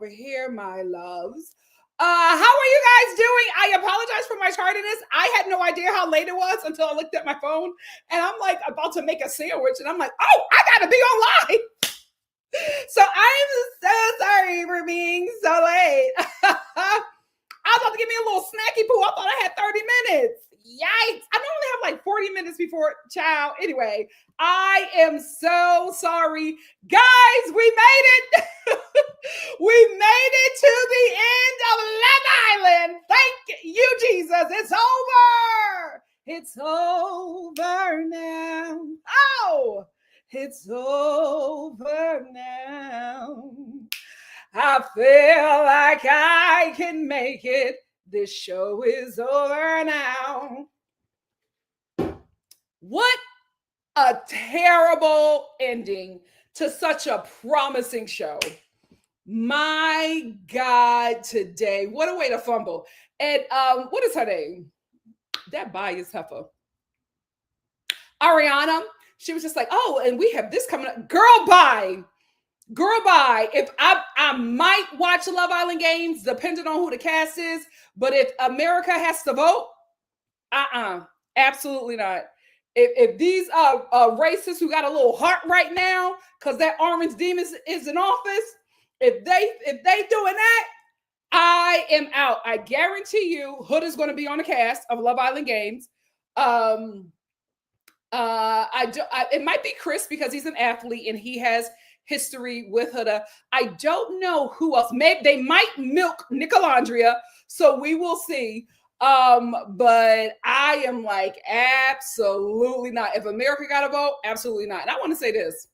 over here, my loves. How are you guys doing? I apologize for my tardiness. I had no idea how late it was until I looked at my phone, and I'm like about to make a sandwich, and I'm like, oh, I gotta be online. So I'm so sorry for being so late. I was about to give me a little snacky poo. I thought I had 30 minutes. Yikes. I normally have like 40 minutes before chow. Anyway, I am so sorry. Guys, we made it. We made it to the end of Love Island. Thank you, Jesus. It's over. It's over now. Oh, it's over now. I feel like I can make it. This show is over now. What a terrible ending to such a promising show. My God, today. What a way to fumble. And what is her name? That bias heifer. Ariana. She was just like, oh, and we have this coming up. Girl, bye. Girl, bye. If I might watch Love Island games, depending on who the cast is, but if America has to vote, absolutely not. If these racists who got a little heart right now, because that orange demon is in office, if they doing that, I am out. I guarantee you, Huda's going to be on the cast of Love Island games. It might be Chris because he's an athlete and he has history with Huda. I don't know who else. Maybe they might milk Alandrea, so we will see. But I am like, absolutely not. If America got a vote, absolutely not. And I want to say this.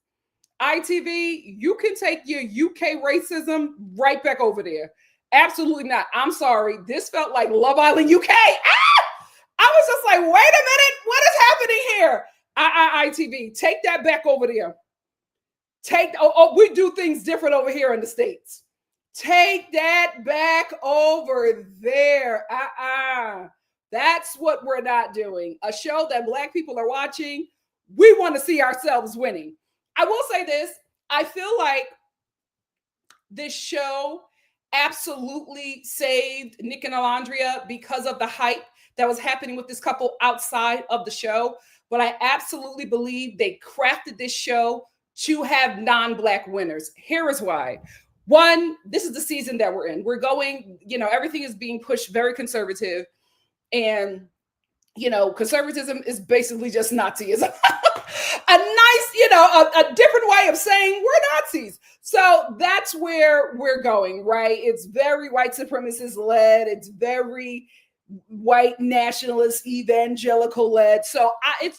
ITV, you can take your UK racism right back over there. Absolutely not. I'm sorry. This felt like Love Island UK. I was just like, wait a minute. What is happening here? ITV, take that back over there. We do things different over here in the States. Take that back over there. That's what we're not doing. A show that Black people are watching. We want to see ourselves winning. I will say this. I feel like this show absolutely saved Nick and Alandrea because of the hype that was happening with this couple outside of the show. But I absolutely believe they crafted this show to have non-Black winners. Here is why. One, this is the season that we're in. We're going, everything is being pushed very conservative. And, conservatism is basically just Nazism. A nice, a different way of saying we're Nazis. So that's where we're going, right? It's very white supremacist led. It's very white nationalist evangelical led. So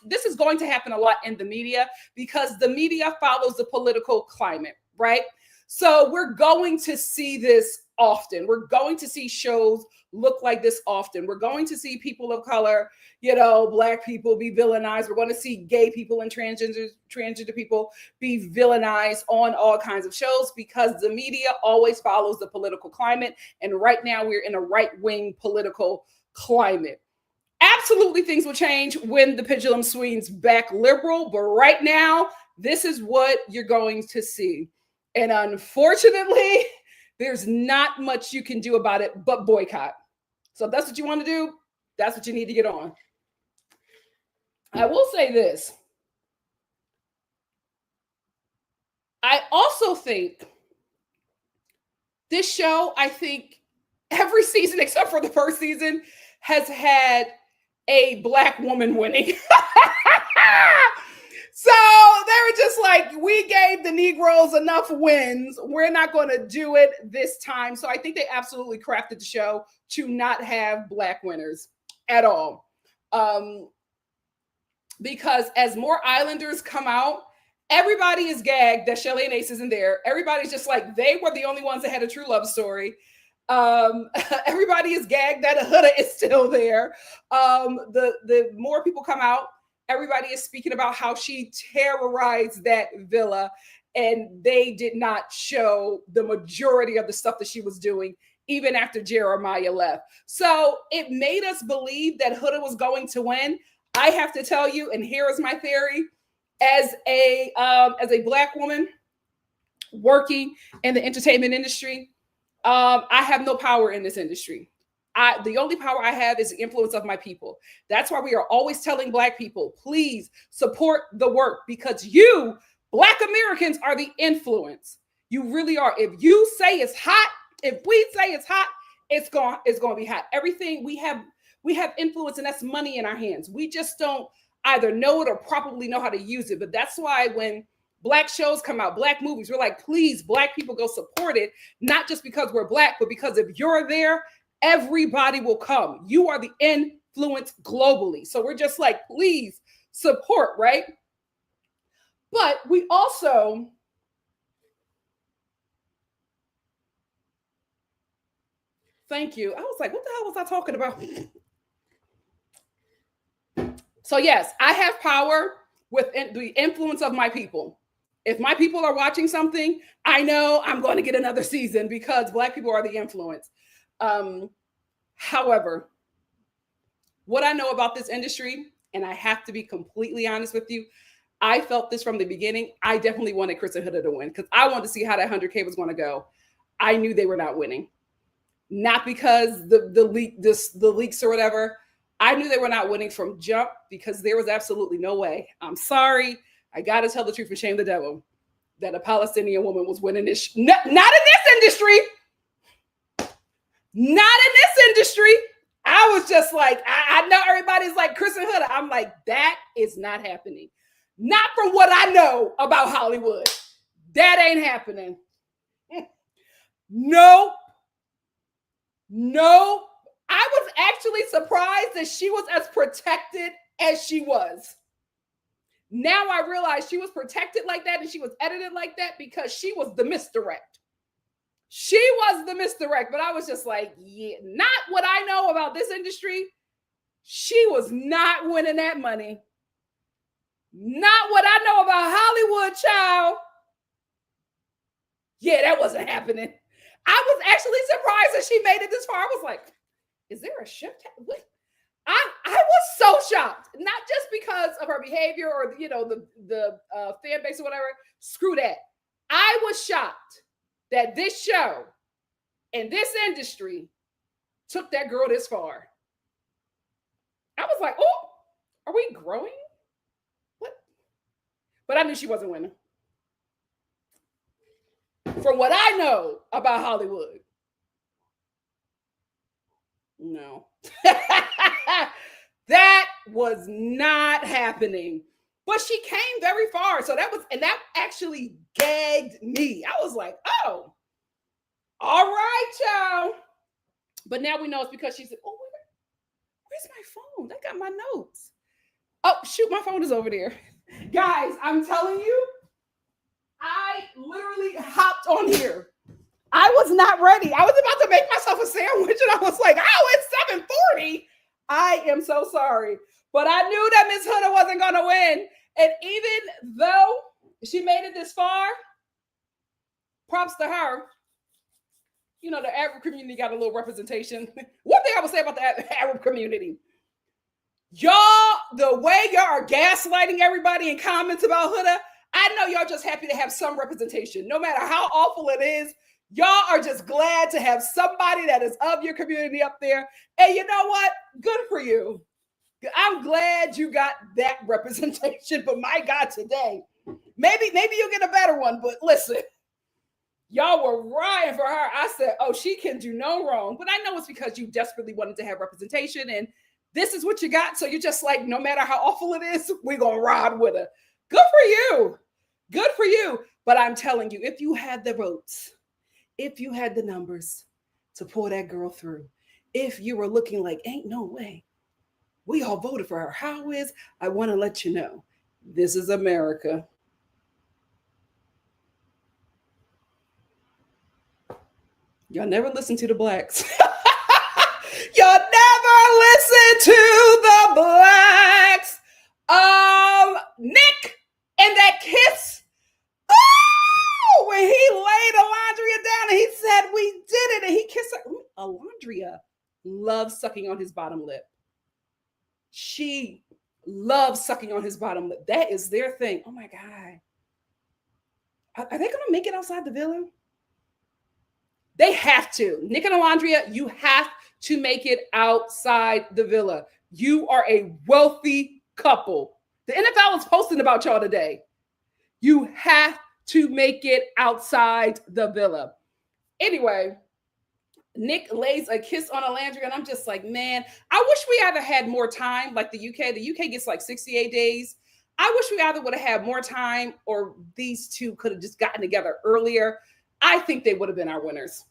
this is going to happen a lot in the media because the media follows the political climate, right? So we're going to see this often. We're going to see shows look like this often. We're going to see people of color, Black people be villainized. We're going to see gay people and transgender people be villainized on all kinds of shows because the media always follows the political climate. And right now we're in a right-wing political climate. Absolutely things will change when the pendulum swings back liberal, but right now, this is what you're going to see. And unfortunately, there's not much you can do about it but boycott. So if that's what you want to do, that's what you need to get on. I will say this. I also think this show, every season except for the first season, has had a Black woman winning. So they were just like, we gave the Negroes enough wins. We're not going to do it this time. So I think they absolutely crafted the show to not have Black winners at all. Because as more Islanders come out, everybody is gagged that Shelly and Ace isn't there. Everybody's just like, they were the only ones that had a true love story. Everybody is gagged that Huda is still there. The more people come out, everybody is speaking about how she terrorized that villa, and they did not show the majority of the stuff that she was doing, even after Jeremiah left. So it made us believe that Huda was going to win. I have to tell you, and here is my theory, as a Black woman working in the entertainment industry, I have no power in this industry. The only power I have is the influence of my people. That's why we are always telling Black people, please support the work, because you, Black Americans, are the influence. You really are. If you say it's hot, if we say it's hot, it's going to be hot. Everything we have influence, and that's money in our hands. We just don't either know it or properly know how to use it. But that's why when Black shows come out, Black movies, we're like, please, Black people, go support it. Not just because we're Black, but because if you're there, everybody will come. You are the influence globally. So we're just like, please support, right? But we also, thank you. I was like, what the hell was I talking about? So yes, I have power with the influence of my people. If my people are watching something, I know I'm going to get another season because Black people are the influence. However, what I know about this industry, and I have to be completely honest with you, I felt this from the beginning. I definitely wanted Chris and Huda to win because I wanted to see how that 100K was going to go. I knew they were not winning, not because the leaks or whatever. I knew they were not winning from jump because there was absolutely no way. I'm sorry. I got to tell the truth and shame the devil that a Palestinian woman was winning this. Not in this industry. Not in this industry. I was just like, I know everybody's like Chris and Huda. I'm like, that is not happening. Not from what I know about Hollywood. That ain't happening. Nope. Nope. I was actually surprised that she was as protected as she was. Now I realize she was protected like that and she was edited like that because she was the misdirect. She was the misdirect, but I was just like, yeah, not what I know about this industry. She was not winning that money. Not what I know about Hollywood, child. Yeah, that wasn't happening. I was actually surprised that she made it this far. I was like, is there a shift? What? I was so shocked, not just because of her behavior or the fan base or whatever. Screw that. I was shocked that this show and this industry took that girl this far. I was like, oh, are we growing? What? But I knew she wasn't winning. From what I know about Hollywood, no. That was not happening. But she came very far. So that actually gagged me. I was like, oh, all right, y'all. But now we know it's because she said, oh, where's my phone? I got my notes. Oh, shoot, my phone is over there. Guys, I'm telling you, I literally hopped on here. I was not ready. I was about to make myself a sandwich and I was like, oh, it's 7:40. I am so sorry. But I knew that Miss Huda wasn't going to win. And even though she made it this far, props to her. You know, the Arab community got a little representation. One thing I would say about the Arab community, y'all, the way y'all are gaslighting everybody in comments about Huda, I know y'all just happy to have some representation. No matter how awful it is, y'all are just glad to have somebody that is of your community up there. And you know what? Good for you. I'm glad you got that representation. But my God, today, maybe you'll get a better one. But listen, y'all were rioting for her. I said, oh, she can do no wrong. But I know it's because you desperately wanted to have representation. And this is what you got. So you're just like, no matter how awful it is, we're going to ride with her. Good for you. Good for you. But I'm telling you, if you had the votes, if you had the numbers to pull that girl through, if you were looking like, ain't no way, we all voted for her. How is, I want to let you know, this is America. Y'all never listen to the blacks. Y'all never listen to the blacks. Nick and that kiss. Oh, when he laid Alandrea down and he said, we did it. And he kissed her. Ooh, Alandrea loves sucking on his bottom lip. She loves sucking on his bottom lip. That is their thing. Oh my God. Are they going to make it outside the villa? They have to. Nick and Alandrea, you have to make it outside the villa. You are a wealthy couple. The NFL is posting about y'all today. You have to make it outside the villa. Anyway, Nick lays a kiss on Alandrea, and I'm just like, man, I wish we either had more time, like the UK. The UK gets like 68 days. I wish we either would have had more time, or these two could have just gotten together earlier. I think they would have been our winners.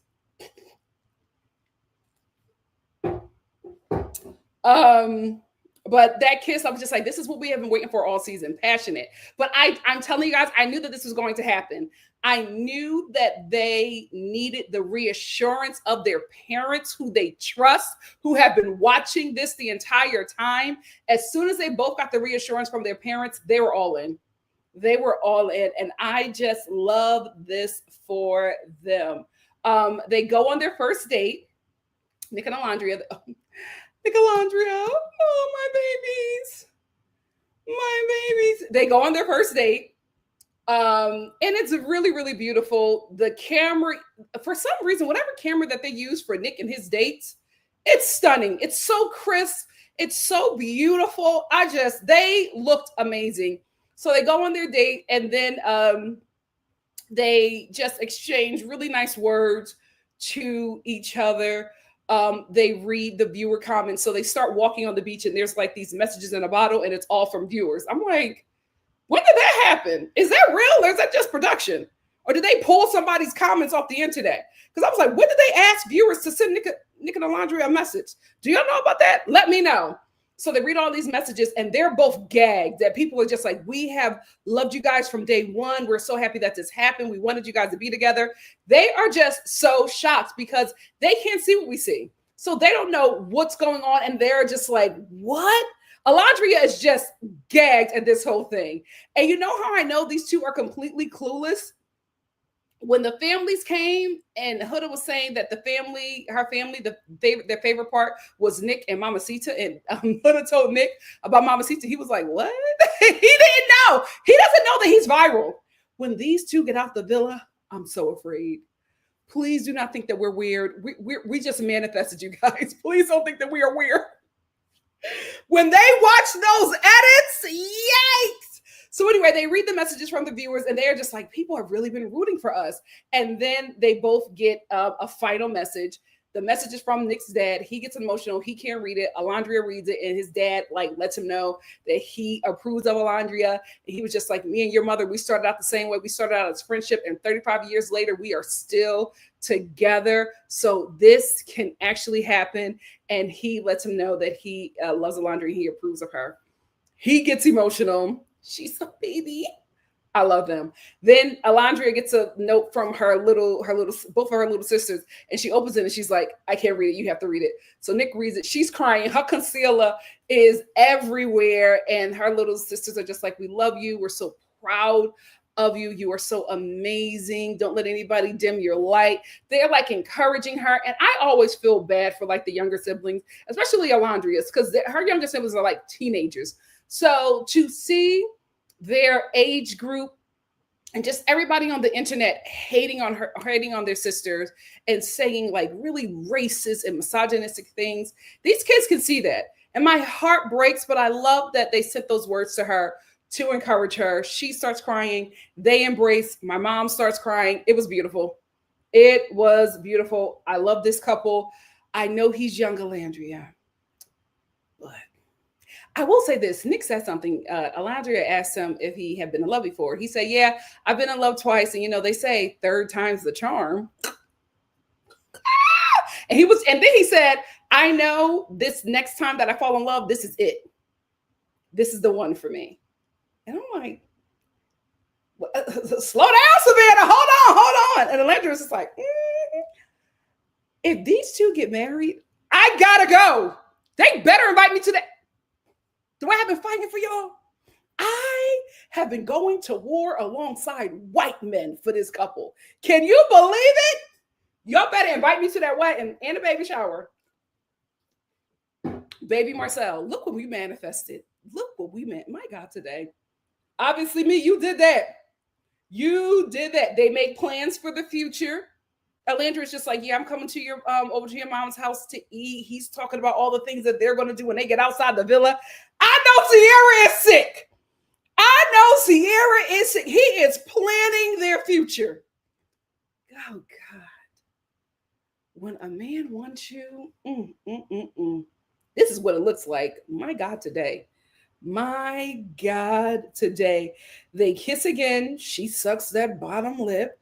But that kiss, I was just like, this is what we have been waiting for all season. Passionate. But I'm telling you guys, I knew that this was going to happen. I knew that they needed the reassurance of their parents, who they trust, who have been watching this the entire time. As soon as they both got the reassurance from their parents, they were all in. They were all in. And I just love this for them. They go on their first date. Nick and Alandrea. Nick and Alandrea. Oh, my babies. They go on their first date. And it's really, really beautiful. The camera, for some reason, whatever camera that they use for Nick and his dates, it's stunning. It's so crisp. It's so beautiful. They looked amazing. So they go on their date, and then they just exchange really nice words to each other. They read the viewer comments. So they start walking on the beach, and there's like these messages in a bottle, and it's all from viewers. I'm like, when did that happen? Is that real, or is that just production? Or did they pull somebody's comments off the internet? Because I was like, when did they ask viewers to send Nick and Alandrea a message? Do y'all know about that? Let me know. So they read all these messages, and they're both gagged that people are just like, we have loved you guys from day one. We're so happy that this happened. We wanted you guys to be together. They are just so shocked because they can't see what we see. So they don't know what's going on. And they're just like, what? Alandrea is just gagged at this whole thing. And you know how I know these two are completely clueless? When the families came and Huda was saying that her family, their favorite part was Nick and Mamacita, and Huda told Nick about Mamacita, he was like, what? He didn't know. He doesn't know that he's viral. When these two get out the villa, I'm so afraid. Please do not think that we're weird. We just manifested, you guys. Please don't think that we are weird. When they watch those edits, yikes. So anyway, they read the messages from the viewers, and they're just like, people have really been rooting for us. And then they both get a final message. The message is from Nick's dad. He gets emotional. He can't read it. Alandrea reads it, and his dad lets him know that he approves of Alandrea. And he was just like, me and your mother, we started out the same way. We started out as friendship, and 35 years later, we are still together. So this can actually happen. And he lets him know that he loves Alandrea. He approves of her. He gets emotional. She's a baby. I love them. Then Alandrea gets a note from both of her little sisters, and she opens it and she's like, I can't read it. You have to read it. So Nick reads it. She's crying. Her concealer is everywhere. And her little sisters are just like, we love you. We're so proud of you. You are so amazing. Don't let anybody dim your light. They're like encouraging her. And I always feel bad for like the younger siblings, especially Alandrea's, because her younger siblings are like teenagers. So to see their age group and just everybody on the internet hating on their sisters and saying like really racist and misogynistic things, these kids can see that. And my heart breaks, but I love that they sent those words to her to encourage her. She starts crying. They embrace. My mom starts crying. It was beautiful. It was beautiful. I love this couple. I know he's young, Alandrea, but I will say this. Nick said something. Alandrea asked him if he had been in love before. He said, yeah, I've been in love twice. And, they say third time's the charm. And then he said, I know this next time that I fall in love, this is it. This is the one for me. And I'm like, slow down, Savannah. Hold on. And Alandrea's just like, if these two get married, I gotta go. They better invite me to that. Do I have been fighting for y'all? I have been going to war alongside white men for this couple. Can you believe it? Y'all better invite me to that wedding and a baby shower. Baby Marcel, look what we manifested. Look what we meant. My God, today. Obviously, me, you did that. You did that. They make plans for the future. Alandrea is just like, yeah, I'm coming to your over to your mom's house to eat. He's talking about all the things that they're going to do when they get outside the villa. I know Sierra is sick. I know Sierra is sick. He is planning their future. Oh God. When a man wants you, this is what it looks like. My God, today. My God, today. They kiss again. She sucks that bottom lip.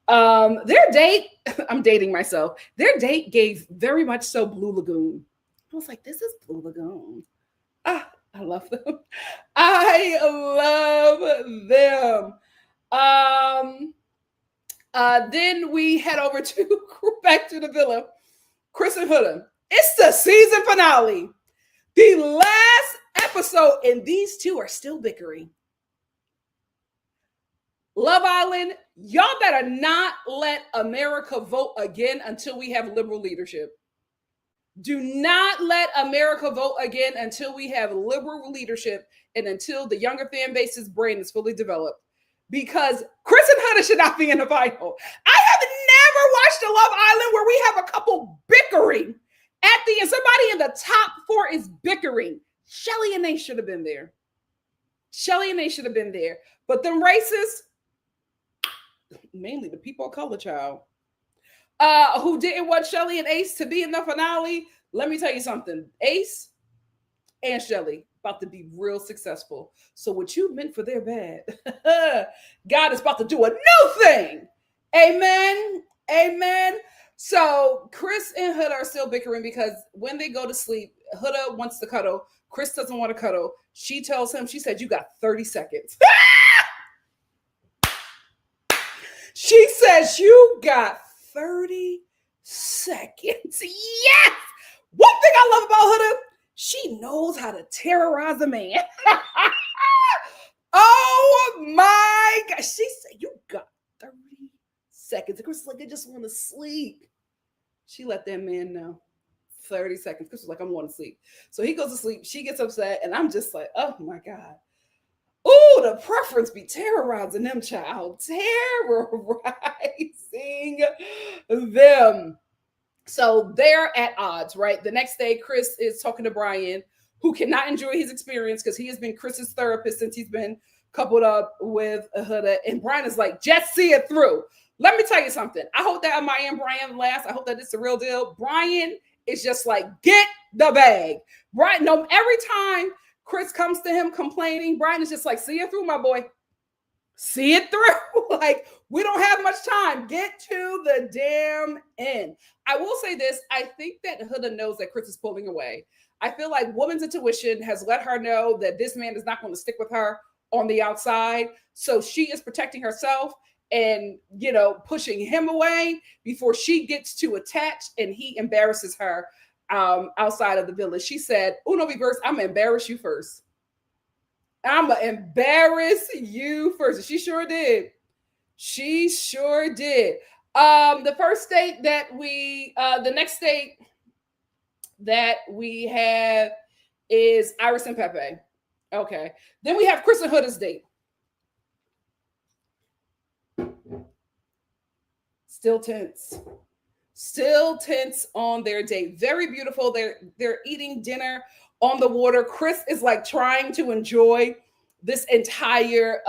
Their date, I'm dating myself. Their date gave very much so Blue Lagoon. I was like, this is Blue Lagoon. Ah, I love them. I love them. Then we head over to back to the villa. Chris and Huda. It's the season finale. The last episode, and these two are still bickering. Love Island, y'all better not let America vote again until we have liberal leadership. Do not let America vote again until we have liberal leadership and until the younger fan base's brain is fully developed. Because Chris and Huda should not be in the final. I have never watched a Love Island where we have a couple bickering at the end. Somebody in the top 4 is bickering. Shelly and they should have been there. Shelly and they should have been there. But them racists, mainly the people of color, child, who didn't want Shelly and Ace to be in the finale. Let me tell you something. Ace and Shelly about to be real successful. So what you meant for their bad, God is about to do a new thing. Amen. Amen. So Chris and Huda are still bickering because when they go to sleep, Huda wants to cuddle. Chris doesn't want to cuddle. She tells him, she said, you got 30 seconds. She says, you got 30 seconds. Yes. One thing I love about Huda, she knows how to terrorize a man. Oh my God. She said, you got 30 seconds. Chris was like, I just want to sleep. She let that man know. 30 seconds. Chris was like, I'm going to sleep. So he goes to sleep. She gets upset. And I'm just like, oh my God. Oh, the preference be terrorizing them, child. Terrorizing them. So they're at odds, right? The next day, Chris is talking to Brian, who cannot enjoy his experience because he has been Chris's therapist since he's been coupled up with Huda. And Brian is like, just see it through. Let me tell you something. I hope that my and Brian last. I hope that it's the real deal. Brian is just like, get the bag. Brian, no, every time Chris comes to him complaining, Brian is just like, see it through, my boy. See it through. Like, we don't have much time. Get to the damn end. I will say this. I think that Huda knows that Chris is pulling away. I feel like woman's intuition has let her know that this man is not going to stick with her on the outside. So she is protecting herself and, you know, pushing him away before she gets too attached and he embarrasses her outside of the village. She said, Uno reverse, I'm going to embarrass you first. I'm going to embarrass you first. And she sure did. She sure did. The first state that the next state that we have is Iris and Pepe. Okay. Then we have Chris and Huda's date. Still tense. Still tense on their date. Very beautiful. They're eating dinner on the water. Chris is like trying to enjoy this entire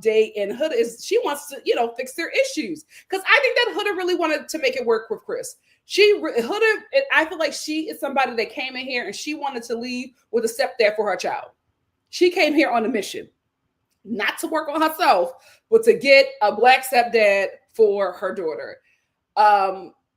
day, and Huda she wants to, you know, fix their issues, because I think that Huda really wanted to make it work with Chris. Huda, I feel like she is somebody that came in here and she wanted to leave with a stepdad for her child. She came here on a mission, not to work on herself, but to get a black stepdad for her daughter.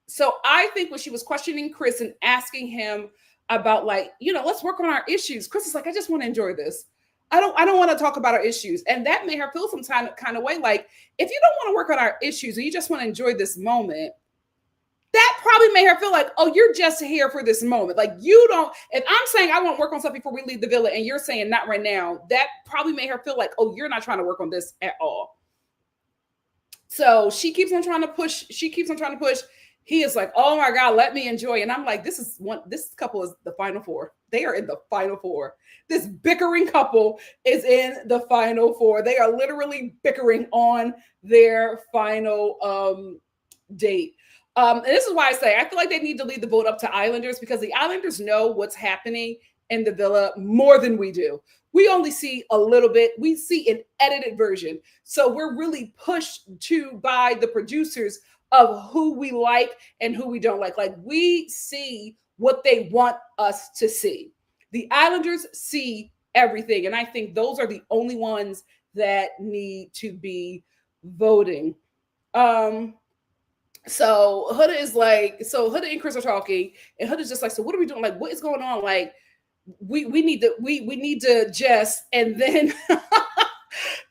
So I think when she was questioning Chris and asking him about, like, you know, let's work on our issues, Chris is like, I just want to enjoy this. I don't want to talk about our issues. And that made her feel some kind of way. Like, if you don't want to work on our issues and you just want to enjoy this moment, that probably made her feel like, oh, you're just here for this moment. Like, you don't, if I'm saying I want to work on something before we leave the villa and you're saying not right now, that probably made her feel like, oh, you're not trying to work on this at all. So she keeps on trying to push. He is like, oh my God, let me enjoy. And I'm like, this couple is the final four. They are in the final four. This bickering couple is in the final four. They are literally bickering on their final date. And this is why I say I feel like they need to leave the vote up to Islanders, because the Islanders know what's happening in the villa more than we do. We only see a little bit. We see an edited version. So we're really pushed to by the producers of who we like and who we don't like. Like, we see what they want us to see. The Islanders see everything. And I think those are the only ones that need to be voting. So Huda is like, so Huda and Chris are talking, and Huda's just like, so what are we doing? Like, what is going on? Like, we need to just, and then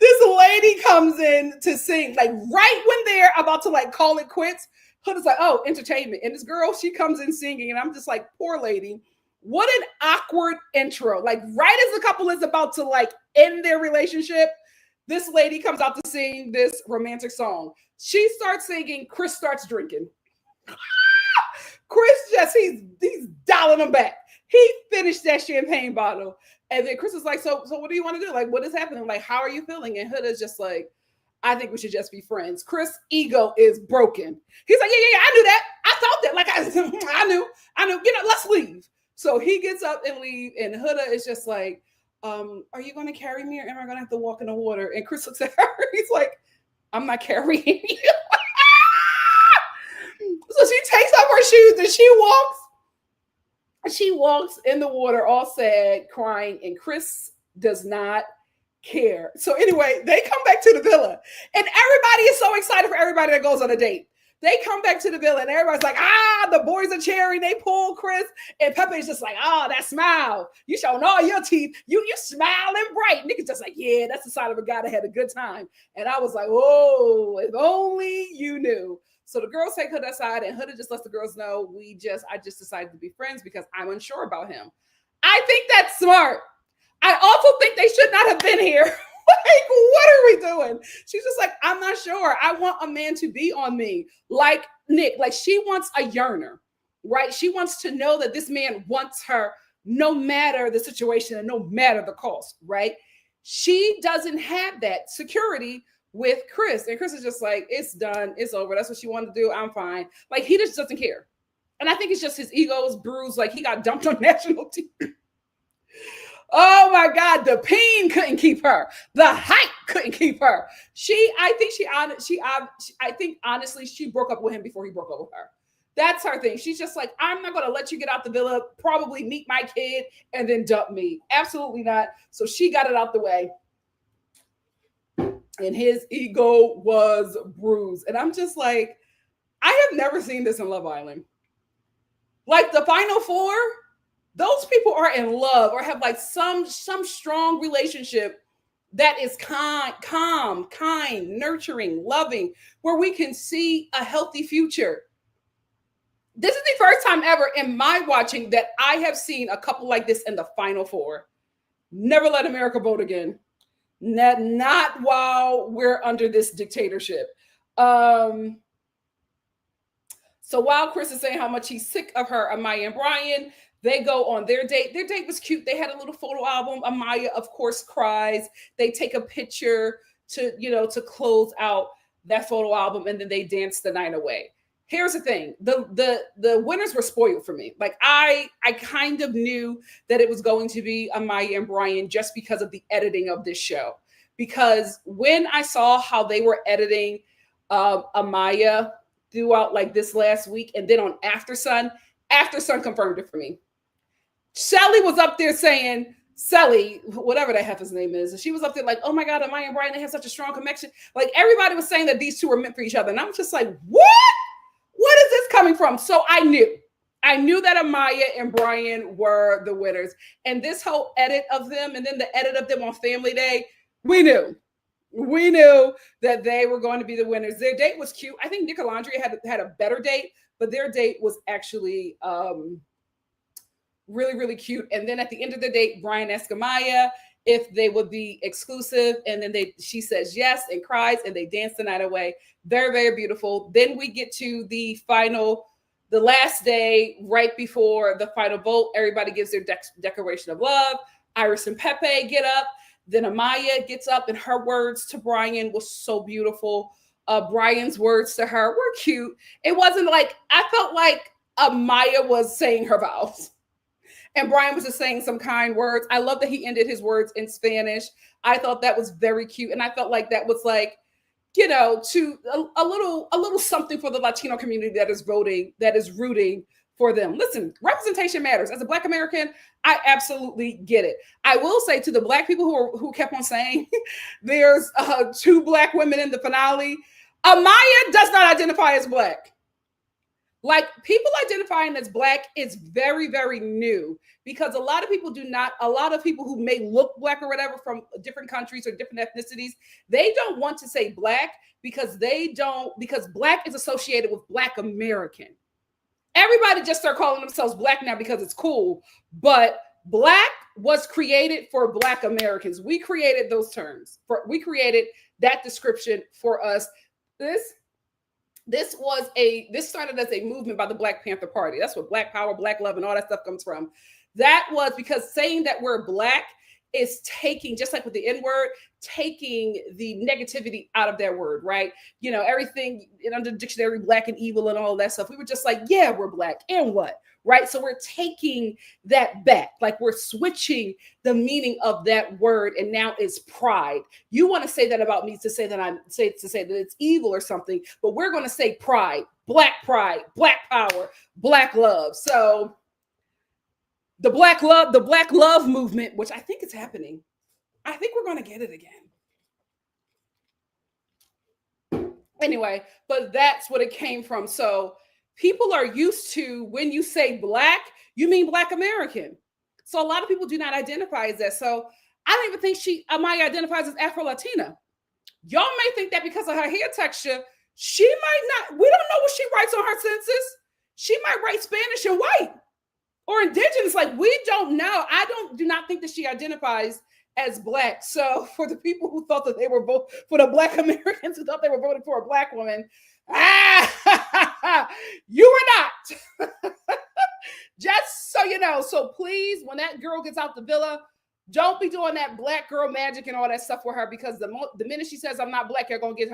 this lady comes in to sing, like right when they're about to like call it quits. Huda's like, oh, entertainment. And this girl, she comes in singing, and I'm just like, poor lady. What an awkward intro. Like, right as the couple is about to like end their relationship, this lady comes out to sing this romantic song. She starts singing, Chris starts drinking. Chris just, he's dialing him back. He finished that champagne bottle. And then Chris is like, so what do you want to do? Like, what is happening? Like, how are you feeling? And Huda's just like, I think we should just be friends. Chris' ego is broken. He's like, yeah, I knew that. I thought that. Like, I knew, let's leave. So he gets up and leave. And Huda is just like, are you going to carry me, or am I going to have to walk in the water? And Chris looks at her. He's like, I'm not carrying you. So she takes off her shoes and she walks in the water all sad, crying, and Chris does not care. So anyway, they come back to the villa, and everybody is so excited for everybody that goes on a date. They come back to the villa, and everybody's like, the boys are cheering. They pull Chris, and Pepe's just like, that smile. You showing all your teeth. You smiling bright. Nikki's just like, yeah, that's the sign of a guy that had a good time. And I was like, oh, if only you knew. So the girls take Huda aside, and Huda just lets the girls know, I just decided to be friends because I'm unsure about him. I think that's smart. I also think they should not have been here. Like, what are we doing? She's just like, I'm not sure. I want a man to be on me. Like Nick, like she wants a yearner, right? She wants to know that this man wants her no matter the situation and no matter the cost, right? She doesn't have that security with Chris. And Chris is just like, it's done. It's over. That's what she wanted to do. I'm fine. Like, he just doesn't care. And I think it's just his ego is bruised. Like, he got dumped on national TV. Oh my God, the pain couldn't keep her. The height couldn't keep her. I think honestly, she broke up with him before he broke up with her. That's her thing. She's just like, I'm not going to let you get out the villa, probably meet my kid, and then dump me. Absolutely not. So she got it out the way. And his ego was bruised. And I'm just like, I have never seen this in Love Island. Like, the final four, those people are in love or have like some strong relationship that is calm, kind, nurturing, loving, where we can see a healthy future. This is the first time ever in my watching that I have seen a couple like this in the final four. Never let America vote again. Not while we're under this dictatorship. So while Chris is saying how much he's sick of her, Amaya and Brian, they go on their date. Their date was cute. They had a little photo album. Amaya, of course, cries. They take a picture to close out that photo album, and then they dance the night away. Here's the thing. The winners were spoiled for me. Like, I kind of knew that it was going to be Amaya and Brian just because of the editing of this show. Because when I saw how they were editing Amaya throughout like this last week, and then on After Sun confirmed it for me. Shelly was up there saying, Sally, whatever that heifer's name is, she was up there like, oh my God, Amaya and Brian, they have such a strong connection. Like, everybody was saying that these two were meant for each other. And I'm just like, what? What is this coming from? So I knew that Amaya and Brian were the winners. And this whole edit of them, and then the edit of them on Family Day, we knew that they were going to be the winners. Their date was cute. I think NikkiNicoleStar had a better date, but their date was actually really, really cute. And then at the end of the date, Brian asked Amaya if they would be exclusive. And then she says yes and cries, and they dance the night away. Very, very beautiful. Then we get to the last day, right before the final vote. Everybody gives their declaration of love. Iris and Pepe get up. Then Amaya gets up, and her words to Brian was so beautiful. Brian's words to her were cute. It wasn't like, I felt like Amaya was saying her vows. And Brian was just saying some kind words. I love that he ended his words in Spanish. I thought that was very cute. And I felt like that was like, you know, to a little something for the Latino community that is voting, that is rooting for them. Listen, representation matters. As a Black American, I absolutely get it. I will say to the Black people who kept on saying there's 2 Black women in the finale, Amaya does not identify as Black. Like, people identifying as Black is very, very new, because a lot of people who may look Black or whatever from different countries or different ethnicities, they don't want to say Black because Black is associated with Black American. Everybody just start calling themselves Black now because it's cool, but Black was created for Black Americans. We created those terms. We created that description for us. This started as a movement by the Black Panther Party. That's what Black Power, Black Love, and all that stuff comes from. That was because saying that we're Black is taking, just like with the N-word, taking the negativity out of that word, right? You know, everything under the dictionary, Black and evil and all that stuff. We were just like, yeah, we're Black, and what? Right? So we're taking that back. Like, we're switching the meaning of that word, and now it's pride. You want to say that about me to say that it's evil or something, but we're going to say pride, Black power, Black love. So the Black love movement, which I think is happening. I think we're going to get it again. Anyway, but that's what it came from. So people are used to, when you say Black, you mean Black American. So a lot of people do not identify as that. So I don't even think Amaya identifies as Afro-Latina. Y'all may think that because of her hair texture, she might not. We don't know what she writes on her census. She might write Spanish and white or indigenous. Like, we don't know. I do not think that she identifies as Black. So for the people who thought that they were for the Black Americans who thought they were voting for a Black woman, you were not. Just so you know. So please, when that girl gets out the villa, don't be doing that Black girl magic and all that stuff for her, because the minute she says I'm not Black, y'all gonna get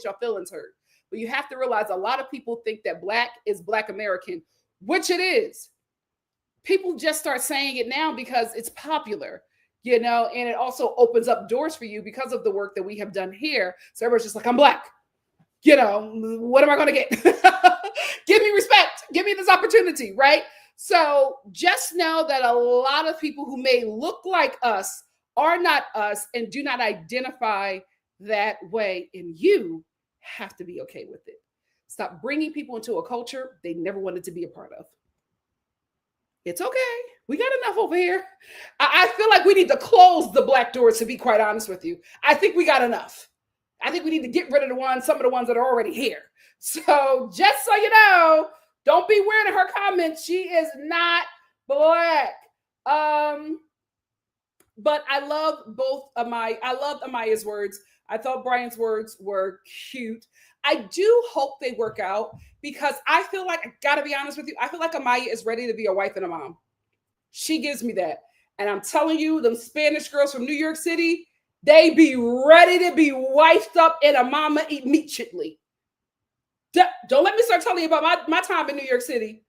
your feelings hurt. But you have to realize a lot of people think that Black is Black American, which it is. People just start saying it now because it's popular, you know, and it also opens up doors for you because of the work that we have done here. So everyone's just like, I'm Black. You know, what am I going to get? Give me respect. Give me this opportunity, right? So just know that a lot of people who may look like us are not us and do not identify that way. And you have to be okay with it. Stop bringing people into a culture they never wanted to be a part of. It's okay. We got enough over here. I feel like we need to close the Black doors, to be quite honest with you. I think we got enough. I think we need to get rid of some of the ones that are already here. So just so you know, don't be weird in her comments. She is not Black. But I love Amaya's words. I thought Brian's words were cute. I do hope they work out, because I feel like, I gotta be honest with you, I feel like Amaya is ready to be a wife and a mom. She gives me that. And I'm telling you, them Spanish girls from New York City, they be ready to be wifed up and a mama immediately. Don't let me start telling you about my time in New York City,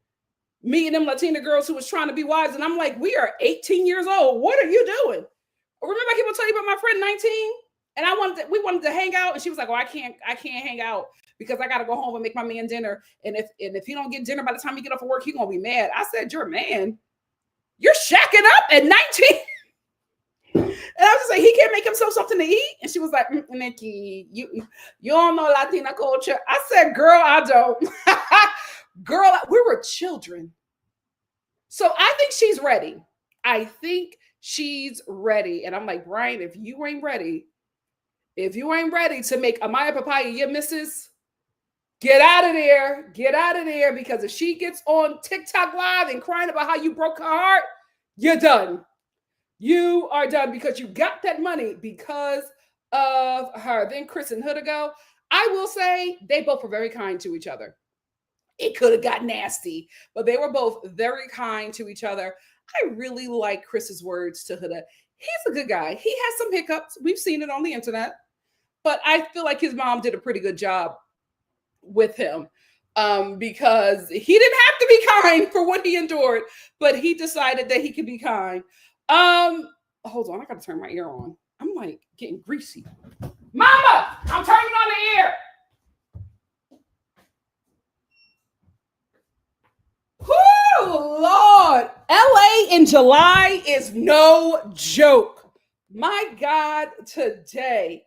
meeting them Latina girls who was trying to be wives. And I'm like, we are 18 years old. What are you doing? Remember I keep on telling you about my friend 19? And we wanted to hang out. And she was like, well, I can't hang out because I got to go home and make my man dinner. And if he don't get dinner by the time he get off of work, he going to be mad. I said, you're a man. You're shacking up at 19. And I was just like, he can't make himself something to eat. And she was like, Nikki, you don't know Latina culture. I said, girl, I don't. Girl, we were children. So I think she's ready. I think she's ready. And I'm like, Brian, if you ain't ready to make Amaya Papaya your missus, get out of there. Get out of there. Because if she gets on TikTok live and crying about how you broke her heart, you're done. You are done, because you got that money because of her. Then Chris and Huda go. I will say they both were very kind to each other. It could have got nasty, but they were both very kind to each other. I really like Chris's words to Huda. He's a good guy. He has some hiccups. We've seen it on the internet, but I feel like his mom did a pretty good job with him, because he didn't have to be kind for what he endured, but he decided that he could be kind. Hold on, I gotta turn my ear on. I'm like getting greasy. Mama, I'm turning on the ear. Whoo, Lord. LA in July is no joke. My God, today.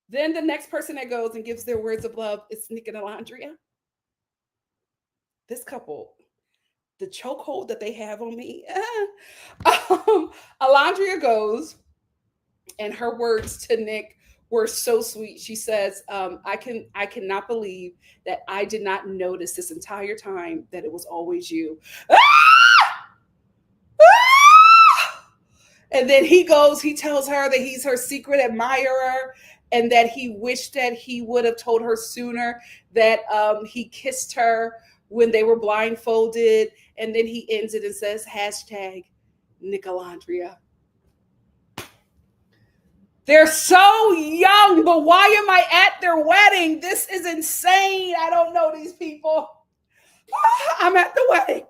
Then the next person that goes and gives their words of love is Nick and Alandrea. This couple, the chokehold that they have on me. Alandrea goes, and her words to Nick were so sweet. She says, I cannot believe that I did not notice this entire time that it was always you. Ah! Ah! And then he tells her that he's her secret admirer and that he wished that he would have told her sooner that he kissed her when they were blindfolded. And then he ends it and says, hashtag Nick-Alandrea. They're so young, but why am I at their wedding? This is insane. I don't know these people. I'm at the wedding.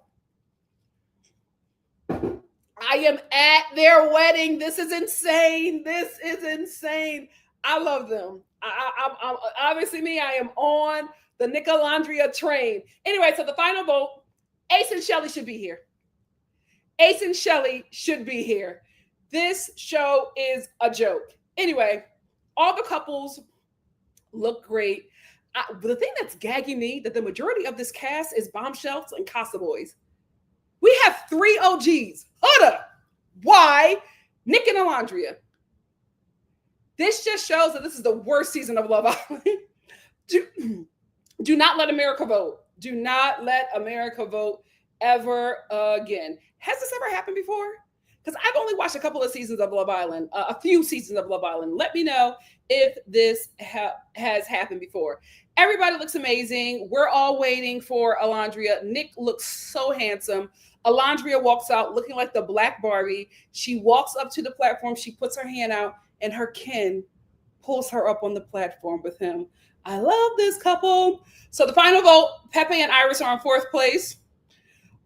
I am at their wedding. This is insane. This is insane. I love them. I'm obviously me. I am on the Nick-Alandrea train. Anyway, so the final vote, Ace and Shelly should be here. Ace and Shelly should be here. This show is a joke. Anyway, all the couples look great. The thing that's gagging me, that the majority of this cast is bombshells and Casa Boys. We have 3 OGs. Huda, why? Nick and Alandrea. This just shows that this is the worst season of Love Island. Do not let America vote. Do not let America vote ever again. Has this ever happened before? Because I've only watched a couple of seasons of Love Island, a few seasons of Love Island. Let me know if this has happened before. Everybody looks amazing. We're all waiting for Alandrea. Nick looks so handsome. Alandrea walks out looking like the Black Barbie. She walks up to the platform. She puts her hand out, and her kin pulls her up on the platform with him. I love this couple. So the final vote, Pepe and Iris are in 4th place.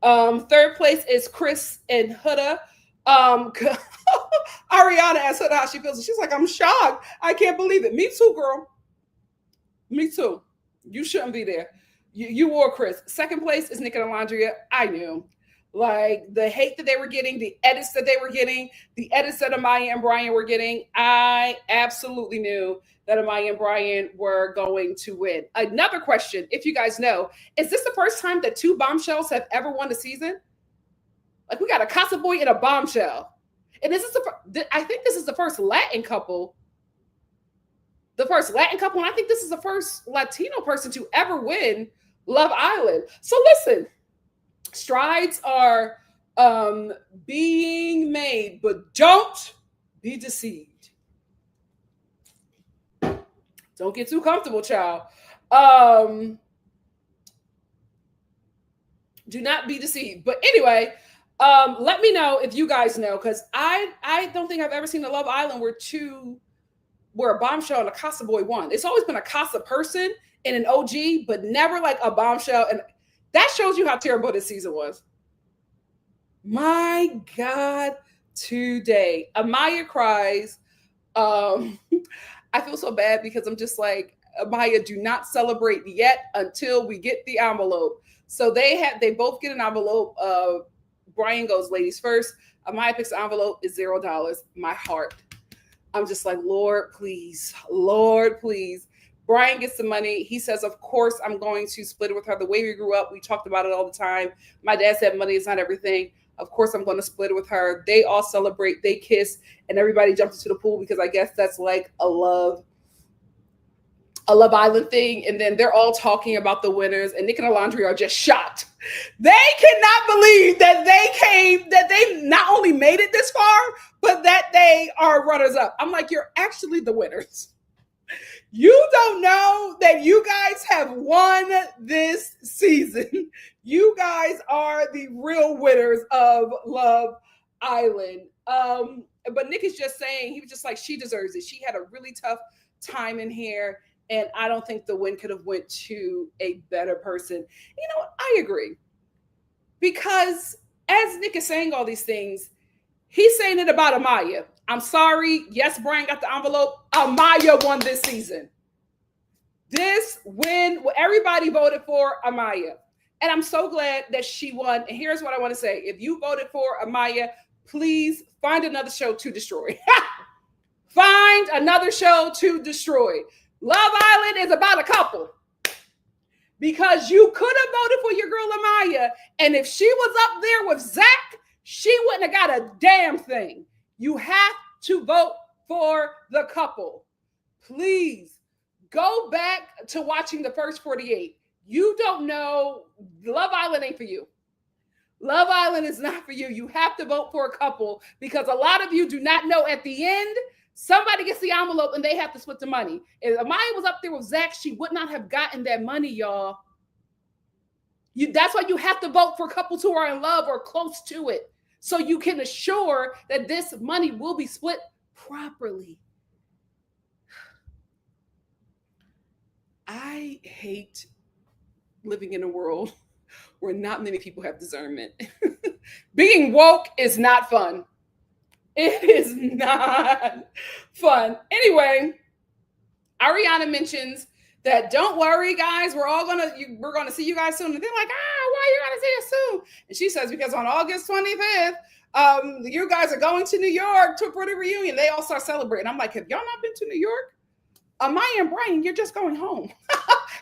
3rd place is Chris and Huda. Ariana asked Huda how she feels. She's like, I'm shocked. I can't believe it. Me too, girl. Me too. You shouldn't be there. You wore Chris. 2nd place is Nick and Alandrea. I knew. Like the hate that they were getting, the edits that they were getting, the edits that Amaya and Brian were getting. I absolutely knew that Amaya and Brian were going to win. Another question, if you guys know, is this the first time that 2 bombshells have ever won a season? Like we got a Casa Boy and a bombshell. And I think this is the first Latin couple. The first Latin couple, and I think this is the first Latino person to ever win Love Island. So listen, strides are being made, but don't be deceived. Don't get too comfortable, child. Do not be deceived. But anyway, let me know if you guys know, because I don't think I've ever seen a Love Island where a bombshell and a Casa Boy won. It's always been a Casa person and an OG, but never like a bombshell. And that shows you how terrible this season was. My God, today. Amaya cries. I feel so bad because I'm just like, Amaya, do not celebrate yet until we get the envelope. So they both get an envelope. Brian goes, ladies first. Amaya picks the envelope, is $0. My heart. I'm just like, Lord, please. Lord, please. Brian gets the money. He says, of course, I'm going to split it with her. The way we grew up, we talked about it all the time. My dad said money is not everything. Of course, I'm going to split it with her. They all celebrate. They kiss, and everybody jumps into the pool because I guess that's like a Love Island thing. And then they're all talking about the winners, and Nick and Alandrea are just shocked. They cannot believe that they not only made it this far, but that they are runners up. I'm like, you're actually the winners. You don't know that you guys have won this season. You guys are the real winners of Love Island. But Nick is just saying, he was just like, she deserves it. She had a really tough time in here, and I don't think the win could have went to a better person. You know what? I agree. Because as Nick is saying all these things, he's saying it about Amaya. I'm sorry. Yes, Brian got the envelope. Amaya won this season. This win, everybody voted for Amaya. And I'm so glad that she won. And here's what I want to say. If you voted for Amaya, please find another show to destroy. Find another show to destroy. Love Island is about a couple. Because you could have voted for your girl Amaya. And if she was up there with Zach, she wouldn't have got a damn thing. You have to vote for the couple. Please go back to watching the first 48. You don't know. Love Island ain't for you. Love Island is not for you. You have to vote for a couple because a lot of you do not know at the end, somebody gets the envelope and they have to split the money. If Amaya was up there with Zach, she would not have gotten that money, y'all. That's why you have to vote for couples who are in love or close to it, so you can assure that this money will be split properly. I hate living in a world where not many people have discernment. Being woke is not fun. It is not fun. Anyway, Ariana mentions that don't worry, guys, we're gonna see you guys soon. And they're like, why are you gonna see us soon? And she says, because on August 25th, you guys are going to New York to for the reunion. They all start celebrating. I'm like, have y'all not been to New York? Amaya and Brian, you're just going home.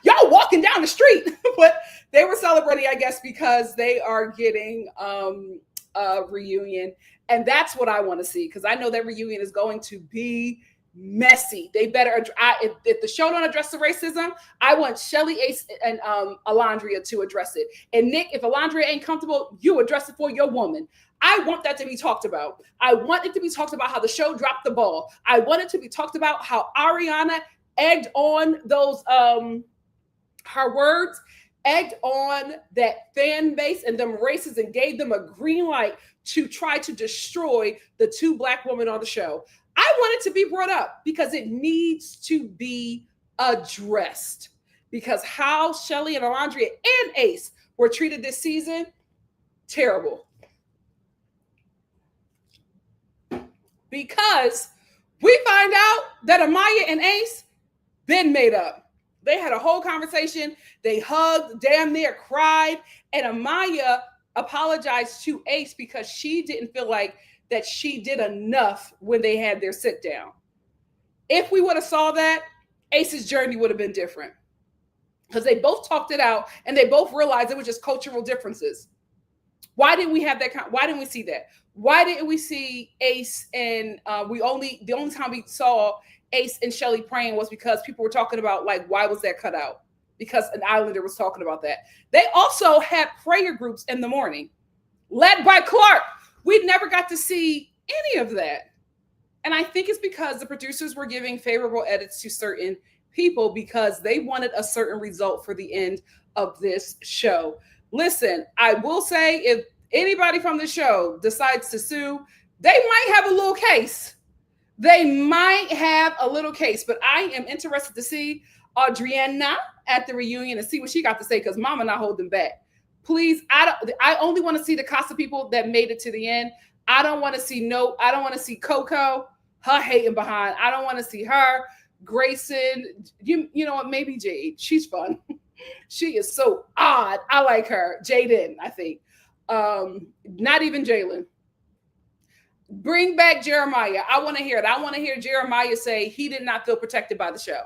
Y'all walking down the street. But they were celebrating, I guess, because they are getting a reunion. And that's what I want to see, because I know that reunion is going to be messy. They better, if the show don't address the racism, I want Shelly, Ace, and Alandrea to address it. And Nick, if Alandrea ain't comfortable, you address it for your woman. I want that to be talked about. I want it to be talked about how the show dropped the ball. I want it to be talked about how Ariana egged on those, her words, egged on that fan base and them races and gave them a green light to try to destroy the two Black women on the show. I want it to be brought up because it needs to be addressed. Because how Shelly and Alandrea and Ace were treated this season, terrible. Because we find out that Amaya and Ace been made up. They had a whole conversation. They hugged, damn near cried. And Amaya apologized to Ace because she didn't feel like that she did enough when they had their sit down. If we would have saw that, Ace's journey would have been different. Because they both talked it out and they both realized it was just cultural differences. Why didn't we have that? Why didn't we see that? Why didn't we see Ace and the only time we saw Ace and Shelly praying was because people were talking about, like, why was that cut out? Because an Islander was talking about that. They also had prayer groups in the morning led by Clark. We never got to see any of that. And I think it's because the producers were giving favorable edits to certain people because they wanted a certain result for the end of this show. Listen, I will say, if anybody from the show decides to sue, they might have a little case. They might have a little case, but I am interested to see Adriana at the reunion and see what she got to say, because Mama not holding back. Please, I only want to see the Casa people that made it to the end. I don't want to see Coco, her hating behind. I don't want to see her. Grayson, you know what? Maybe Jade. She's fun. She is so odd. I like her. Jaden, I think. Not even Jalen. Bring back Jeremiah. I want to hear it. I want to hear Jeremiah say he did not feel protected by the show.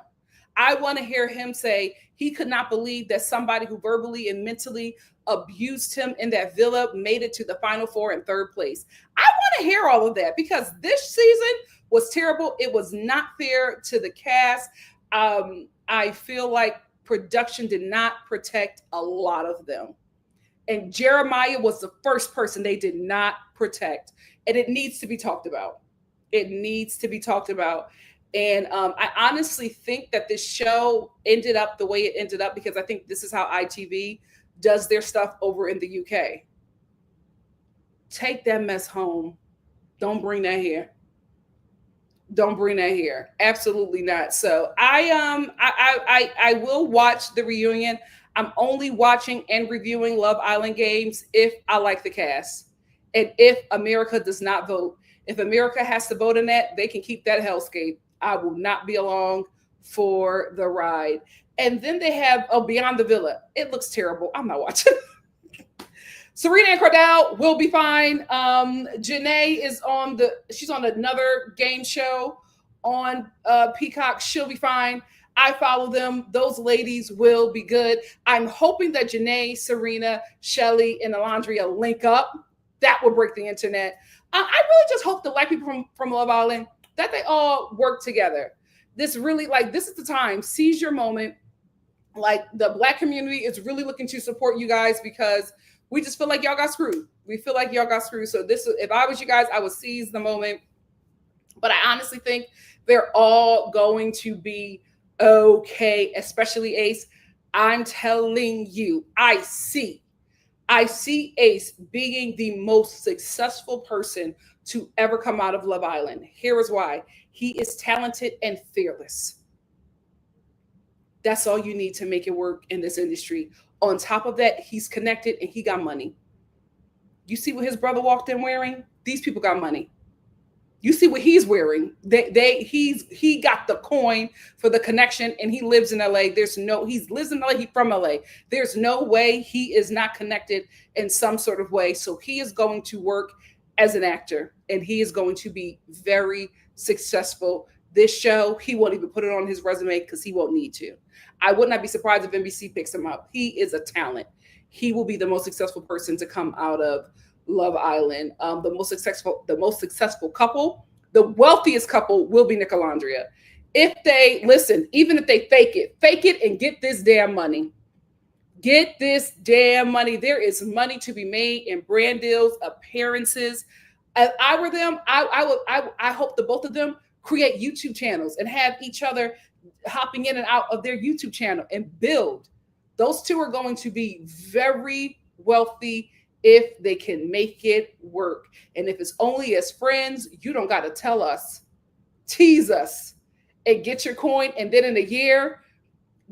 I want to hear him say he could not believe that somebody who verbally and mentally abused him in that villa made it to the Final Four in third place. I want to hear all of that because this season was terrible. It was not fair to the cast. I feel like production did not protect a lot of them. And Jeremiah was the first person they did not protect. And it needs to be talked about. It needs to be talked about. And I honestly think that this show ended up the way it ended up because I think this is how ITV does their stuff over in the UK. Take that mess home. Don't bring that here. Don't bring that here. Absolutely not. So I will watch the reunion. I'm only watching and reviewing Love Island games if I like the cast. And if America does not vote. If America has to vote in that, they can keep that hellscape. I will not be along for the ride. And then they have Beyond the Villa. It looks terrible. I'm not watching. Serena and Cordell will be fine. Janae is she's on another game show on Peacock. She'll be fine. I follow them. Those ladies will be good. I'm hoping that Janae, Serena, Shelly, and Alandrea link up. That will break the internet. I really just hope the black people from Love Island, that they all work together. This is the time. Seize your moment. Like, the black community is really looking to support you guys because we just feel like y'all got screwed. We feel like y'all got screwed. So if I was you guys, I would seize the moment. But I honestly think they're all going to be okay, especially Ace. I'm telling you, I see Ace being the most successful person to ever come out of Love Island. Here is why. He is talented and fearless. That's all you need to make it work in this industry. On top of that, he's connected and he got money. You see what his brother walked in wearing? These people got money. You see what he's wearing? He got the coin for the connection, and he lives in LA. He lives in LA. He's from LA. There's no way he is not connected in some sort of way. So he is going to work as an actor, and he is going to be very successful. This show, he won't even put it on his resume because he won't need to. I would not be surprised if NBC picks him up. He is a talent. He will be the most successful person to come out of Love Island. The most successful couple, the wealthiest couple will be Nick and Alandrea. If they listen, even if they fake it and get this damn money. Get this damn money. There is money to be made in brand deals, appearances. If I were them, I hope the both of them create YouTube channels and have each other hopping in and out of their YouTube channel and build. Those two are going to be very wealthy if they can make it work. And if it's only as friends, you don't got to tell us. Tease us and get your coin. And then in a year,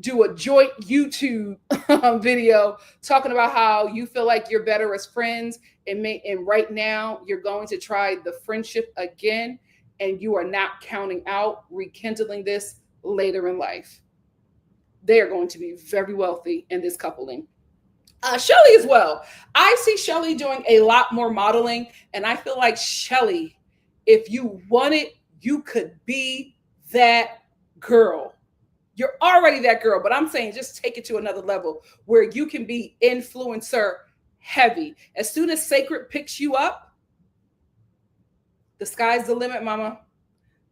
do a joint YouTube video talking about how you feel like you're better as friends. And right now, you're going to try the friendship again. And you are not counting out rekindling this later in life. They are going to be very wealthy in this coupling. Shelly as well. I see Shelly doing a lot more modeling. And I feel like Shelly, if you want it, you could be that girl. You're already that girl, but I'm saying just take it to another level where you can be influencer heavy. As soon as Sacred picks you up, the sky's the limit, mama.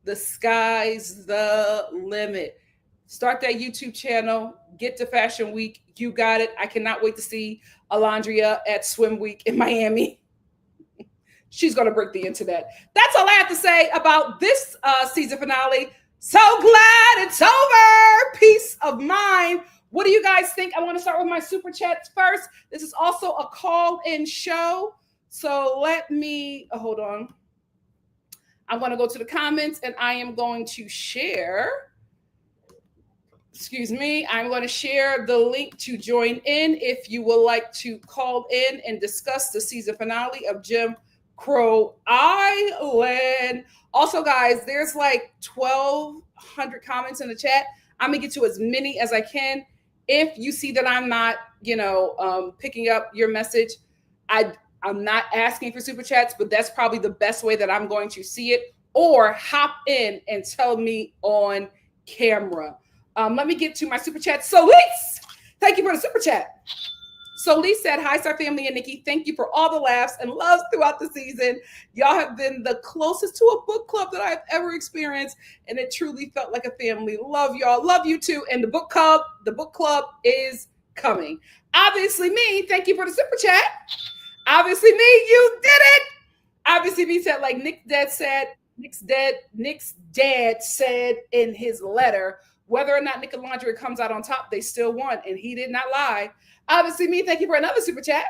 The sky's the limit. Start that YouTube channel. Get to Fashion Week. You got it. I cannot wait to see Alandrea at Swim Week in Miami. She's going to break the internet. That's all I have to say about this season finale. So glad it's over. Peace of mind. What do you guys think? I want to start with my super chats first. This is also a call-in show. So let me, hold on. I'm going to go to the comments and I am going to share. I'm going to share the link to join in if you would like to call in and discuss the season finale of Jim Crow Island. Also, guys, there's like 1,200 comments in the chat. I'm going to get to as many as I can. If you see that I'm not, picking up your message, I'm not asking for super chats, but that's probably the best way that I'm going to see it. Or hop in and tell me on camera. Let me get to my super chat. Solis, thank you for the super chat. Solis said, hi, Star Family and Nikki. Thank you for all the laughs and loves throughout the season. Y'all have been the closest to a book club that I've ever experienced. And it truly felt like a family. Love y'all. Love you too. And the book club is coming. Obviously me. Thank you for the super chat. Obviously me. You did it. Obviously me said, like Nick's dad said in his letter, whether or not Nick and Alandrea comes out on top, they still won. And he did not lie. Obviously me, thank you for another super chat.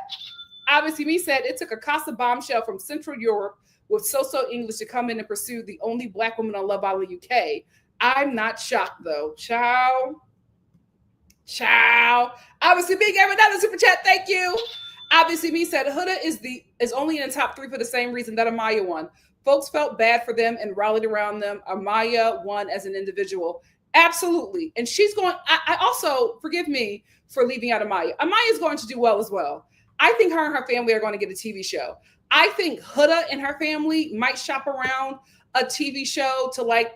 Obviously, me said it took a Casa bombshell from Central Europe with so-so English to come in and pursue the only Black woman on Love Island UK. I'm not shocked though. Ciao. Ciao. Obviously, me gave another super chat. Thank you. Obviously, me said Huda is only in the top 3 for the same reason that Amaya won. Folks felt bad for them and rallied around them. Amaya won as an individual. Absolutely. And she's going, I also, forgive me for leaving out Amaya. Amaya is going to do well as well. I think her and her family are going to get a TV show. I think Huda and her family might shop around a TV show to like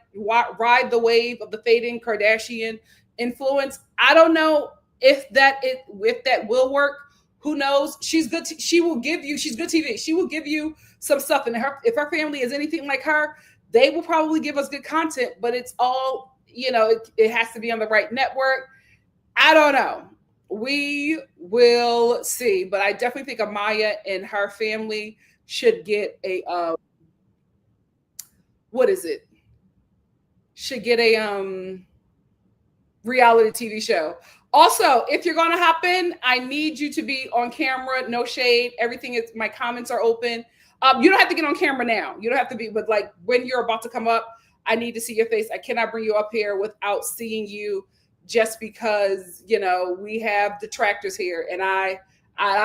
ride the wave of the fading Kardashian influence. I don't know if that will work. Who knows? She's good. She will give you. She's good TV. She will give you some stuff. And if her family is anything like her, they will probably give us good content. But it's all, it has to be on the right network. I don't know. We will see. But I definitely think Amaya and her family should get a what is it? Should get a reality TV show. Also, if you're going to hop in, I need you to be on camera. No shade. Everything is, my comments are open. You don't have to get on camera now. You don't have to be, but like when you're about to come up, I need to see your face. I cannot bring you up here without seeing you, just because, we have detractors here and I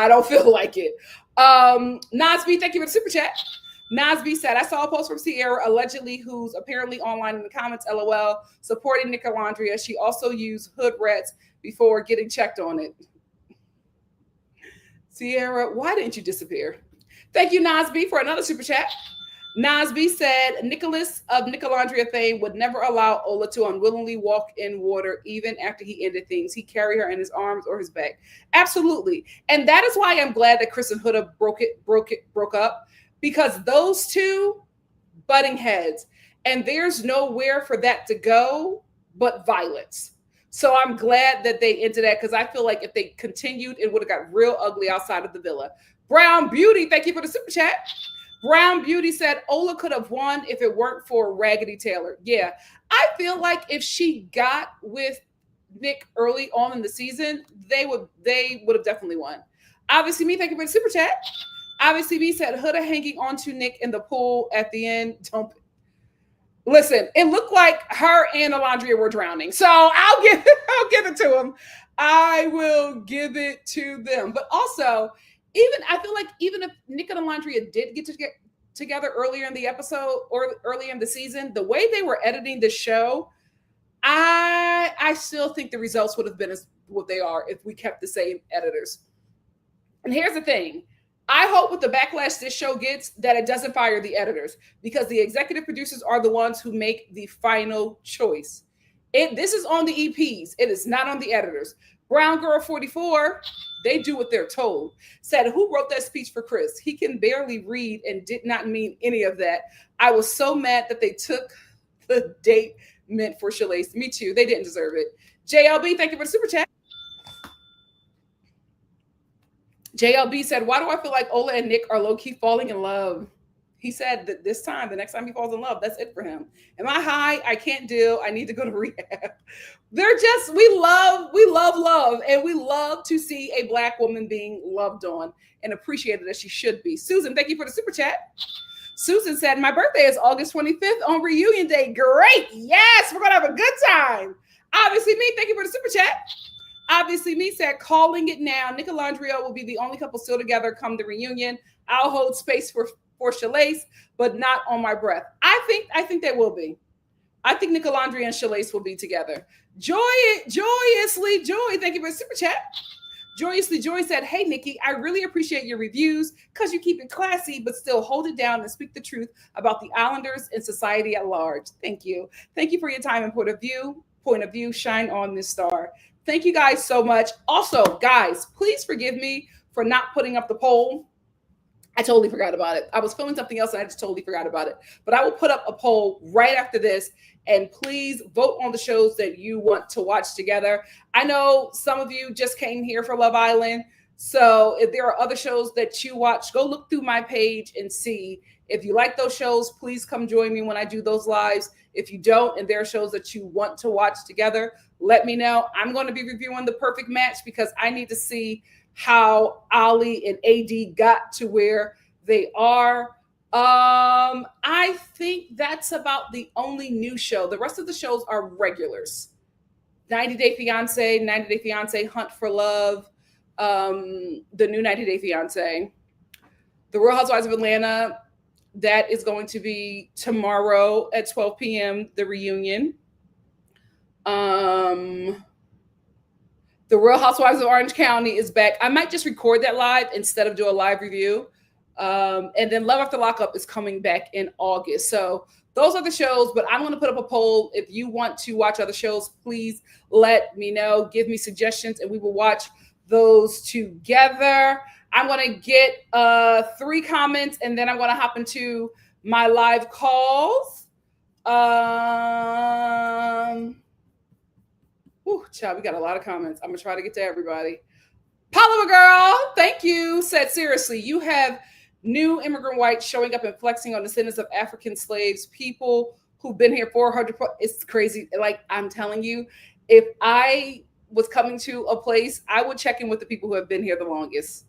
don't feel like it. Nasby, thank you for the super chat. Nasby said, I saw a post from Sierra, allegedly, who's apparently online in the comments, LOL, supporting Nick Alandrea. She also used hood rats before getting checked on it. Sierra, why didn't you disappear? Thank you, Nasby, for another super chat. Nasby said, Nicholas of Nick Alandrea fame would never allow Ola to unwillingly walk in water, even after he ended things. He'd carry her in his arms or his back. Absolutely. And that is why I'm glad that Chris and Huda broke up. Because those two butting heads, and there's nowhere for that to go but violence. So I'm glad that they ended that, because I feel like if they continued, it would have got real ugly outside of the villa. Brown Beauty, thank you for the super chat. Brown Beauty said Ola could have won if it weren't for Raggedy Taylor. Yeah, I feel like if she got with Nick early on in the season, they would have definitely won. Obviously, me, thank you for the super chat. Obviously, me said Huda hanging onto Nick in the pool at the end. Don't listen. It looked like her and Alandrea were drowning, so I'll give it to them. I will give it to them. But also, I feel like even if Nick and Alandrea did get together earlier in the episode or early in the season, the way they were editing the show, I still think the results would have been as what they are if we kept the same editors. And here's the thing. I hope with the backlash this show gets that it doesn't fire the editors, because the executive producers are the ones who make the final choice. This is on the EPs. It is not on the editors. Brown Girl 44, they do what they're told. Said, who wrote that speech for Chris? He can barely read and did not mean any of that. I was so mad that they took the date meant for Shalace. Me too. They didn't deserve it. JLB, thank you for the super chat. JLB said, why do I feel like Ola and Nick are low-key falling in love? He said that this time, the next time he falls in love, that's it for him. Am I high? I can't deal. I need to go to rehab. We love love. And we love to see a Black woman being loved on and appreciated as she should be. Susan, thank you for the super chat. Susan said, my birthday is August 25th on reunion day. Great. Yes, we're going to have a good time. Obviously, me, thank you for the super chat. Obviously, me said, calling it now. Nick and Alandrea will be the only couple still together come the reunion. I'll hold space for Shalace, but not on my breath. I think they will be. I think Nick and Alandrea and Shalace will be together. Joyously Joy, thank you for the super chat. Joyously Joy said, hey, Nikki, I really appreciate your reviews because you keep it classy, but still hold it down and speak the truth about the Islanders and society at large. Thank you. Thank you for your time and point of view. Shine on this star. Thank you guys so much. Also, guys, please forgive me for not putting up the poll. I totally forgot about it. I was filming something else and I just totally forgot about it. But I will put up a poll right after this. And please vote on the shows that you want to watch together. I know some of you just came here for Love Island. So if there are other shows that you watch, go look through my page and see. If you like those shows, please come join me when I do those lives. If you don't, and there are shows that you want to watch together, let me know. I'm going to be reviewing The Perfect Match because I need to see how Ali and AD got to where they are. I think that's about the only new show. The rest of the shows are regulars. 90 Day Fiance, 90 Day Fiance, Hunt for Love, the new 90 Day Fiance, The Real Housewives of Atlanta. That is going to be tomorrow at 12 p.m. The reunion. Um, The Real Housewives of Orange County is back. I might just record that live instead of do a live review. And then Love After Lockup is coming back in August. So those are the shows, but I'm going to put up a poll. If you want to watch other shows, please let me know. Give me suggestions, and we will watch those together. I'm going to get 3 comments, and then I'm going to hop into my live calls. Child, we got a lot of comments. I'm going to try to get to everybody. Paloma girl, thank you. Said, seriously, you have new immigrant whites showing up and flexing on descendants of African slaves, people who've been here 400. It's crazy. Like, I'm telling you, if I was coming to a place, I would check in with the people who have been here the longest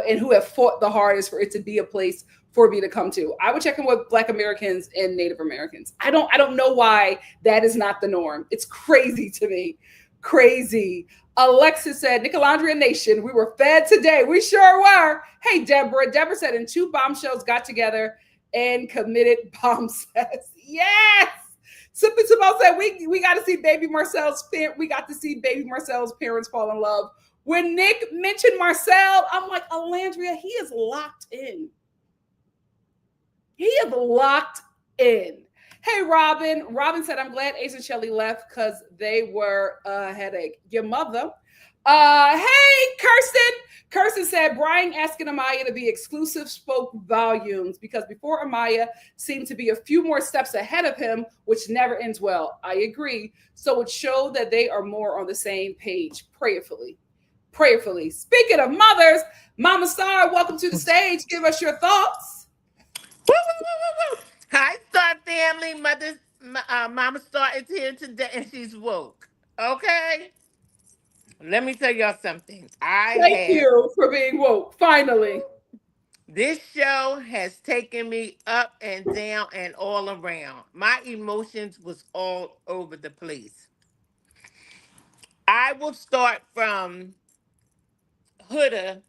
and who have fought the hardest for it to be a place for me to come to. I would check in with Black Americans and Native Americans. I don't know why that is not the norm. It's crazy to me. Crazy. Alexis said, NikkiNicoleStar Nation, we were fed today. We sure were. Hey, Deborah. Deborah said, and 2 bombshells got together and committed bomb sets. Yes. Simply Simone said, we got to see Baby Marcel's parents fall in love. When Nick mentioned Marcel, I'm like, Alandrea, he is locked in. He is locked in. Hey, Robin. Robin said, I'm glad Ace and Shelley left because they were a headache. Your mother. Hey, Kirsten. Kirsten said, Brian asking Amaya to be exclusive spoke volumes because before Amaya seemed to be a few more steps ahead of him, which never ends well. I agree. So it showed that they are more on the same page. Prayerfully. Prayerfully. Speaking of mothers, Mama Star, welcome to the stage. Give us your thoughts. Woo, woo, woo, woo. Hi, Star family. Mama Star is here today, and she's woke. Okay, let me tell y'all something. Thank you for being woke. Finally. This show has taken me up and down and all around. My emotions was all over the place. I will start from Huda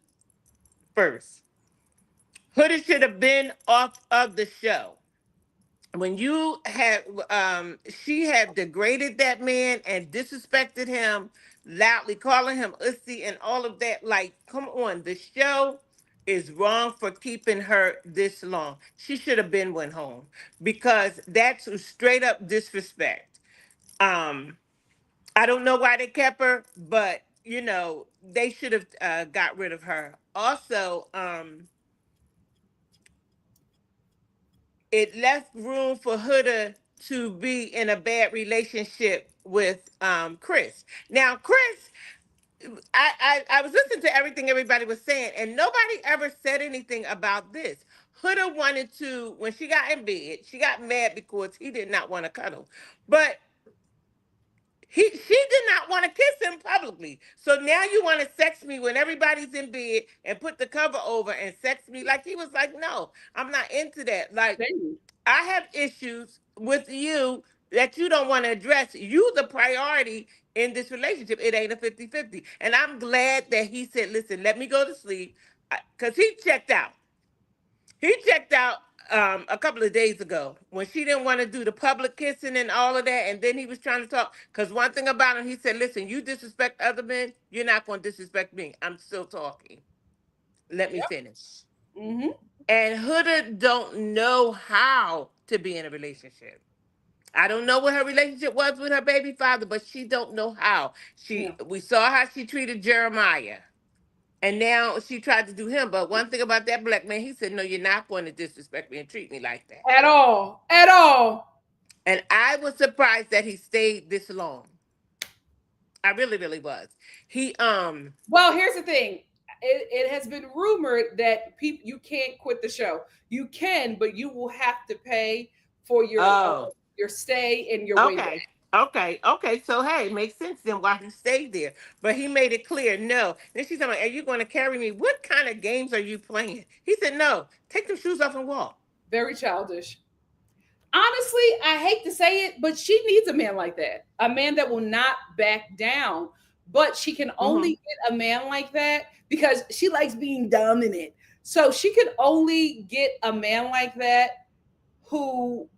first. Huda should have been off of the show. When you have she had degraded that man and disrespected him loudly, calling him ussy and all of that. Like, come on, the show is wrong for keeping her this long. She should have been went home because that's straight up disrespect. um I don't know why they kept her, but they should have got rid of her also. It left room for Huda to be in a bad relationship with Chris. Now, Chris, I was listening to everything everybody was saying, and nobody ever said anything about this. Huda wanted to, when she got in bed, she got mad because he did not want to cuddle. But she did not want to kiss him publicly. So now you want to sex me when everybody's in bed and put the cover over and sex me? Like, he was like, no, I'm not into that. Like, I have issues with you that you don't want to address. You the priority in this relationship. It ain't a 50-50. And I'm glad that he said, listen, let me go to sleep. Because he checked out. He checked out a couple of days ago when she didn't want to do the public kissing and all of that. And then he was trying to talk. Because one thing about him, he said, listen, you disrespect other men, you're not going to disrespect me. I'm still talking. Let me finish. Mm-hmm. And Huda don't know how to be in a relationship. I don't know what her relationship was with her baby father, but she don't know how. We saw how she treated Jeremiah. And now she tried to do him. But one thing about that black man, he said, no, you're not going to disrespect me and treat me like that. At all. At all. And I was surprised that he stayed this long. I really, really was. Well, here's the thing. It has been rumored that you can't quit the show. You can, but you will have to pay for your stay and your way back. Okay, okay. So hey, makes sense then why he stayed there. But he made it clear, no. Then she's like, are you going to carry me? What kind of games are you playing? He said, no, take them shoes off and walk. Very childish. Honestly, I hate to say it, but she needs a man like that. A man that will not back down. But she can only Mm-hmm. get a man like that because she likes being dominant. So she can only get a man like that who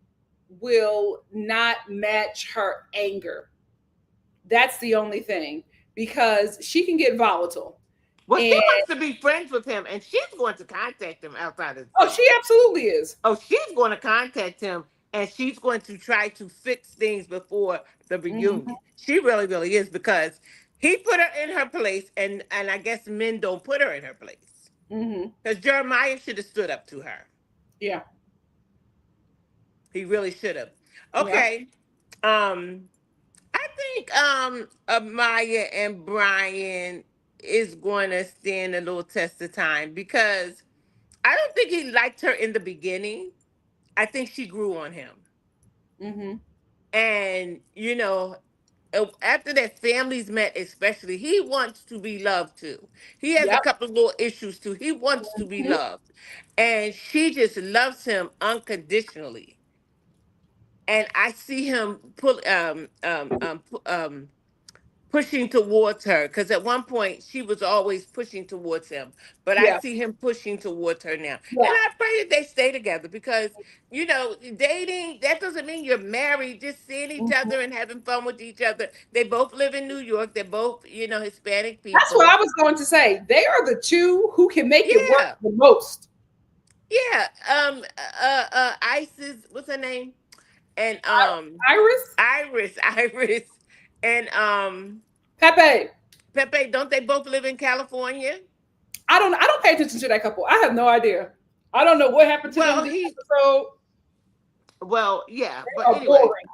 will not match her anger. That's the only thing because she can get volatile. Well, she And wants to be friends with him, and she's going to contact him outside of oh, the she city. absolutely is. Oh, she's going to contact him, and she's going to try to fix things before the Hmm. reunion. She really, really is because he put her in her place, and I guess men don't put her in her place Hmm. because Jeremiah should have stood up to her. Yeah. He really should have. Yeah. Okay. Um, I think Amaya and Brian is going to stand a little test of time because I don't think he liked her in the beginning. I think she grew on him. Hmm. And, after that families met, especially, he wants to be loved too. He has a Yep. couple of little issues too. He wants to be Mhm. loved. And she just loves him unconditionally. And I see him pushing towards her because at one point she was always pushing towards him, but I Yeah. see him pushing towards her now, and Yeah. I pray that they stay together because dating, that doesn't mean you're married. Just seeing each Mhm. other and having fun with each other. They both live in New York. They're both Hispanic That's what people. I was going to say. They are the two who can make it work Yeah, the most. yeah. Isis, what's her name? And Iris, Iris, and Pepe. Pepe. Don't they both live in California? I don't pay attention to that couple. I have no idea. I don't know what happened to them Well, this he episode. Well, yeah, They but are anyway, boring.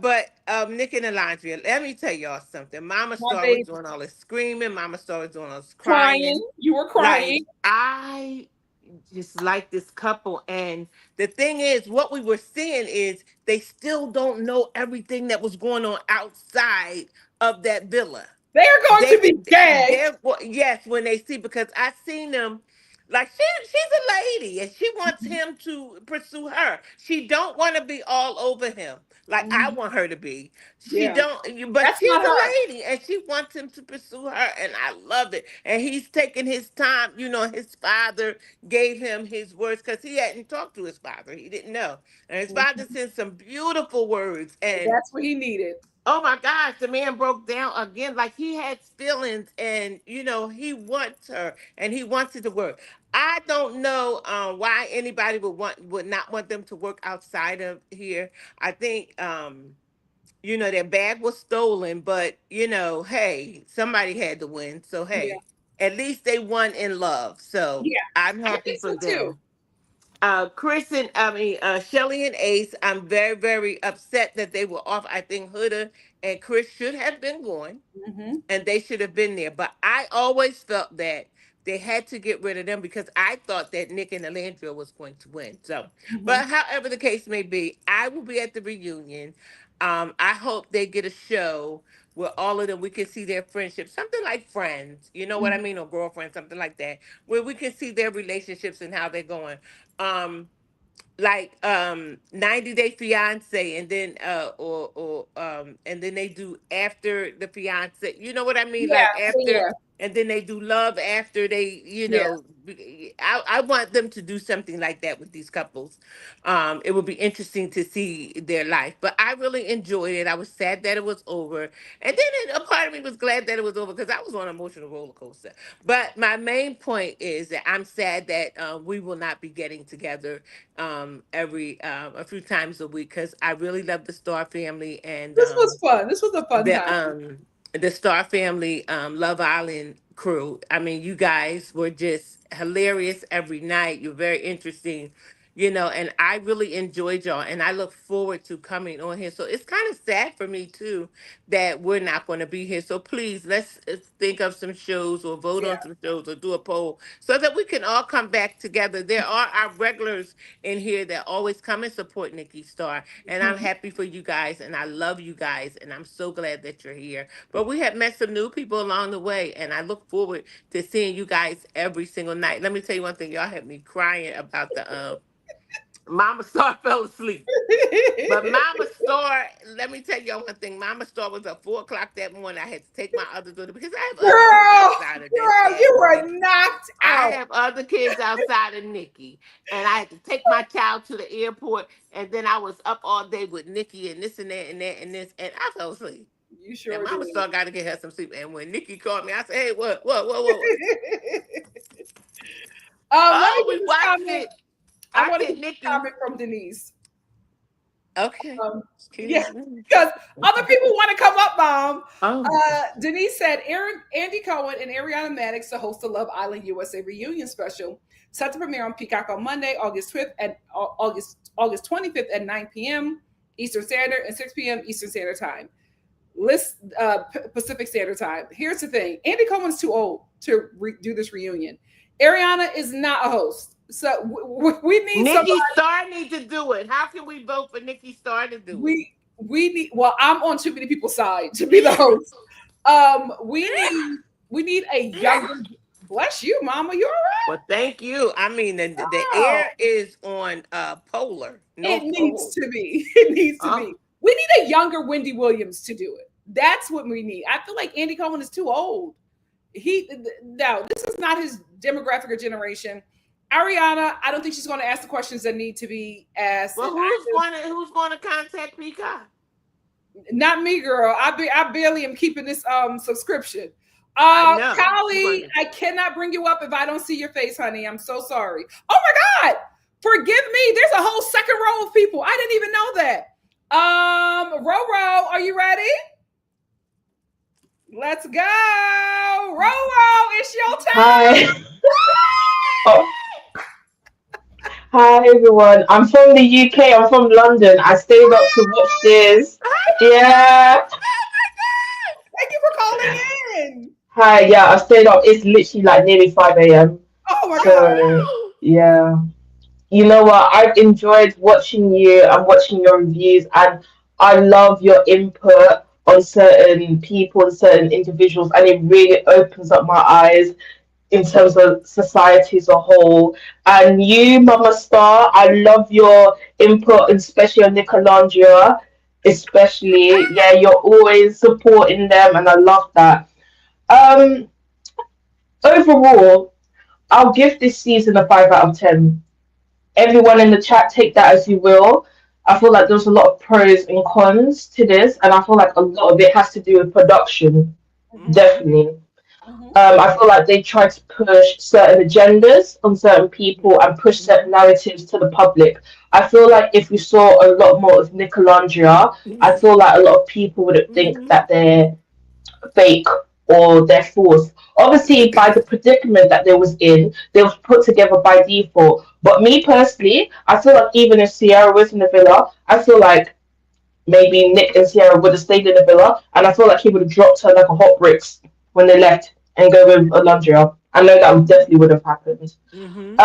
but Nick and Alandrea, let me tell y'all something. Mama My Star was baby doing all this screaming. Mama Star was doing all this crying. crying. You were Like crying. I just like this couple, and the thing is, what we were seeing is they still don't know everything that was going on outside of that villa. They are going to They be gagged. they're yes, when they see, because I seen them, like she's a lady and she wants him to pursue her. She don't want to be all over him like I Mhm. want her to be. She Yeah, don't, but that's she's not her. a lady and she wants him to pursue her, and I love it. And he's taking his time. His father gave him his words because he hadn't talked to his father. He didn't know, and his father Mhm. sent some beautiful words. And That's what he needed. oh my gosh, the man broke down again. Like he had feelings, and he wants her and he wants it to work. I don't know why anybody would not want them to work outside of here. I think their bag was stolen, but hey, somebody had to win. So Yeah, hey, at least they won in love. So yeah, I'm I happy think for so too. them. Chris and Shelly and Ace, I'm very, very upset that they were off. I think Huda and Chris should have been going Hmm. and they should have been there. But I always felt that they had to get rid of them because I thought that Nick and Alandria was going to win. So, Hmm. but however the case may be, I will be at the reunion. I hope they get a show where all of them, we can see their friendship, something like Friends, you know what I Hmm. mean, or Girlfriend, something like that, where we can see their relationships and how they're going. Um, like 90 Day Fiance, and then and then they do After the Fiance, you know what I mean, Yeah, like after, yeah, and then they do Love After they, yeah. I want them to do something like that with these couples. It would be interesting to see their life, but I really enjoyed it. I was sad that it was over, and then a part of me was glad that it was over because I was on an emotional roller coaster. But my main point is that I'm sad that we will not be getting together every a few times a week because I really love the Star family, and This was fun. This was a fun the time. Star family Love Island crew. I mean, you guys were just hilarious every night. You're very interesting. and I really enjoyed y'all, and I look forward to coming on here. So it's kind of sad for me too that we're not going to be here. So please, let's think of some shows or vote Yeah. on some shows or do a poll so that we can all come back together. There are our regulars in here that always come and support Nikki Star, and I'm Mhm. happy for you guys, and I love you guys, and I'm so glad that you're here. But we have met some new people along the way, and I look forward to seeing you guys every single night. Let me tell you one thing, y'all had me crying about the Mama Star fell asleep. But Mama Star, let me tell y'all one thing. Mama Star was at 4 o'clock that morning. I had to take my other daughter because I have other kids Girl, outside of that girl, you were Nikki. knocked I out. have other kids outside of Nikki. And I had to take my child to the airport. And then I was up all day with Nikki and this and that and that and this. And I fell asleep. You And sure Mama did. Star got to get her some sleep. And when Nikki called me, I said, hey, what? Let me Oh, get we this watched comment. it. I I want to get said, this Nikki. comment from Denise. Okay. Yeah, Excuse me. because other people want to come up, Mom. Oh. Denise said Andy Cohen and Ariana Madix to host the Love Island USA reunion special, set to premiere on Peacock on Monday, August 5th and August 25th at 9 p.m. Eastern Standard and 6 p.m. Eastern Standard Time. Pacific Standard Time. Here's the thing: Andy Cohen's too old to do this reunion. Ariana is not a host, so we need somebody. Nikki Star need to do it. How can we vote for Nikki Star to do it? We need. Well, I'm on too many people's side to be the host. We need a younger. Bless you, Mama. You all right? Well, thank you. I mean, the Oh, air is on polar, it North needs Pole. to be. It needs to Uh, be. We need a younger Wendy Williams to do it. That's what we need. I feel like Andy Cohen is too old. No, this is not his demographic or generation. Ariana, I don't think she's going to ask the questions that need to be asked. well, And I who's going to contact Peacock? Not me, girl. I barely am keeping this subscription. I know. You Callie, want I cannot bring you up if I don't see your face, honey. I'm so sorry. Oh my God. Forgive me. There's a whole second row of people. I didn't even know that. Roro, are you ready? Let's go. Roro, it's your time. Hi. Oh, hi everyone. I'm from the UK. I'm from London. I stayed up to watch this. Yeah. Thank you for calling in. Hi. Yeah, I stayed up. It's literally like nearly 5 a.m. Oh my God. So yeah. You know what? I've enjoyed watching you and watching your reviews, and I love your input on certain people and certain individuals, and it really opens up my eyes in terms of society as a whole. And you, Mama Star, I love your input, especially on Nicolandria, especially. Yeah, you're always supporting them, and I love that. Um, Overall, I'll give this season a 5 out of 10. Everyone in the chat, take that as you will. I feel like there's a lot of pros and cons to this, and I feel like a lot of it has to do with production, Mhm, definitely. mhm, I feel like they try to push certain agendas on certain people and push certain narratives to the public. I feel like if we saw a lot more of Nicolandria, I feel like a lot of people would think that they're fake or they're forced. Obviously, by the predicament that they was in, they was put together by default. But me personally, I feel like even if Sierra was in the villa, I feel like maybe Nick and Sierra would have stayed in the villa, and I feel like he would have dropped her like a hot bricks when they left and go with Alandrea. I know that would definitely would have happened. Mm-hmm.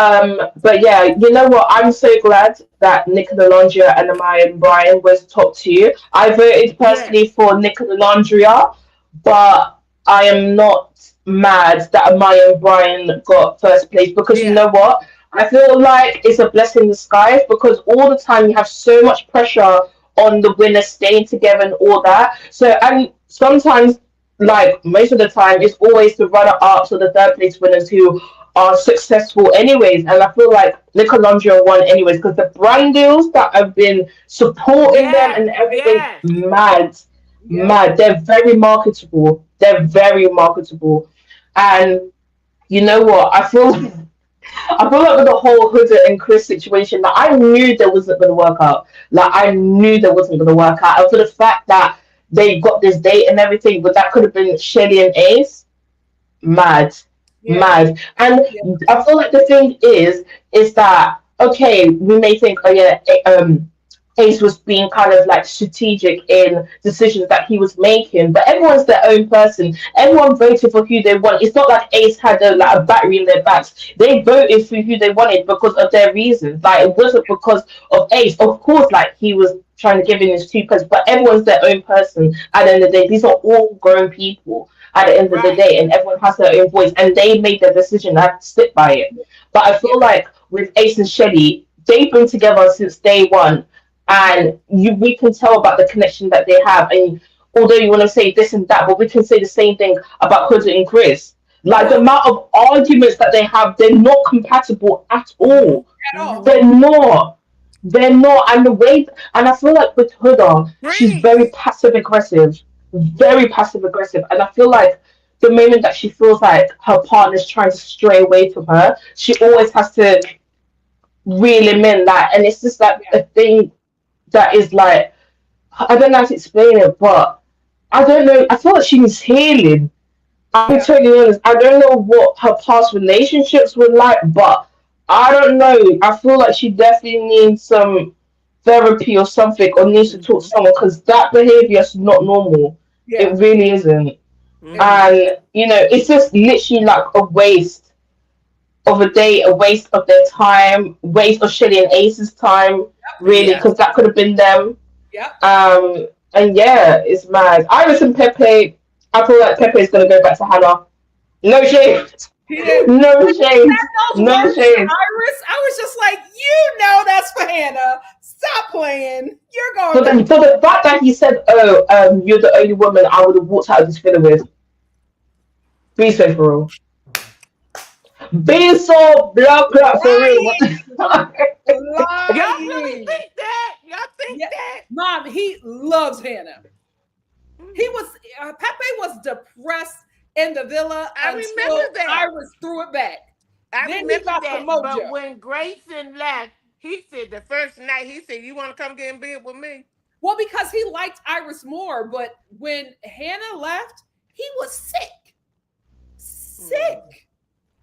But yeah, you know what? I'm so glad that Nick and Alandrea and Amaya and Brian was top two. I voted Yes. personally for Nick and Alandrea, but I am not mad that Amaya and Brian got first place because you Yeah. know what? I feel like it's a blessing in disguise because all the time you have so much pressure on the winners staying together and all that. So, and sometimes, like most of the time, it's always the runner ups or the third place winners who are successful, anyways. And I feel like Nicolandria won, anyways, because the brand deals that have been supporting them Yes. and everything, Yes. mad, yep. mad. They're very marketable. They're very marketable. And you know what? I feel like with the whole Huda and Chris situation, that I knew there wasn't going to work out. Like I knew there wasn't going to work out. And for the fact that they got this date and everything, but that could have been Shelly and Ace, mad, Yeah. mad. And Yeah. I feel like the thing is that okay, we may think, oh yeah, Ace was being kind of like strategic in decisions that he was making, but everyone's their own person. Everyone voted for who they want. It's not like Ace had a battery in their backs. They voted for who they wanted because of their reasons. Like, it wasn't because of Ace. Of course, like, he was trying to give in his 2 pence, but everyone's their own person at the end of the day. These are all grown people at the end of the Right. day, and everyone has their own voice, and they made their decision. I have to stick by it. But I Yeah. feel like with Ace and Shelly, they've been together since day one, and we can tell about the connection that they have. And although you want to say this and that, but we can say the same thing about Huda and Chris. Like, the Yeah. amount of arguments that they have, they're not compatible at all. At all. They're not. They're not. And the way, and I feel like with Huda, she's very Breeze. passive aggressive, very passive aggressive. And I feel like the moment that she feels like her partner's trying to stray away from her, she always has to reel him in. Like, and it's just like Yeah. a thing that is like, I don't know how to explain it, but I don't know. I feel like she needs healing. I'm Yeah. totally honest. I don't know what her past relationships were like, but I don't know. I feel like she definitely needs some therapy or something, or needs to talk to someone, because that behavior is not normal. Yeah. It really isn't. Yeah. Mm-hmm. And, it's just literally like a waste of a day, a waste of their time, waste of Shelly and Ace's time, really, Yeah. because that could have been them. Yeah. And yeah, it's mad. Iris and Pepe, I feel like Pepe is gonna go back to Hannah. No shade. He did. No shade. Those No words to shade. Iris, I was just like, that's for Hannah. Stop playing. You're going For back. the fact that he said, "Oh, you're the only woman I would have walked out of this villa with." Be so for real. Be so blood clot for real. What Lying. the fuck? Y'all really Lying. think that? Y'all think Yeah. that? Mom, he loves Hannah. He Mm. was Pepe was depressed in the villa I until remember that. Iris threw it back. I Then he remember got the that. But mojo. when Grayson left, he said the first night, he said, "You want to come get in bed with me?" Well, because he liked Iris more, but when Hannah left, he was sick. Sick.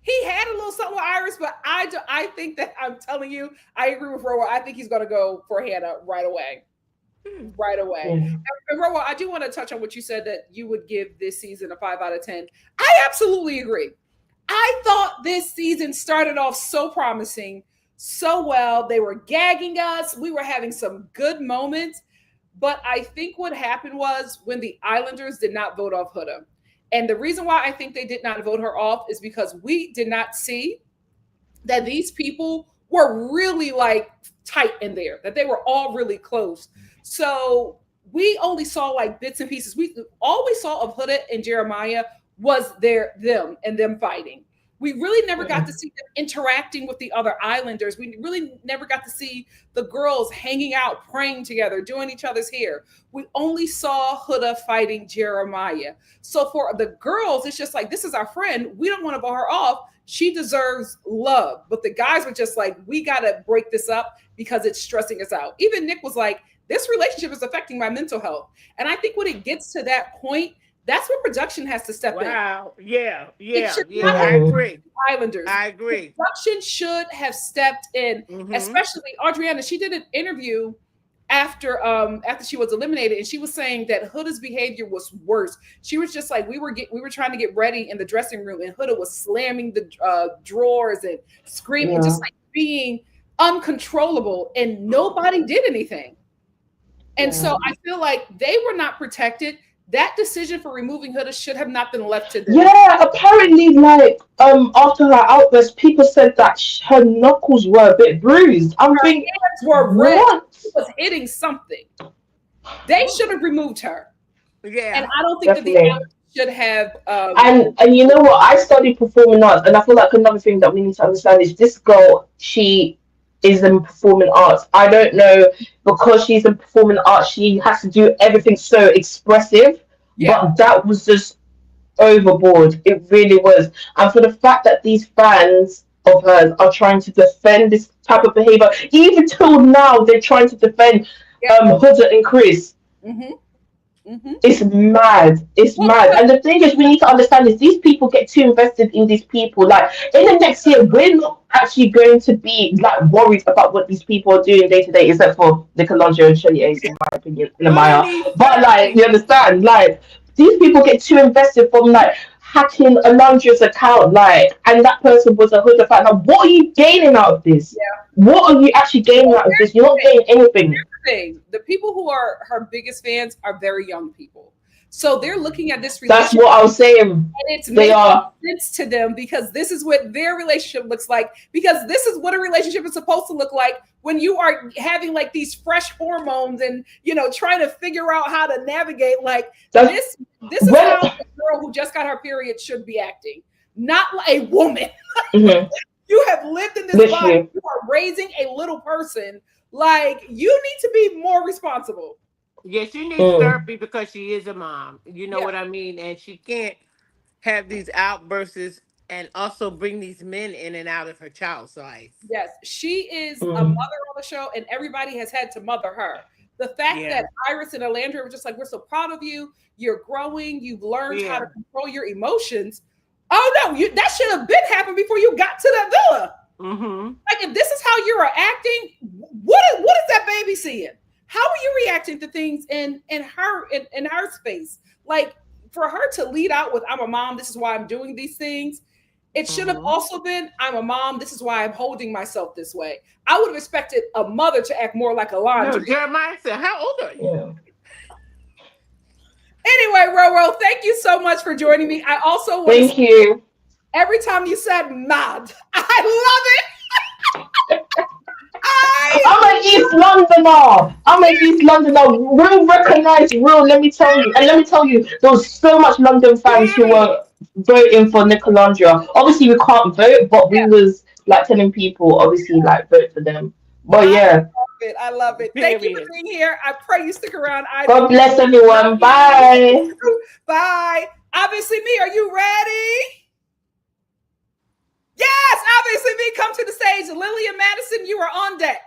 He had a little something with Iris, but I think that I'm telling you, I agree with Rowa. I think he's gonna go for Hannah right away. Right away. Yeah. And Rowa, I do want to touch on what you said, that you would give this season a 5 out of 10. I absolutely agree. I thought this season started off so promising, so well. They were gagging us. We were having some good moments. But I think what happened was when the Islanders did not vote off Huda. And the reason why I think they did not vote her off is because we did not see that these people were really like tight in there, that they were all really close. So we only saw like bits and pieces. All we saw of Huda and Jeremiah was them fighting. We really never got to see them interacting with the other Islanders. We really never got to see the girls hanging out, praying together, doing each other's hair. We only saw Huda fighting Jeremiah. So for the girls, it's just like, this is our friend. We don't want to vote her off. She deserves love. But the guys were just like, we got to break this up because it's stressing us out. Even Nick was like, this relationship is affecting my mental health. And I think when it gets to that point, that's where production has to step in. Wow. Yeah. not I agree. Islanders. I agree. Production should have stepped in, especially Audriana. She did an interview after she was eliminated, and she was saying that Huda's behavior was worse. She was just like, we were trying to get ready in the dressing room, and Huda was slamming the drawers and screaming, just like being uncontrollable, and nobody did anything. And so I feel like they were not protected. That decision for removing Huda should have not been left to them. Yeah, apparently, like, after her outburst, people said that her knuckles were a bit bruised. I'm thinking, hands were red. what? She was hitting something. They should have removed her. Yeah. And I don't think that the actors should have. And you know what? I studied performing arts, and I feel like another thing that we need to understand is this girl, she is in performing arts. I don't know, because she's in performing arts, she has to do everything so expressive. Yeah. But that was just overboard. It really was. And for the fact that these fans of hers are trying to defend this type of behavior, even till now, they're trying to defend Huda and Chris. Mm-hmm. It's mad. It's Well, mad. And the thing is, we need to understand is these people get too invested in these people. Like in the next year, we're not actually going to be like worried about what these people are doing day to day, except for Nickelodeon and Shelly Ace, in my opinion, in Hoodie Maya. needs But like, you therapy. understand? Like these people get too invested from like hacking Alandrea's account, like, and that person was a Huda fan. Now, what are you gaining out of this? yeah. What are you actually gaining Well, out of here's this? You're not the thing. gaining anything. Thing. The people who are her biggest fans are very young people. So they're looking at this That's relationship what I was saying. and it's They making are. sense to them because this is what their relationship looks like. Because this is what a relationship is supposed to look like when you are having like these fresh hormones and trying to figure out how to navigate. Like That's this is when. how a girl who just got her period should be acting, not like a woman. Mhm, You have lived in this body. literally. You are raising a little person. Like you need to be more responsible. Yeah, she needs Mm. therapy because she is a mom. You know Yeah. what I mean? And she can't have these outbursts and also bring these men in and out of her child's life. Yes, she is a mother Mm. on the show, and everybody has had to mother her. The fact Yeah. that Iris and Alandria were just like, "We're so proud of you. You're growing. You've learned how Yeah. to control your emotions." Oh no, that should have been happened before you got to that villa. Mm-hmm. Like, if this is how you are acting, what is that baby seeing? How are you reacting to things in her space? Like, for her to lead out with "I'm a mom. This is why I'm doing these things." It should have Mm-hmm. also been "I'm a mom. This is why I'm holding myself this way." I would have expected a mother to act more like No, Alandria. Jeremiah said, "How old are you?" Yeah. Anyway, Roro, thank you so much for joining me. I also want to say, Thank you. every time you said "mad," I love it. I I'm an East Londoner. I'm an East Londoner. Real recognize real. Let me tell you, and let me tell you, there was so much London fans who Period. were voting for Nickelandria. Obviously, we can't vote, but we was like telling people, obviously, like vote for them. But I yeah, love it. I love it. Thank you for Period. being here. I pray you stick around. I God do. bless Love everyone. you. Bye. Bye. Obviously, me, are you ready? Yes, obviously, me, come to the stage. Lillian Madison, you are on deck.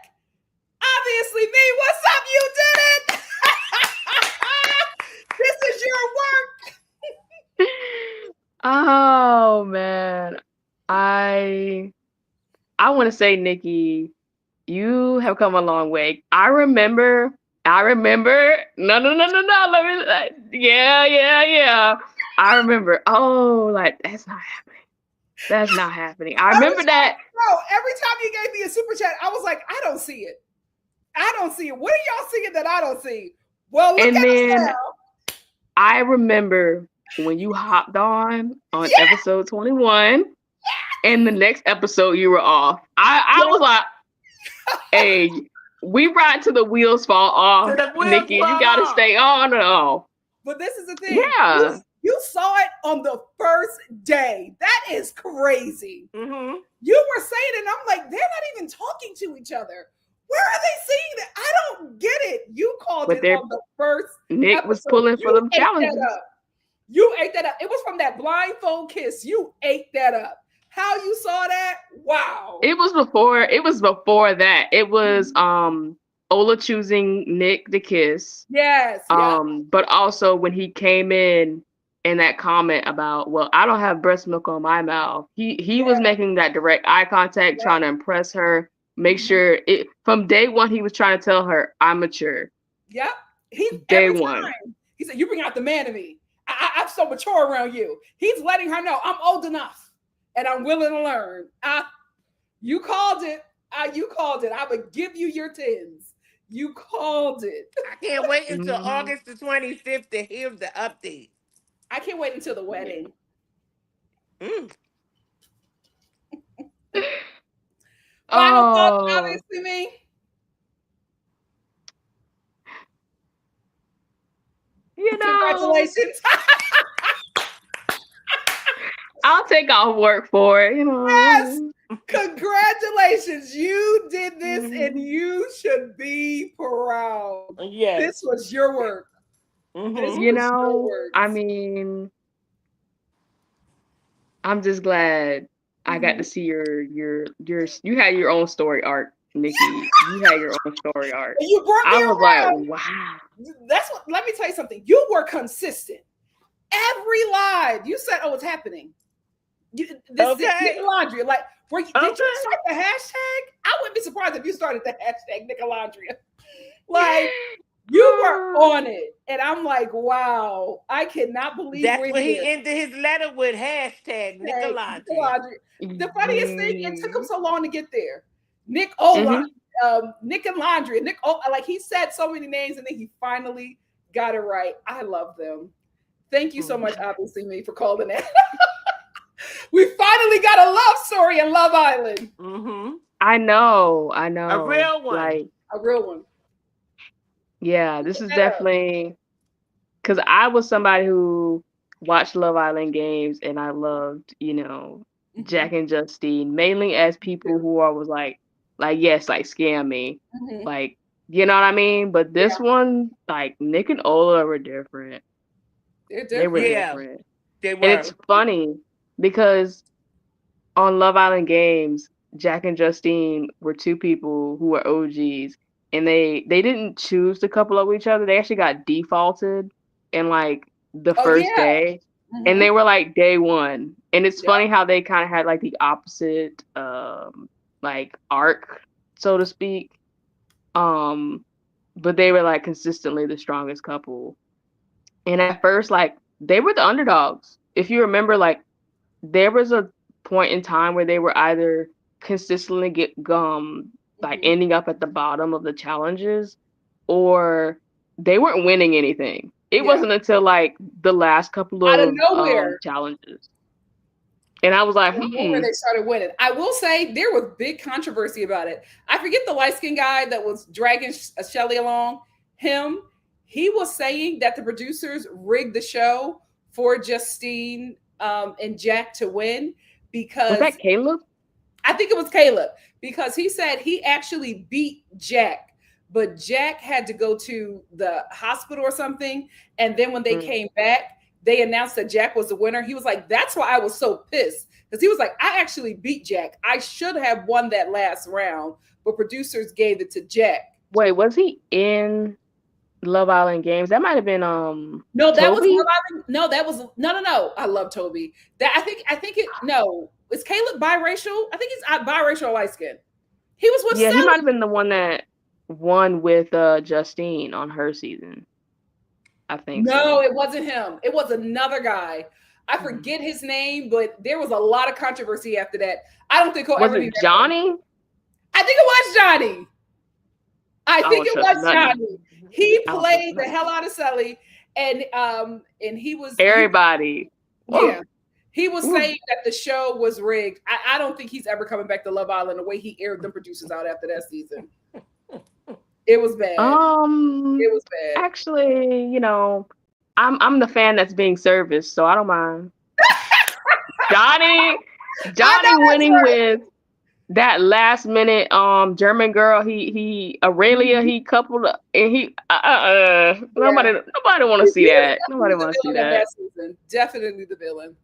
Obviously, me, what's up? You did it. This is your work. Oh man. I I want to say, Nikki, you have come a long way. I remember. No, no, no, no, no. Yeah, yeah, yeah. I remember. Oh, like that's not happening. That's not happening. I Every remember time, that. bro, every time you gave me a super chat, I was like, I don't see it. I don't see it. What are y'all seeing that I don't see? Well, look And at us then now. I remember when you hopped on Yeah, episode 21, and the next episode you were off. I yeah. was like, hey, we ride till the wheels fall To off, the wheels Nikki. You fall gotta off. stay on and off. But this is the thing. You, Yeah. you saw it on the first day. That is crazy. Mm-hmm. You were saying it, and I'm like, they're not even talking to each other. Where are they seeing it? I don't get it. You called But it there on the first Nick was episode. pulling for You them ate that challenges. up. You ate that up. It was from that blindfold kiss. You ate that up. How you saw that? Wow. It was before that. It was Mhm. Ola choosing Nick to kiss. Yes. Yeah. But also when he came in that comment about, well, I don't have breast milk on my mouth. He was Yeah. making that direct eye contact, Yeah. trying to impress her, make Mhm. sure it from day one he was trying to tell her, I'm mature. Yep. He's Day every one. time he said, "You bring out the man in me. I'm so mature around you." He's letting her know I'm old enough and I'm willing to learn. You called it. You called it. I would give you your tens. You called it. I can't wait until Mhm. August the 25th to hear the update. I can't wait until the Yeah. wedding. Mm. Final thoughts, Oh, obviously, me. you know, Congratulations. I'll take off work for it, Yes. you Congratulations. You did this and Mhm. you should be proud. This Yes. was your work. This Mm-hmm. You was your know, I works. mean, I'm just glad I got to Mhm. see you had your own story arc. Nikki, you had your own story arc. You brought me I was around. like, wow. That's what. Let me tell you something. You were consistent. Every live, you said, "Oh, it's happening." This Nicolandria, like, did you start the hashtag? I wouldn't be surprised if you started the hashtag Nicolandria. Like, you were on it, and I'm like, wow, I cannot believe that's we're what here. he ended his letter with, hashtag Nicolandria. The funniest thing, it took him so long to get there. Nick and Laundry, like he said so many names, and then he finally got it right. I love them. Thank you so much, obviously, me for calling that. We finally got a love story in Love Island. Mm-hmm. I know. A real one. Like a real one. Yeah, this is definitely because I was somebody who watched Love Island games and I loved, Jack and Justine, mainly as people who was like, yes, like scam me. Like, you know what I mean? But this one, like Nick and Ola were different. They're different. They were different. They were. And it's funny because on Love Island games, Jack and Justine were two people who were OGs, and they didn't choose to couple up with each other. They actually got defaulted in like the first day, and they were like day one. And it's funny how they kind of had like the opposite like arc, so to speak. But they were like consistently the strongest couple. And at first, like they were the underdogs. If you remember, like there was a point in time where they were either consistently like ending up at the bottom of the challenges, or they weren't winning anything. It wasn't until like the last couple out of of nowhere challenges, and I was like, where they started winning. I will say there was big controversy about it. I forget the light-skinned guy that was dragging Shelly along. He was saying that the producers rigged the show for Justine and Jack to win because was that Caleb? I think it was Caleb, because he said he actually beat Jack, but Jack had to go to the hospital or something. And then when they came back, they announced that Jack was the winner. He was like, that's why I was so pissed. Because he was like, I actually beat Jack. I should have won that last round, but producers gave it to Jack. Wait, was he in Love Island games? That might have been no, that Toby? was Love Island. No, that was no. I love Toby. That I think it no. Is Caleb biracial? I think he's biracial or light skin. He was with Sally. He might have been the one that won with Justine on her season. I think no, it wasn't him. It was another guy. I forget his name, but there was a lot of controversy after that. I don't think he'll ever be Johnny? I think it was Johnny. I think it was Johnny. He played the hell out of Sully, and he was everybody. He was saying that the show was rigged. I don't think he's ever coming back to Love Island the way he aired them producers out after that season. It was bad. It was bad. Actually, I'm the fan that's being serviced, so I don't mind. Johnny winning with that last minute German girl, Aurelia, he coupled up, and nobody want to see that. Nobody want to see that. Season. Definitely the villain.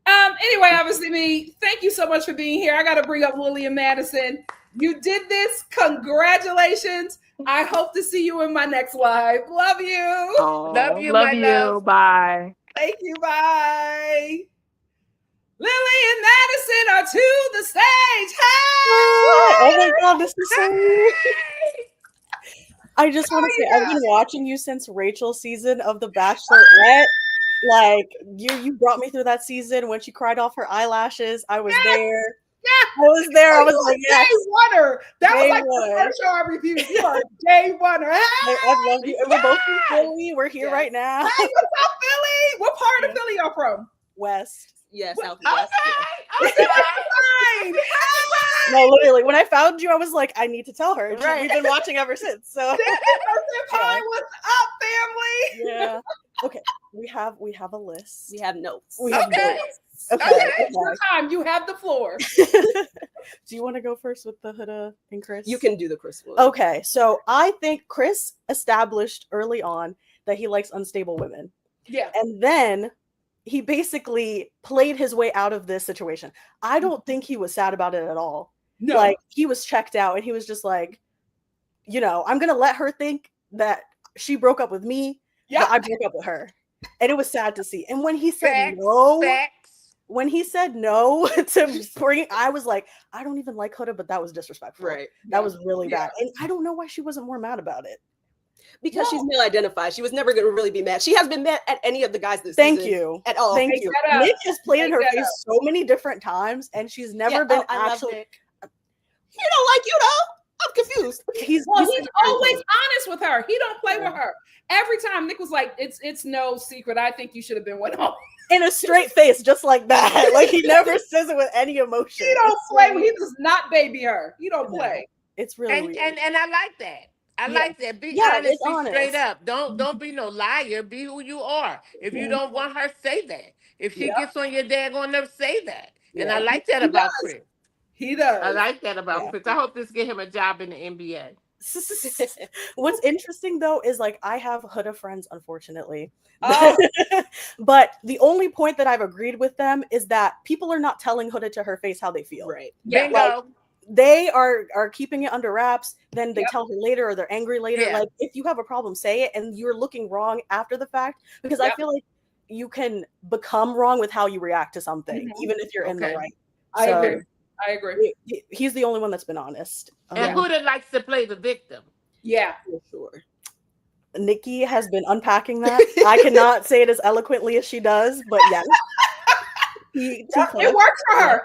Anyway, obviously me, thank you so much for being here. I got to bring up Lillian Madison. You did this. Congratulations. I hope to see you in my next live. Love you. Oh, love you. Love. Bye. Thank you. Bye. Lily and Madison are to the stage. Hey! Oh my God, this is so weird. I just want to say, I've been watching you since Rachel's season of The Bachelorette. Like, you brought me through that season when she cried off her eyelashes. I was there. Yeah, I was there. I was like, yes. Day oneer. That was like the first show I reviewed. You are a day oneer. Hey! I love you. And we're both from Philly. We're here right now. Hey, what's up, Philly? What part of Philly y'all from? West. Yeah, Southwest. Okay. No, literally, when I found you, I was like, I need to tell her. Right. We've been watching ever since. So Hi, what's up, family? Yeah. Okay. We have a list. We have notes. We have notes. Okay. It's your time. You have the floor. Do you want to go first with the Huda and Chris? You can do the Chris one. Okay. So I think Chris established early on that he likes unstable women. Yeah. And then he basically played his way out of this situation. I don't think he was sad about it at all. No. Like, he was checked out, and he was just like, you know, I'm gonna let her think that she broke up with me, but I broke up with her. And it was sad to see. And when he said when he said no to bring, I was like, I don't even like Huda, but that was disrespectful. Right. That was really bad. And I don't know why she wasn't more mad about it. Because she's male identified. She was never going to really be mad. She has been mad at any of the guys this Thank season. you. At all. Thank you. Nick has played in her face so many different times, and she's never been actually. He don't like you though. I'm confused. He's always honest with her. He don't play with her. Every time Nick was like, it's no secret. I think you should have been went home. In a straight face, just like that. Like, he never says it with any emotion. He don't play. He does not baby her. He don't play. It's really weird. And I like that. I like that. Be honest, be straight up. Don't be no liar. Be who you are. If you don't want her, say that. If she gets on your daggone nerves, say that. And I like that about Chris. He does. I like that about Chris. I hope this get him a job in the NBA. What's interesting though is, like, I have Huda friends, unfortunately. But the only point that I've agreed with them is that people are not telling Huda to her face how they feel. Right. Bingo. Like, they are keeping it under wraps, then they tell her later, or they're angry later. Like, if you have a problem, say it, and you're looking wrong after the fact, because I feel like you can become wrong with how you react to something, even if you're in the right. I agree. He's the only one that's been honest. And Huda likes to play the victim. Yeah, for sure. Nikki has been unpacking that. I cannot say it as eloquently as she does, but yeah. It works for her.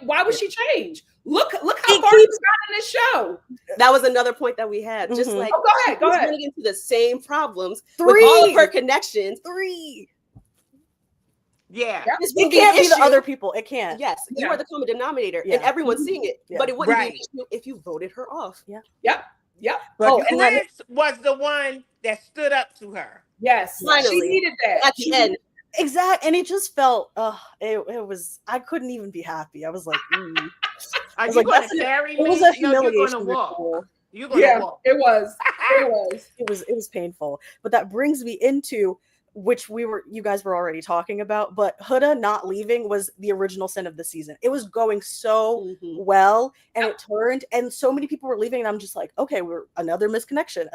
Why would she change? Look how far she's gotten in this show. That was another point that we had. Just like, go ahead. Running into the same problems with all of her connections. Yeah. It can't be the other people. It can't. Yes. You are the common denominator, and everyone's seeing it. But it wouldn't be an issue if you voted her off. Yep. But Chris was the one that stood up to her. Yes. Finally. She needed that. At the end. Exactly. And it just felt, it was, I couldn't even be happy. I was like, Are you going to carry me? It was a humiliation. You're going to walk. You're going to walk. It was. It was painful. But that brings me into, which you guys were already talking about, but Huda not leaving was the original sin of the season. It was going so well, and it turned, and so many people were leaving, and I'm just like, okay, we're another misconnection,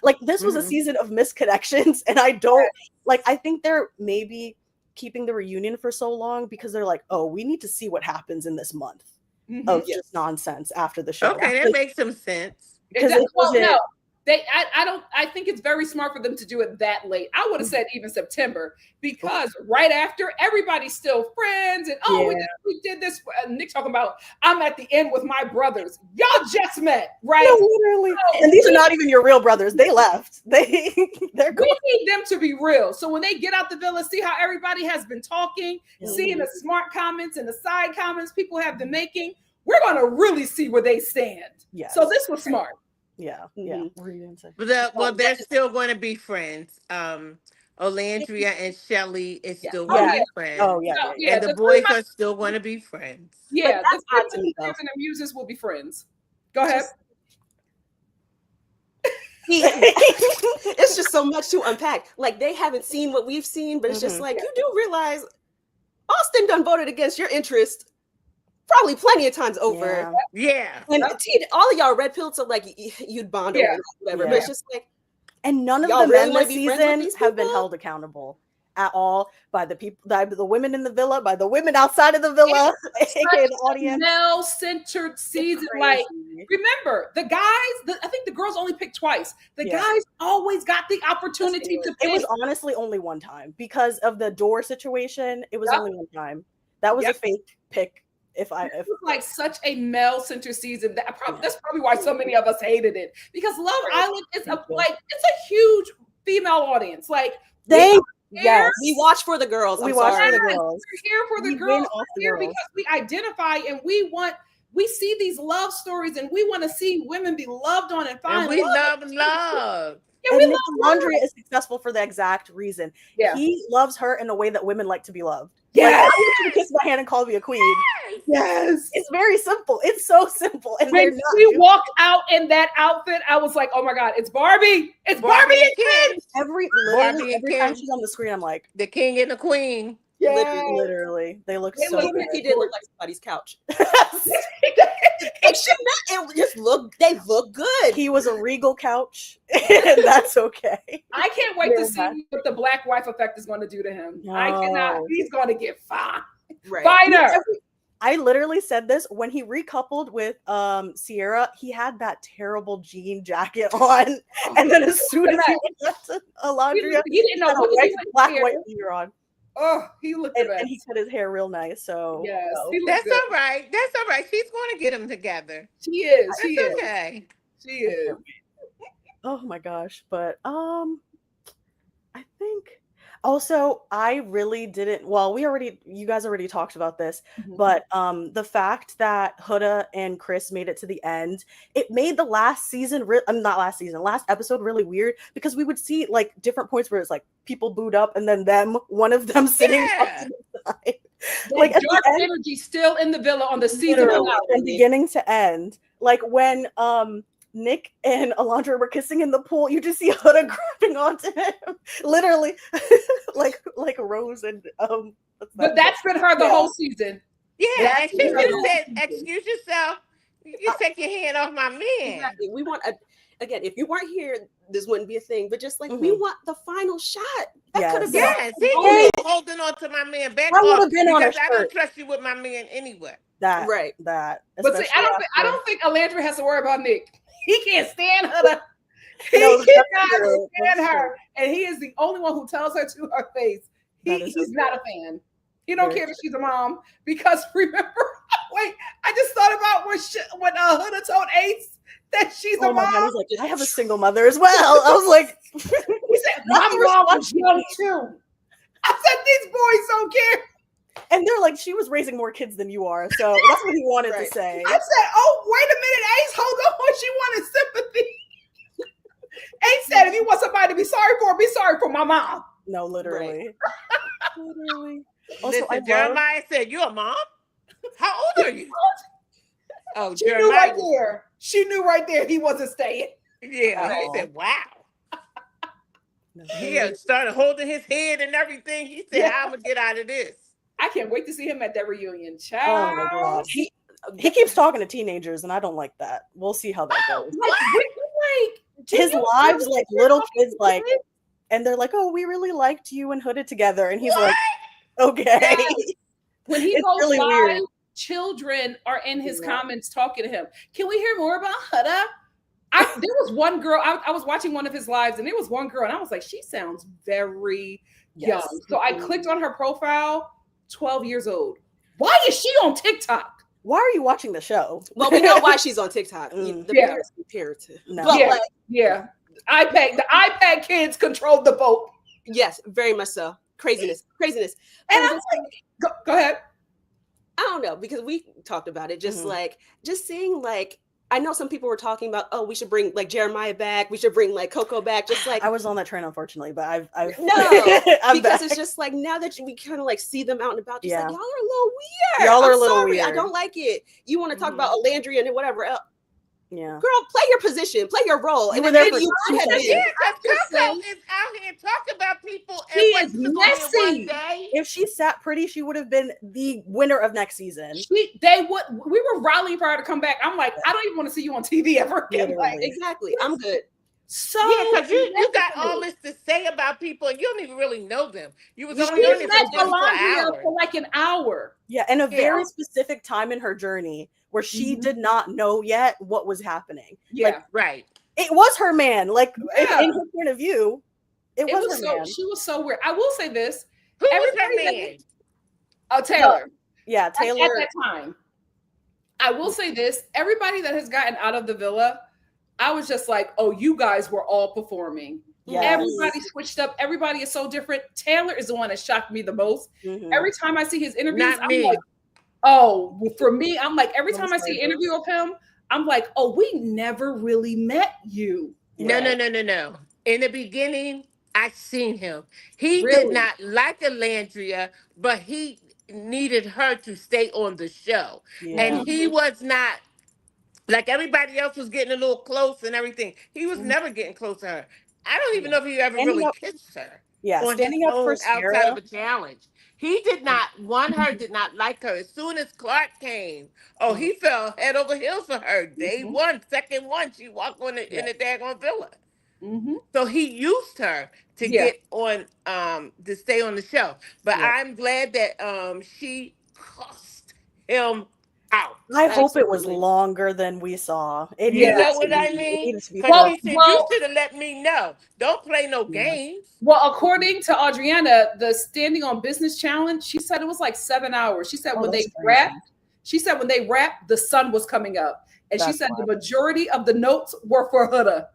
like, this was a season of misconnections, and I don't, like, I think they're maybe keeping the reunion for so long because they're like, oh, we need to see what happens in this month of just nonsense after the show. Okay, that makes some sense. Because I think it's very smart for them to do it that late. I would have said even September, because right after, everybody's still friends, and we did this. Nick talking about, I'm at the end with my brothers. Y'all just met, right? No, literally. And these are not even your real brothers. They left. They're going. We need them to be real. So when they get out the villa, see how everybody has been talking, seeing the smart comments and the side comments people have been making. We're going to really see where they stand. Yes. So this was smart. Yeah. What were you going to say? Well, they're still going to be friends. Alandrea and Shelly is still going to be friends. And the boys are still going to be friends. Yeah, the Friends and the Muses will be friends. Go ahead. It's just so much to unpack. Like, they haven't seen what we've seen, but it's just like, you do realize Austin done voted against your interest probably plenty of times over. And all of y'all red pilled, so like you'd bond over whatever. But it's just like, and none of the men this season have been held accountable at all by the people, by the women in the villa, by the women outside of the villa, aka the audience. Male-centered season. Like, remember, the guys, I think the girls only picked twice. The guys always got the opportunity to pick. It was honestly only one time because of the door situation. It was only one time. That was a fake pick. It was like such a male-centered season. That's probably why so many of us hated it, because Love Island is it's a huge female audience. Like, we watch for the girls. We watch for the girls. We're here for the girls. We're here because we identify and we see these love stories, and we want to see women be loved on and find. And we love. Yeah, and Alandrea is successful for the exact reason. Yeah. He loves her in a way that women like to be loved. Yeah. Like, I want you to kiss my hand and call me a queen. Yes. It's very simple. It's so simple. And when she walked out in that outfit, I was like, oh my God, it's Barbie. It's Barbie and Ken. Every time she's on the screen, I'm like, the king and the queen. Yeah. Literally. They look They so look good. He did look like somebody's couch. Like they look good. He was a regal couch, and that's okay. I can't wait to see what the black wife effect is going to do to him. No. I cannot. He's going to get fine. Right. Finer. I literally said this when he recoupled with Sierra. He had that terrible jean jacket on, and then as soon as he went to Alandrea, he didn't know who white, black hair. white beater on. Oh, he looked and, the best. and he cut his hair real nice. So yes, that's good. All right. That's all right. She's going to get them together. She is. That's she is. Okay. She is. Oh my gosh! But I think also I really didn't. Well, you guys already talked about this, but the fact that Huda and Chris made it to the end, it made the last episode really weird because we would see like different points where it's like people booed up and then one of them sitting up to the side. Like dark energy still in the villa on the season from beginning to end. Like when Nick and Alandrea were kissing in the pool, you just see Huda grabbing onto him, literally, like a rose. And but that's been her the whole season. Yeah, and she just said, "Excuse yourself, you take your hand off my man." Exactly. We want again. If you weren't here, this wouldn't be a thing. But just like we want the final shot. That could have been. Yes, he holding on to my man back off because I don't trust you with my man anyway. That. But see, I don't think Alandrea has to worry about Nick. He can't stand her. He cannot stand her, and he is the only one who tells her to her face he's not a fan. He don't care if she's a mom because remember, wait, I just thought about when Huda told Ace that she's a mom. God, he's like, I have a single mother as well. I was like, he said, my mom was young too. I said, these boys don't care. And they're like, she was raising more kids than you are. So that's what he wanted to say. I said, oh, wait a minute, Ace, hold on. She wanted sympathy. Ace said, if you want somebody to be sorry for my mom. No, literally. Literally. Also, Jeremiah said, you a mom? How old are you? Oh, she Jeremiah. Knew right there. She knew right there he wasn't staying. Yeah, he said, wow. He started holding his head and everything. He said, I'm going to get out of this. I can't wait to see him at that reunion. Child. Oh my God. He keeps talking to teenagers, and I don't like that. We'll see how that goes. His lives like little kids, like, and they're like, "Oh, we really liked you and Huda together," and he's like, "Okay." Yes. When he goes really live, weird. Children are in his comments talking to him. Can we hear more about Huda? There was one girl. I was watching one of his lives, and there was one girl, and I was like, "She sounds very young." So I clicked on her profile. 12 years old. Why is she on TikTok? Why are you watching the show? Well, we know why she's on TikTok. The parents compare to. No. But the iPad kids controlled the boat. Yes, very much so. Craziness. And I'm like, go ahead. I don't know, because we talked about it. Just seeing like, I know some people were talking about, oh, we should bring like Jeremiah back. We should bring like Coco back. Just like I was on that train, unfortunately, but I've because back. It's just like now that we kind of like see them out and about, just like y'all are a little weird. Y'all are a little weird. I don't like it. You want to talk about Alandrea and whatever else. Yeah, girl, play your position, play your role. You were there for Coco is out here talking about people. He is messy. If she sat pretty, she would have been the winner of next season. We were rallying for her to come back. I'm like, I don't even want to see you on TV ever again. Like, exactly. I'm good. So because you got all this to say about people and you don't even really know them. You was only on it for like an hour. Yeah, and a very specific time in her journey where she did not know yet what was happening. Yeah, like, right. It was her man. Like in her point of view, it was her man. She was so weird. I will say this. Who was her man? Taylor. Yeah, Taylor. At that time. I will say this. Everybody that has gotten out of the villa, I was just like, oh, you guys were all performing. Yes. Everybody switched up. Everybody is so different. Taylor is the one that shocked me the most. Every time I see his interviews, I'm like, oh, for me, I'm like, every time I see an interview of him, I'm like, oh, we never really met you. No. In the beginning, I seen him. He did not like Alandrea, but he needed her to stay on the show. Yeah. And he was not, like everybody else was getting a little close and everything. He was never getting close to her. I don't even know if he ever really kissed her. Yeah, on his standing up for own outside Sarah. of a challenge. He did not want her, did not like her. As soon as Clark came, oh, he fell head over heels for her. Day one, second one, she walked on in the daggone villa. So he used her to get on to stay on the show. But I'm glad that she cussed him out. I hope it was longer than we saw. It You needed know to what I be- it mean? needed to be Because full. she said, you should have let me know. Don't play no games. Well, according to Adriana, the standing on business challenge, she said it was like 7 hours. She said when they wrapped, the sun was coming up. And she said the majority of the notes were for Huda.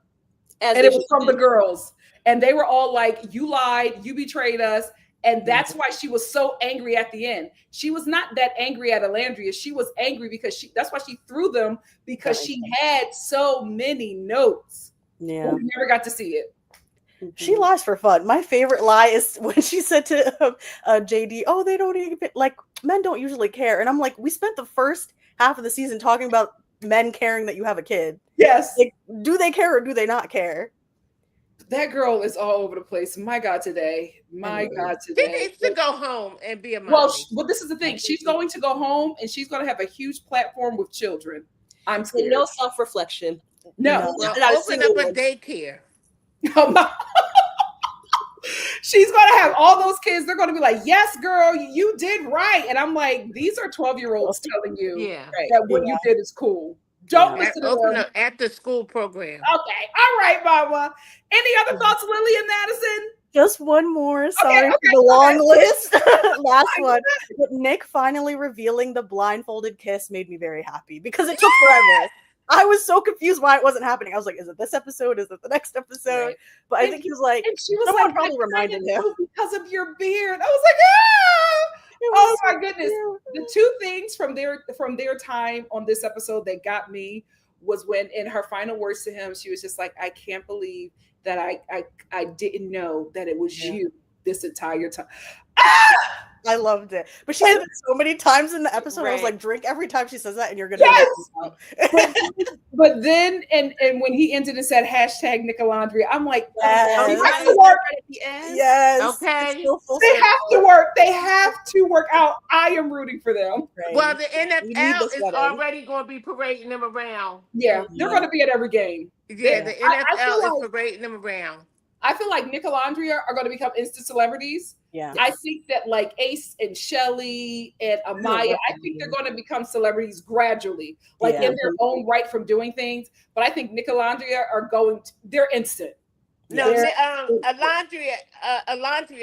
And it was from the girls. And they were all like, you lied, you betrayed us. And that's why she was so angry at the end. She was not that angry at Alandrea. She was angry because that's why she threw them, because she had so many notes. Yeah. We never got to see it. She lies for fun. My favorite lie is when she said to JD, "Oh, they don't even like men don't usually care." And I'm like, we spent the first half of the season talking about men caring that you have a kid. Yes. Like, do they care or do they not care? That girl is all over the place. My God, today. My God, today. She needs to go home and be a mommy. Well, this is the thing. She's going to go home and she's going to have a huge platform with children. I'm scared. No self-reflection. No. Well, open up a daycare. She's going to have all those kids. They're going to be like, yes, girl, you did right. And I'm like, these are 12-year-olds telling you that what you did is cool. Don't listen to open them. up after school program. Okay. All right, Mama. Any other thoughts, Lily and Madison? Just one more. Sorry for the long list. Last one. But Nick finally revealing the blindfolded kiss made me very happy because it took forever. I was so confused why it wasn't happening. I was like, is it this episode? Is it the next episode? Right. But I think he was like, and she was someone like, probably reminded him. Because of your beard. I was like, ah! Oh my goodness. The two things from their time on this episode that got me was when in her final words to him, she was just like, I can't believe that I didn't know that it was you this entire time. Ah! I loved it. But she said it so many times in the episode. I was like, drink every time she says that and you're gonna but then and when he ended and said hashtag NikkiNicoleStar, I'm like, yes. They have to work at the end. Yes. Okay. They have to work. They have to work out. I am rooting for them. Right. Well, the NFL is already going to be parading them around. Yeah, they're going to be at every game. Yeah, the NFL is parading them around. I feel like NikkiNicoleStar are going to become instant celebrities. Yeah. I think that like Ace and Shelly and Amaya, I think they're going to become celebrities gradually, like in their own right from doing things. But I think NikkiNicoleStar are they're instant. No, Alandrea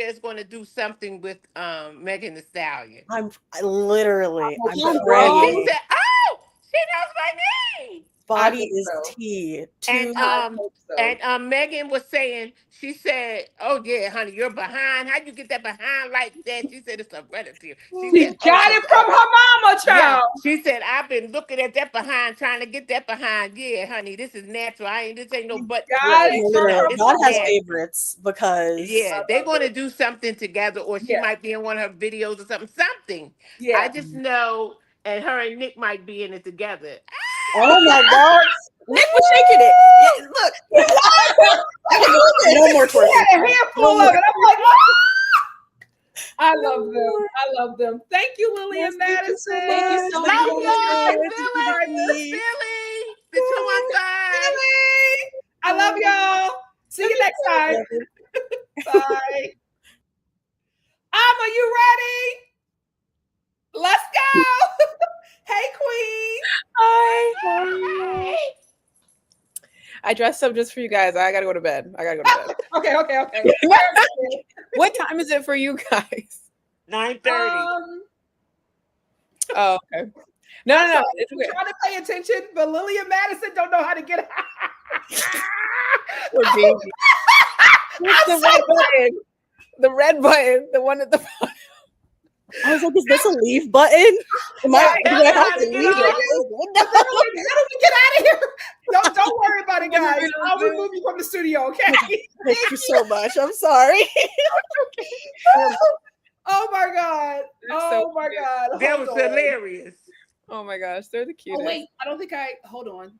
is going to do something with Megan Thee Stallion. I'm praying. She said, "Oh, she knows my name." Body is tea. And Megan was saying, she said, "Oh yeah, honey, you're behind. How'd you get that behind like that?" She said, "It's a relative." She got it from her mama, child. Yeah. She said, "I've been looking at that behind, trying to get that behind. Yeah, honey, this is natural. This ain't no butt. God has favorites because they're going to do something together, or she might be in one of her videos or something. Yeah, I just know, and her and Nick might be in it together." Oh my God. Nick was shaking it. Yeah, look. No more twerking. He had a handful of it. I'm like, ah! I love them. I love them. Thank you, Lily and Madison. Thank you so much. Billy. The 215. I love y'all. See you next time. Bye. Are you ready? Let's go. Hey, Queen. Hi. I dressed up just for you guys. I gotta go to bed. Okay. What time is it for you guys? 9:30. Oh, okay. No. It's okay. I'm trying to pay attention, but Lily and Madison don't know how to get Poor baby. The red button. The one at the bottom. I was like, is this a leave button? Do I have to leave it? How do we get out of here? Don't worry about it, guys. I'll remove you from the studio, okay? Thank you so much. I'm sorry. Oh my God. My God. That was hilarious. Oh my gosh, they're the cutest. Oh wait, I don't think hold on.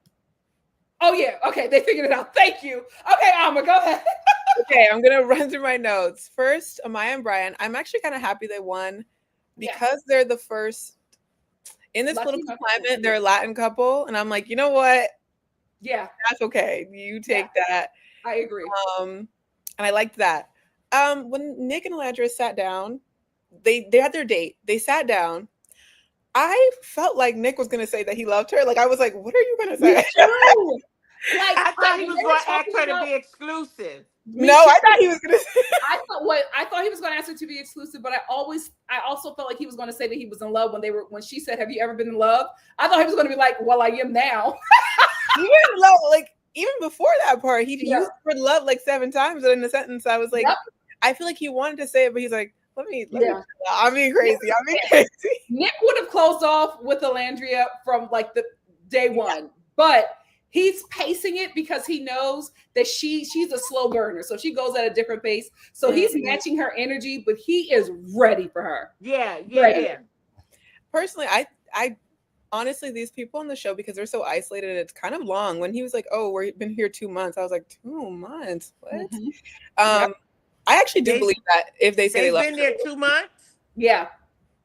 Oh yeah, okay, they figured it out. Thank you. Okay, Alma, go ahead. Okay, I'm gonna run through my notes. First, Amaya and Brian. I'm actually kind of happy they won because they're the first in this political climate. They're a Latin couple, and I'm like, you know what? Yeah, that's okay. You take that. I agree. And I liked that. When Nick and Alandrea sat down, they had their date. They sat down. I felt like Nick was gonna say that he loved her. Like I was like, what are you gonna say? Me too. Like I thought he was going to ask her to be exclusive. No, I thought he was going to. I thought he was going to ask her to be exclusive, but I also felt like he was going to say that he was in love when she said, "Have you ever been in love?" I thought he was going to be like, "Well, I am now." You were in love, like even before that part, he used the word love like 7 times in a sentence. I was like, I feel like he wanted to say it, but he's like, let me. I'm being crazy. Nick would have closed off with Alandrea from like the day one, but he's pacing it because he knows that she's a slow burner, so she goes at a different pace. So he's matching her energy, but he is ready for her. Yeah. Personally, I honestly, these people on the show, because they're so isolated, it's kind of long. When he was like, "Oh, we've been here 2 months," I was like, 2 months? What? I actually do believe that if they say they love been there 2 months. Yeah.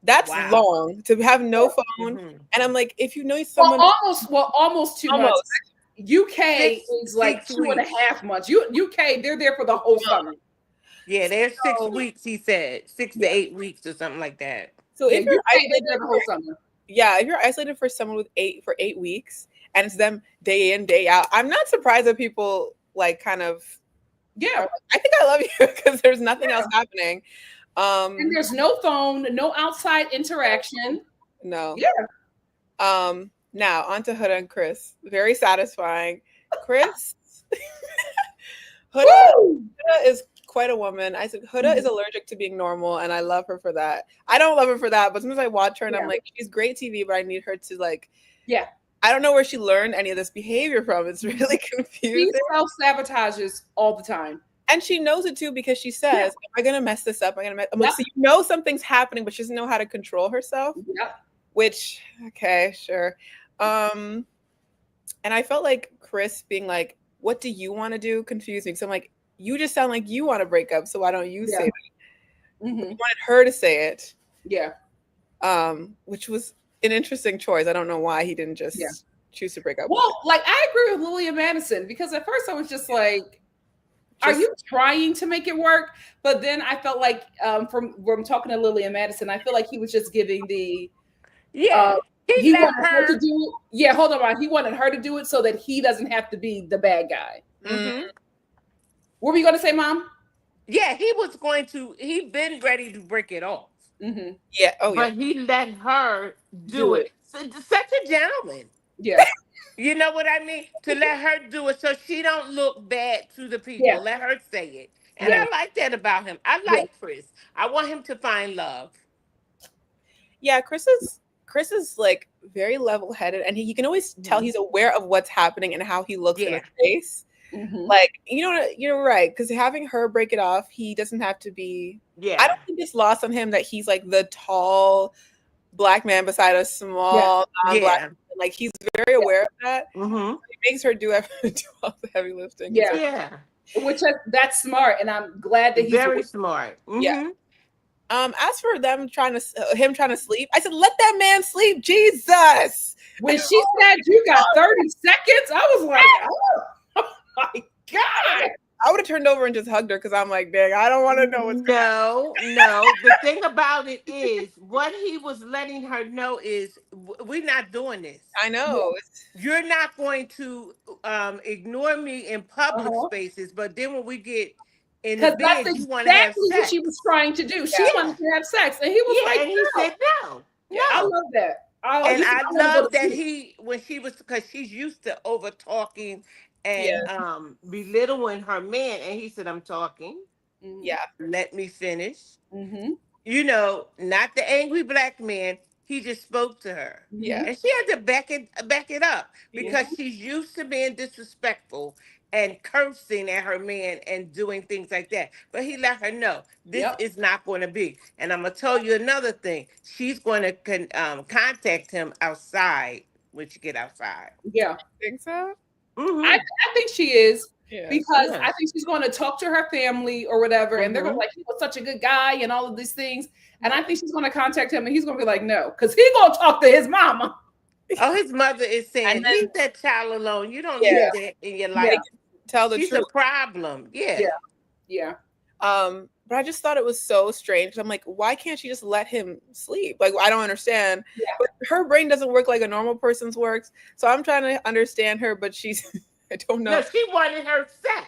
That's long to have no phone. And I'm like, if you know someone, almost 2 months. UK is like 2.5 months. UK, they're there for the whole summer. Yeah, they're 6 weeks. He said 6 to 8 weeks or something like that. So if you're isolated the whole summer, if you're isolated for someone with 8 weeks, and it's them day in day out, I'm not surprised that people like kind of I think I love you because there's nothing else happening. And there's no phone, no outside interaction. No. Yeah. Now on to Huda and Chris. Very satisfying. Chris. Huda is quite a woman. I said Huda is allergic to being normal, and I love her for that. I don't love her for that, but sometimes I watch her and I'm like, she's great TV, but I need her to like. Yeah. I don't know where she learned any of this behavior from. It's really confusing. She self-sabotages all the time. And she knows it too because she says, "Am I gonna mess this up? I'm like, so you know something's happening, but she doesn't know how to control herself." Which, okay, sure. And I felt like Chris being like, "What do you want to do?" confused me. So I'm like, "You just sound like you want to break up, so why don't you say it?" You wanted her to say it. Yeah. Which was an interesting choice. I don't know why he didn't just choose to break up. Well, like I agree with Lillian Madison because at first I was just like, are you trying to make it work? But then I felt like from talking to Lillian Madison, I feel like he was just giving the he wanted her to do it. Yeah, hold on. He wanted her to do it so that he doesn't have to be the bad guy. What were you going to say, Mom? Yeah, he'd been ready to break it off. Yeah. Oh, but he let her do it. So, such a gentleman. Yeah. You know what I mean? To let her do it so she don't look bad to the people. Yeah. Let her say it. And I like that about him. I like Chris. I want him to find love. Yeah, Chris is like very level-headed, and you can always tell he's aware of what's happening and how he looks in his face. Like, you're right, because having her break it off, he doesn't have to be. I don't think it's lost on him that he's like the tall Black man beside a small non-Black man. Like, he's very aware of that. So he makes her do all the heavy lifting. Which that's smart, and I'm glad that he's very smart. Yeah. As for him trying to sleep, I said, let that man sleep, Jesus. When she said you got 30 seconds, I was like, oh my God. I would have turned over and just hugged her because I'm like, dang, I don't want to know what's No. The thing about it is, what he was letting her know is, we're not doing this. I know. You're not going to ignore me in public spaces, but then when we get in the bed, you want to have sex. What she was trying to do. She wanted to have sex, and he was like, and he said no. I love that. I love that because she's used to over talking and belittling her man, and he said, I'm talking. Let me finish. You know, not the angry Black man. He just spoke to her. And she had to back it up because she's used to being disrespectful and cursing at her man and doing things like that. But he let her know this is not going to be. And I'm going to tell you another thing. She's going to contact him outside when she get outside. Yeah. Think so? I think she is. because I think she's going to talk to her family or whatever, and they're going to be like, he was such a good guy and all of these things. And I think she's going to contact him, and he's going to be like, no, because he's going to talk to his mama. Oh, his mother is saying, leave that child alone. You don't need that in your life. Yeah. Tell the She's truth. a problem. Yeah. But I just thought it was so strange. I'm like, why can't she just let him sleep? Like, I don't understand. Yeah. But her brain doesn't work like a normal person's works. So I'm trying to understand her, but she's, I don't know. No, she wanted her sex.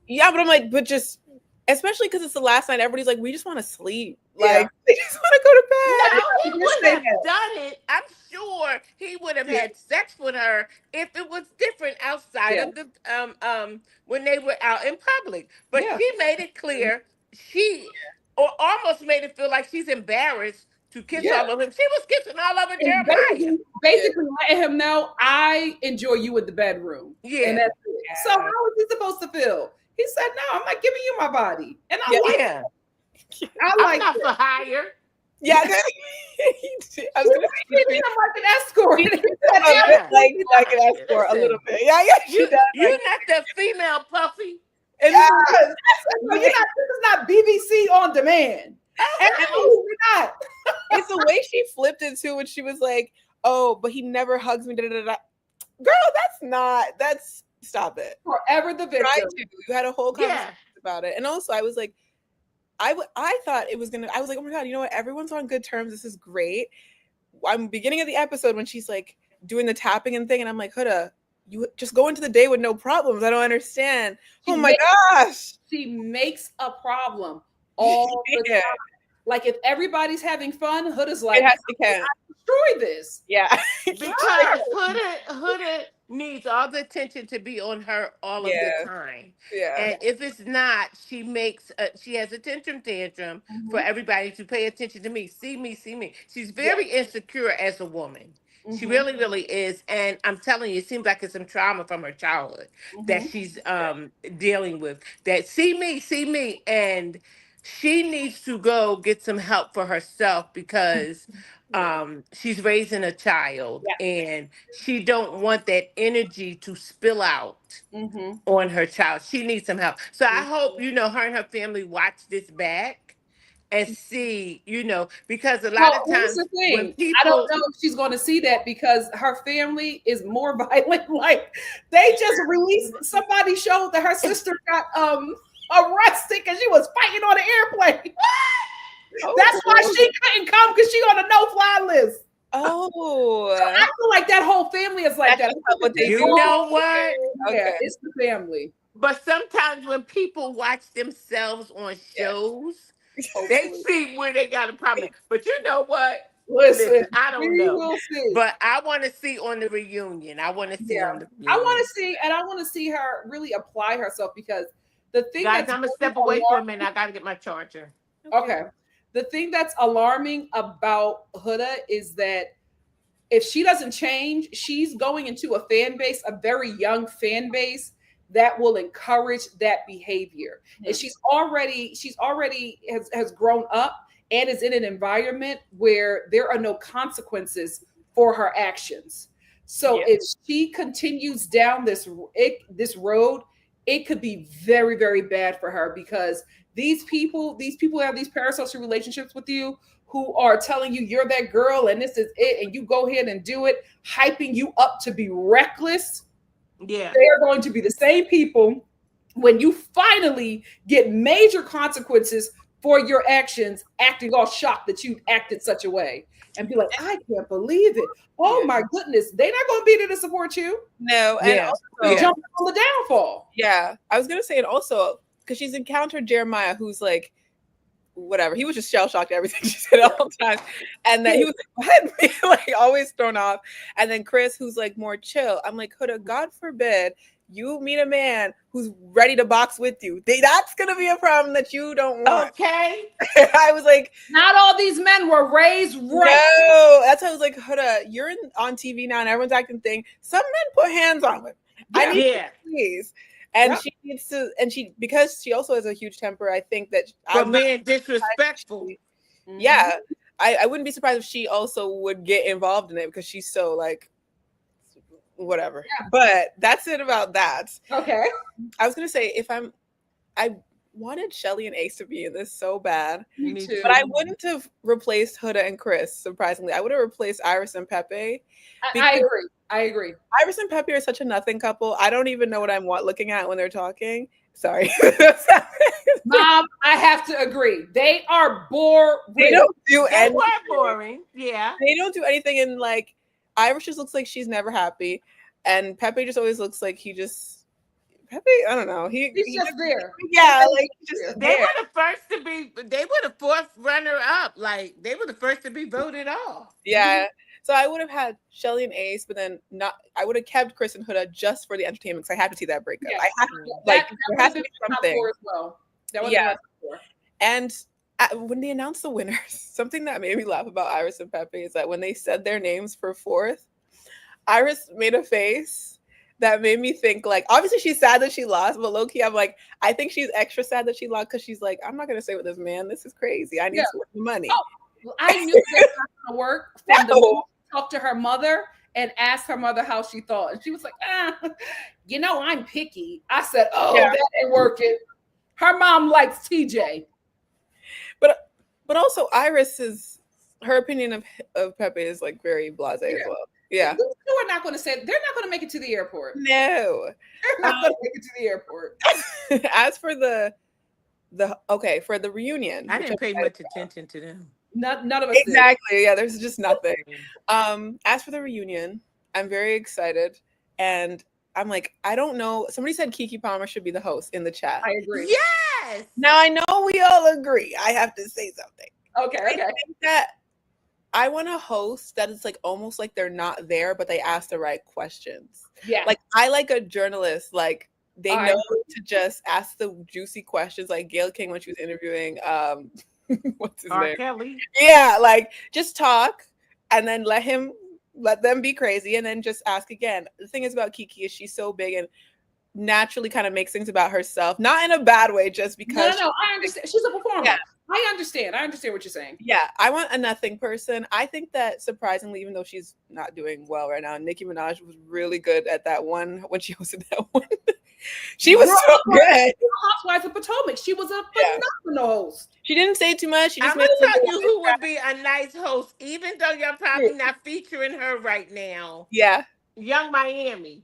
Yeah, but I'm like, but just, especially because it's the last night, everybody's like, we just want to sleep. Like, they just want to go to bed. No, he would have done it. I'm sure he would have had sex with her if it was different outside of the when they were out in public. But she made it clear or almost made it feel like she's embarrassed to kiss all over him. She was kissing all over Jeremiah. Basically letting him know, I enjoy you in the bedroom. Yeah. And that's it. So how was he supposed to feel? He said, no, I'm not giving you my body. And I like it. I'm not for hire. Yeah. I was going to say, I'm like an escort. like an escort a little bit. Yeah, you're not the female Puffy. Yes. This is not BBC on demand. Absolutely not. It's the way she flipped it too when she was like, oh, but he never hugs me. Da, da, da. Girl, that's stop it. Forever the victim. You had a whole conversation about it. And also I was like, I thought it was gonna, I was like, oh my God, you know what? Everyone's on good terms. This is great. I'm beginning of the episode when she's like doing the tapping and thing. And I'm like, Huda, you just go into the day with no problems. I don't understand. Oh my gosh. She makes a problem all the time. Like if everybody's having fun, Huda's like, it has to destroy this. Yeah. Because Huda needs all the attention to be on her all of the time. Yeah. And if it's not, she has a tantrum for everybody to pay attention to me. See me, see me. She's very insecure as a woman. She really, really is. And I'm telling you, it seems like it's some trauma from her childhood that she's dealing with. That see me. And she needs to go get some help for herself because she's raising a child and she don't want that energy to spill out on her child. She needs some help. So I hope, her and her family watch this back and see, because a lot of times when people, I don't know if she's going to see that because her family is more violent. Like they just released, somebody showed that her sister got arrested because she was fighting on an airplane. That's why she couldn't come because she on a no-fly list. Oh, so I feel like that whole family is like that. You know what? Okay, it's the family. But sometimes when people watch themselves on shows, they see where they got a problem. But you know what? Listen, I don't know. But I want to see on the reunion. I want to see on the reunion. I want to see her really apply herself because the thing guys, I'm going to step away for a minute. I got to get my charger. Okay. The thing that's alarming about Huda is that if she doesn't change, she's going into a fan base, a very young fan base that will encourage that behavior. And she's already has grown up and is in an environment where there are no consequences for her actions. So if she continues down this road, it could be very, very bad for her because these people have these parasocial relationships with you who are telling you you're that girl and this is it, and you go ahead and do it, hyping you up to be reckless. Yeah, they are going to be the same people when you finally get major consequences for your actions, acting all shocked that you acted such a way and be like, I can't believe it. Oh my goodness, they're not going to be there to support you. No, and also, jump on the downfall. Yeah, I was going to say it also because she's encountered Jeremiah, who's like, whatever. He was just shell shocked at everything she said all the time, and then he was like, like always thrown off. And then Chris, who's like more chill. I'm like, Huda, God forbid you meet a man who's ready to box with you. That's gonna be a problem that you don't want. Okay. I was like, not all these men were raised right. No, that's why I was like, Huda, you're on TV now and everyone's acting thing. Some men put hands on women. I need please. And she needs to, because she also has a huge temper, I think that for being disrespectful. Yeah. I wouldn't be surprised if she also would get involved in it because she's so like whatever. Yeah. But that's it about that. Okay. I was gonna say I wanted Shelly and Ace to be in this so bad. Me too. But I wouldn't have replaced Huda and Chris, surprisingly. I would have replaced Iris and Pepe. I agree. Iris and Pepe are such a nothing couple. I don't even know what I'm looking at when they're talking. Sorry. Mom, I have to agree. They are boring. They don't do anything. They were boring. Yeah. They don't do anything. And like, Iris just looks like she's never happy. And Pepe just always looks like Pepe, I don't know. He's just there. Yeah, like just they were the first to be. They were the fourth runner up. Like they were the first to be voted off. Yeah. So I would have had Shelly and Ace, but then I would have kept Chris and Huda just for the entertainment because I have to see that breakup. Yeah. I have to, there has to be something. As well. That was And when they announced the winners, something that made me laugh about Iris and Pepe is that when they said their names for fourth, Iris made a face that made me think, like, obviously she's sad that she lost, but low-key, I'm like, I think she's extra sad that she lost because she's like, I'm not going to stay with this man. This is crazy. I need some money. Oh, I knew that was not going to work from the moment she talked to her mother and asked her mother how she thought. And she was like, I'm picky. I said, that ain't working. Her mom likes TJ. But also her opinion of Pepe is like very blasé as well. Yeah. These two are not going to say, they're not going to make it to the airport. No. They're not going to make it to the airport. As for for the reunion. I didn't pay much attention to them. None of us exactly did. Yeah, there's just nothing. As for the reunion, I'm very excited. And I'm like, I don't know. Somebody said Keke Palmer should be the host in the chat. I agree. Yes. Now I know we all agree. I have to say something. Okay. I think that I want a host that is like almost like they're not there, but they ask the right questions. Yeah. Like I like a journalist, like they know to just ask the juicy questions, like Gayle King when she was interviewing what's his name? Kelly. Yeah, like just talk and then let them be crazy and then just ask again. The thing is about Keke is she's so big and naturally kind of makes things about herself, not in a bad way, just because No, I understand. She's a performer. Yeah. I understand what you're saying. Yeah, I want a nothing person. I think that surprisingly, even though she's not doing well right now, Nicki Minaj was really good at that one when she hosted that one. She was so good. Housewives of Potomac. She was a phenomenal host. She didn't say too much. I'm gonna tell you who would be a nice host, even though you're probably not featuring her right now. Yeah, Young Miami.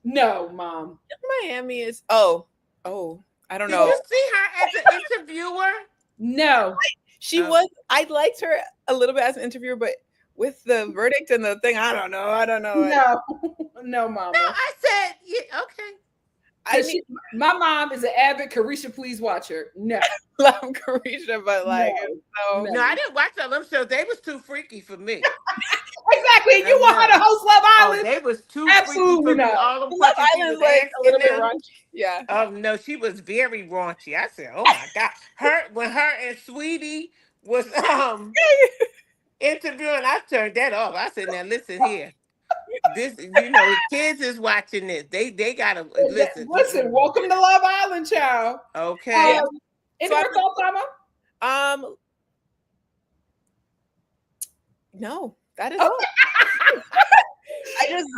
No, Mom. Young Miami is I don't know. Did you see her as an interviewer? No. She was. I liked her a little bit as an interviewer, but with the verdict and the thing, I don't know. No, Mama. No, I said, okay. My mom is an avid Carisha Please watcher. No. Love Carisha, but like, no, I didn't watch all them shows. They was too freaky for me. Exactly. You want her to host Love Island? They was too Absolutely freaky for not. me. All them Love Island's like a little bit raunchy. Yeah. Oh no, she was very raunchy. I said, oh my God. When her and Sweetie was interviewing, I turned that off. I said, now listen here. This, kids is watching this. They gotta listen. Listen, welcome to Love Island, child. Okay. Any more thoughts, Mama? No, that is all. I just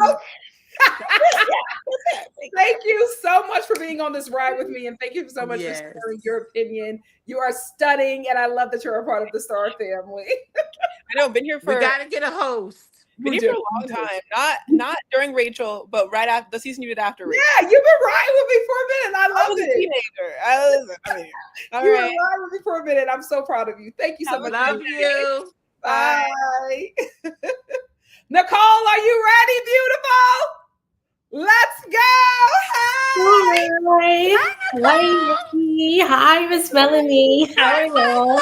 thank you so much for being on this ride with me, and thank you so much for sharing your opinion. You are stunning, and I love that you're a part of the Star family. I know, been here for. We gotta get a host. Been here for a long time. Not during Rachel, but right after the season you did after Rachel. Yeah, you've been riding with me for a minute. I love it. A teenager. You were riding with me for a minute. I'm so proud of you. Thank you so much. Love you. Bye. Nicole, are you ready, beautiful? Let's go. Hi. Hi, Nikki. Hi, Miss Melanie. How are you?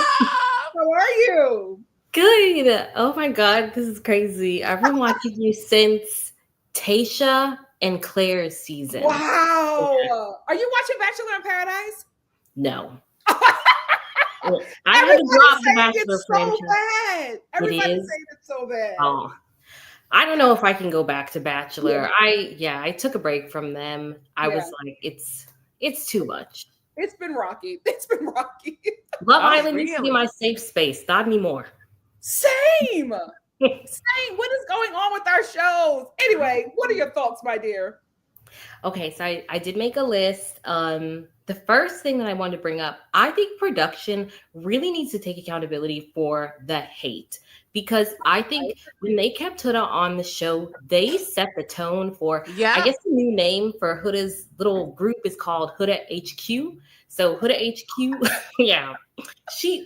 How are you? Good. Oh my God, this is crazy. I've been watching you since Tayshia and Claire's season. Wow. Are you watching Bachelor in Paradise? No. I had to drop the Bachelor franchise. Bad. Everybody's saying it's so bad. Oh, I don't know if I can go back to Bachelor. I took a break from them. I was like, it's too much. It's been rocky. Love Island used to be my safe space. Not anymore. Same. Saying, what is going on with our shows? Anyway, what are your thoughts, my dear? Okay, so I did make a list. The first thing that I wanted to bring up, I think production really needs to take accountability for the hate, because I think when they kept Huda on the show, they set the tone for, I guess the new name for Huda's little group is called Huda HQ. So Huda HQ, yeah,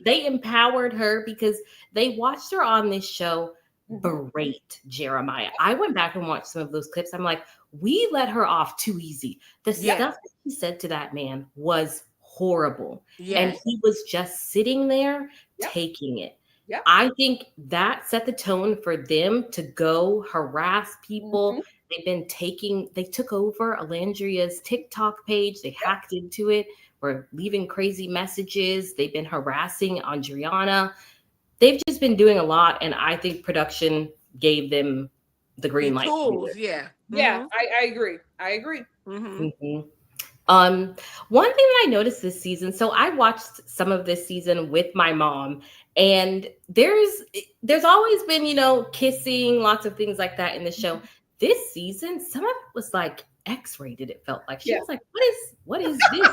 they empowered her because they watched her on this show berate Jeremiah. I went back and watched some of those clips. I'm like, we let her off too easy. The stuff that he said to that man was horrible. And he was just sitting there taking it. I think that set the tone for them to go harass people. They took over Alandrea's TikTok page. They hacked into it. Were leaving crazy messages. They've been harassing Andriana. They've just been doing a lot. And I think production gave them the green light. Tools, yeah. Yeah, I agree. I agree. One thing that I noticed this season, so I watched some of this season with my mom, and there's always been, kissing, lots of things like that in the show. This season, some of it was like X-rated, it felt like. She was like, what is this?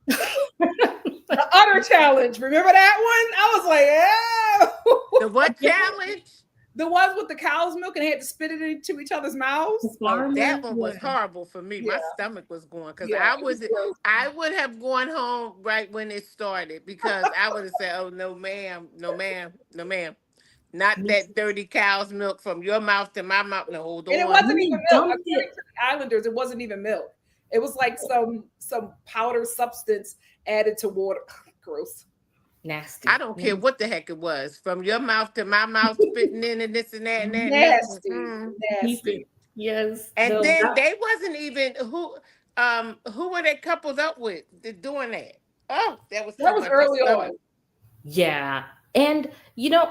The udder challenge. Remember that one? I was like, yeah. The what challenge? The ones with the cow's milk and they had to spit it into each other's mouths. Oh, that one was horrible for me. My stomach was going because I would have gone home right when it started, because I would have said, "Oh no, ma'am, no, ma'am, no, ma'am, not that dirty cow's milk from your mouth to my mouth." No, hold on. And it wasn't even milk. According to the Islanders, it wasn't even milk. It was like some powder substance added to water. Gross. Nasty. I don't care what the heck it was. From your mouth to my mouth, spitting in and this and that and that. Nasty. Nasty. Yes. And then they wasn't even who were they coupled up with doing that? Oh, that was early on. Yeah. And,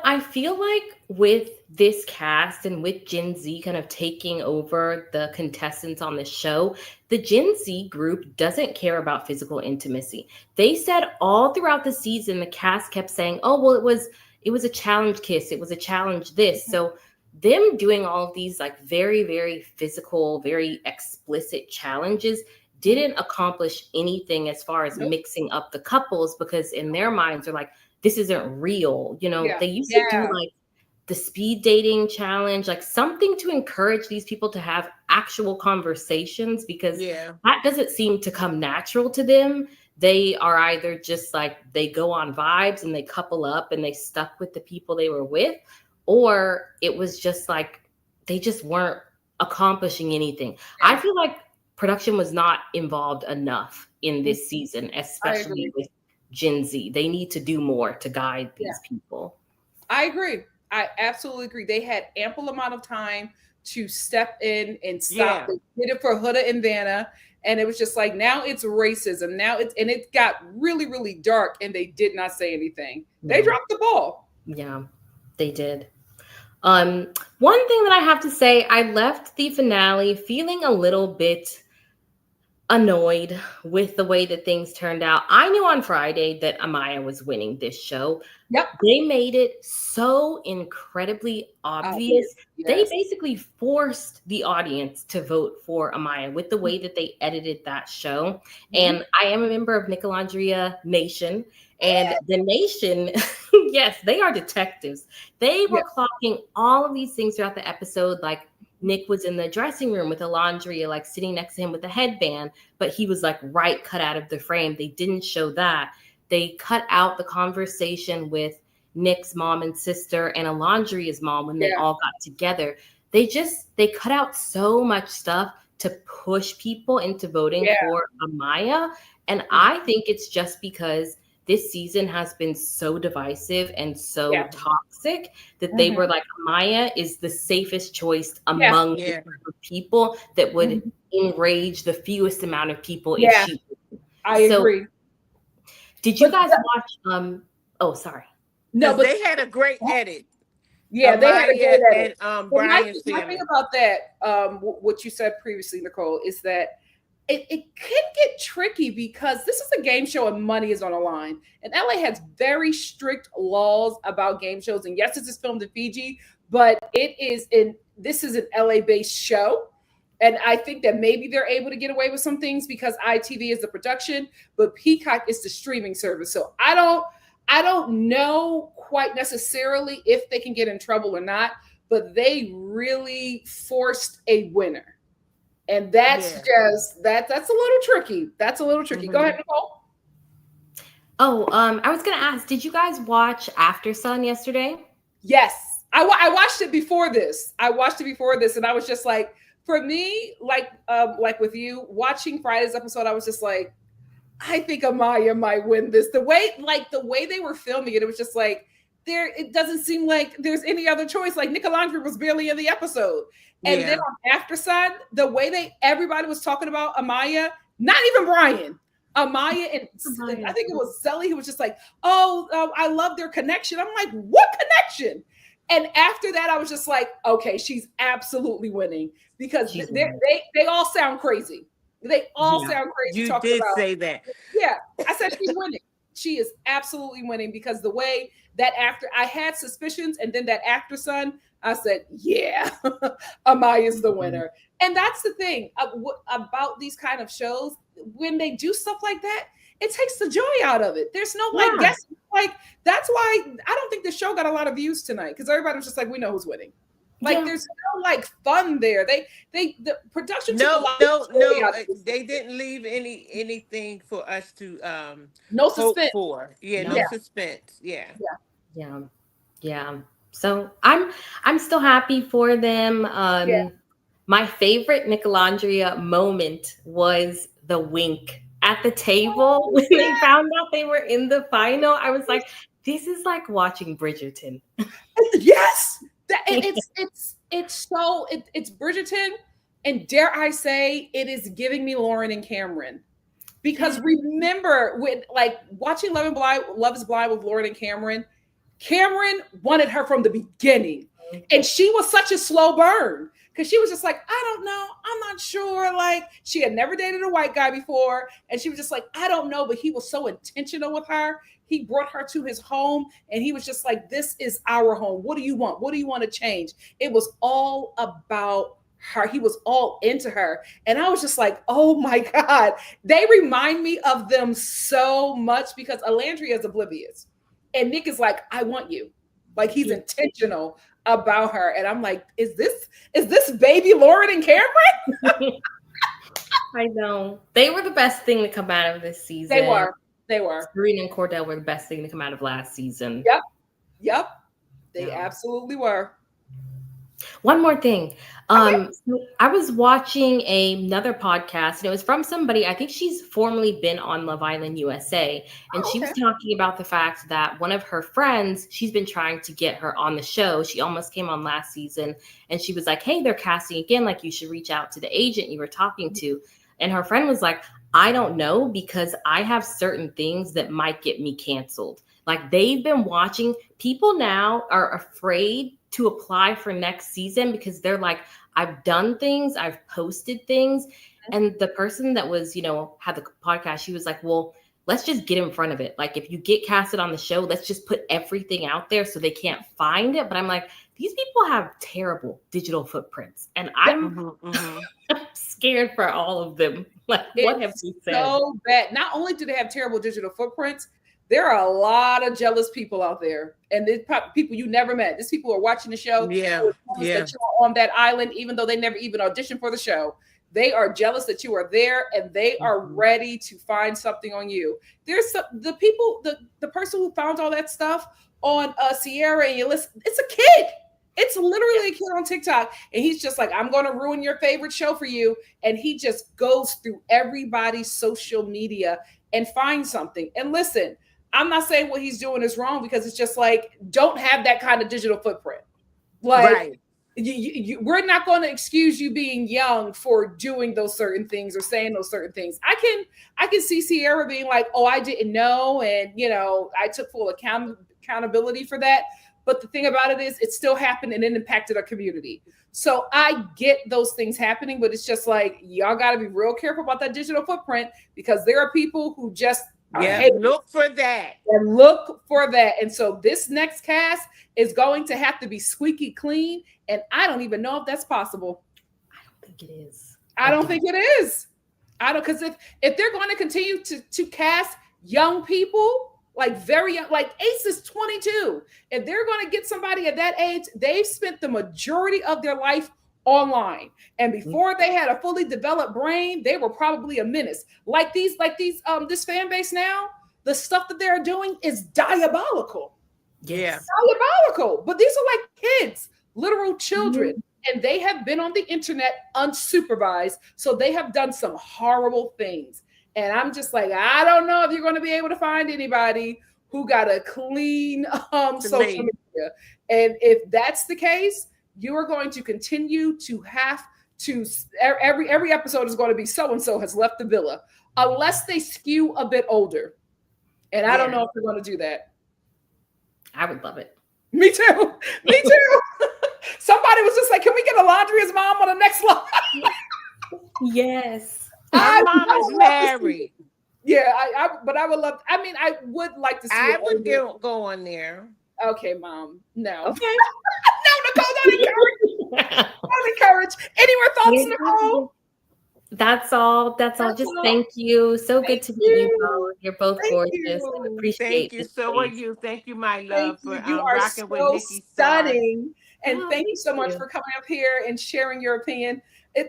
I feel like with this cast and with Gen Z kind of taking over the contestants on the show, the Gen Z group doesn't care about physical intimacy. They said all throughout the season, the cast kept saying, oh, well, it was a challenge kiss. It was a challenge this. So them doing all of these like very, very physical, very explicit challenges didn't accomplish anything as far as mixing up the couples, because in their minds they're like, this isn't real. They used to do like the speed dating challenge, like something to encourage these people to have actual conversations, because that doesn't seem to come natural to them. They are either just like, they go on vibes and they couple up and they stuck with the people they were with, or it was just like, they just weren't accomplishing anything. I feel like production was not involved enough in this season, especially with Gen Z. They need to do more to guide these people. I agree. I absolutely agree. They had ample amount of time to step in and stop. They did it for Huda and Vanna, and it was just like, now it's racism. Now it got really, really dark, and they did not say anything. They dropped the ball. Yeah, they did. One thing that I have to say, I left the finale feeling a little bit annoyed with the way that things turned out. I knew on Friday that Amaya was winning this show. They made it so incredibly obvious. They basically forced the audience to vote for Amaya with the way that they edited that show. And I am a member of NikkiNicoleStar Nation, and the Nation, yes, they are detectives. They were clocking all of these things throughout the episode, like Nick was in the dressing room with Alandrea, like sitting next to him with a headband, but he was like cut out of the frame. They didn't show that. They cut out the conversation with Nick's mom and sister and Alandrea's mom when they all got together. They cut out so much stuff to push people into voting for Amaya. And I think it's just because this season has been so divisive and so toxic that they were like, Amaya is the safest choice among the people that would enrage the fewest amount of people if she would. I agree. Did you guys watch oh, sorry. No, but they had a great edit. Yeah, they had a good edit. And Brian, my thing about that, what you said previously, Nicole, is that it can get tricky because this is a game show and money is on the line. And LA has very strict laws about game shows. And yes, this is filmed in Fiji, but this is an LA based show. And I think that maybe they're able to get away with some things because ITV is the production, but Peacock is the streaming service. So I don't know quite necessarily if they can get in trouble or not, but they really forced a winner. And that's just that's a little tricky. That's a little tricky. Go ahead, Nicole. Oh, I was gonna ask, did you guys watch After Sun yesterday? Yes, I watched it before this. And I was just like, for me, like with you watching Friday's episode, I was just like, I think Amaya might win this. The way they were filming it, it was just like it doesn't seem like there's any other choice. Like Nickelandria was barely in the episode. And then on After Sun, the way everybody was talking about Amaya, not even Brian, Amaya and I think it was Selly who was just like, I love their connection. I'm like, what connection? And after that, I was just like, okay, she's absolutely winning because they all sound crazy. They all sound crazy. You did say that. Yeah, I said she's winning. She is absolutely winning because the way that I had suspicions, and then that After Sun, I said, yeah, Amaya's the winner. And that's the thing about these kind of shows. When they do stuff like that, it takes the joy out of it. There's no guessing. Like, that's why I don't think the show got a lot of views tonight because everybody was just like, we know who's winning. Like, there's no fun there. The production no, they didn't leave anything for us to no suspense for. No suspense. Yeah. So I'm still happy for them. My favorite Nickelandria moment was the wink at the table when they found out they were in the final. I was like, this is like watching Bridgerton. Yes. It's Bridgerton, and dare I say, it is giving me Lauren and Cameron, because remember when watching Love is Blind with Lauren and Cameron wanted her from the beginning, and she was such a slow burn because she was just like, I don't know, I'm not sure. Like, she had never dated a white guy before, and she was just like, I don't know, but he was so intentional with her. He brought her to his home and he was just like, this is our home. What do you want? What do you want to change? It was all about her. He was all into her. And I was just like, oh my God. They remind me of them so much because Alandrea is oblivious. And Nick is like, I want you. Like, he's intentional about her. And I'm like, is this baby Lauren and Cameron? I know. They were the best thing to come out of this season. They were. Serena and Cordell were the best thing to come out of last season. Yep. They absolutely were. One more thing. So I was watching another podcast, and it was from somebody, I think she's formerly been on Love Island USA, and she was talking about the fact that one of her friends, she's been trying to get her on the show. She almost came on last season, and she was like, hey, they're casting again. Like, you should reach out to the agent you were talking to. And her friend was like, I don't know, because I have certain things that might get me canceled. Like, they've been watching. People now are afraid to apply for next season because they're like, I've done things, I've posted things. And the person that was, had the podcast, she was like, well, let's just get in front of it. Like, if you get casted on the show, let's just put everything out there so they can't find it. But I'm like, these people have terrible digital footprints. And I'm scared for all of them. Like, what have you said? So bad. Not only do they have terrible digital footprints, there are a lot of jealous people out there. And there's people you never met. These people are watching the show. That you're on that island, even though they never even auditioned for the show. They are jealous that you are there, and they are ready to find something on you. There's the person who found all that stuff on Sierra, and you listen, it's a kid. It's literally a kid on TikTok. And he's just like, I'm going to ruin your favorite show for you. And he just goes through everybody's social media and finds something. And listen, I'm not saying what he's doing is wrong, because it's just like, don't have that kind of digital footprint. Like, we're not going to excuse you being young for doing those certain things or saying those certain things. I can see Sierra being like, oh, I didn't know. And, I took full accountability for that. But the thing about it is, it still happened and it impacted our community. So I get those things happening, but it's just like, y'all got to be real careful about that digital footprint, because there are people who just Yeah, look for that. And look for that. And so this next cast is going to have to be squeaky clean. And I don't even know if that's possible. I don't think it is. I don't think it is. I don't, because if they're going to continue to cast young people, like very young, like Ace is 22. If they're going to get somebody at that age, they've spent the majority of their life online. And before they had a fully developed brain, they were probably a menace. This fan base now, the stuff that they're doing is diabolical. Yeah. Diabolical. But these are like kids, literal children. And they have been on the internet unsupervised. So they have done some horrible things. And I'm just like, I don't know if you're going to be able to find anybody who got a clean social media. And if that's the case, you are going to continue to have to, every episode is going to be so-and-so has left the villa, unless they skew a bit older. And I don't know if they're going to do that. I would love it. Me too. Me too. Somebody was just like, can we get Alandrea's mom on the next line? Yes. Our mom is married. Yeah, but I would love, I mean, I would like to see I would go on there. Okay, Mom. No. Okay. No, Nicole, don't encourage. Don't encourage. Any more thoughts, Nicole? That's all. Just thank you. So good to meet you both. You're both gorgeous. I appreciate it. Thank you. So are you. Thank you, my love, for you are rocking so with NikkiStar. Stunning. And thank you so much for coming up here and sharing your opinion.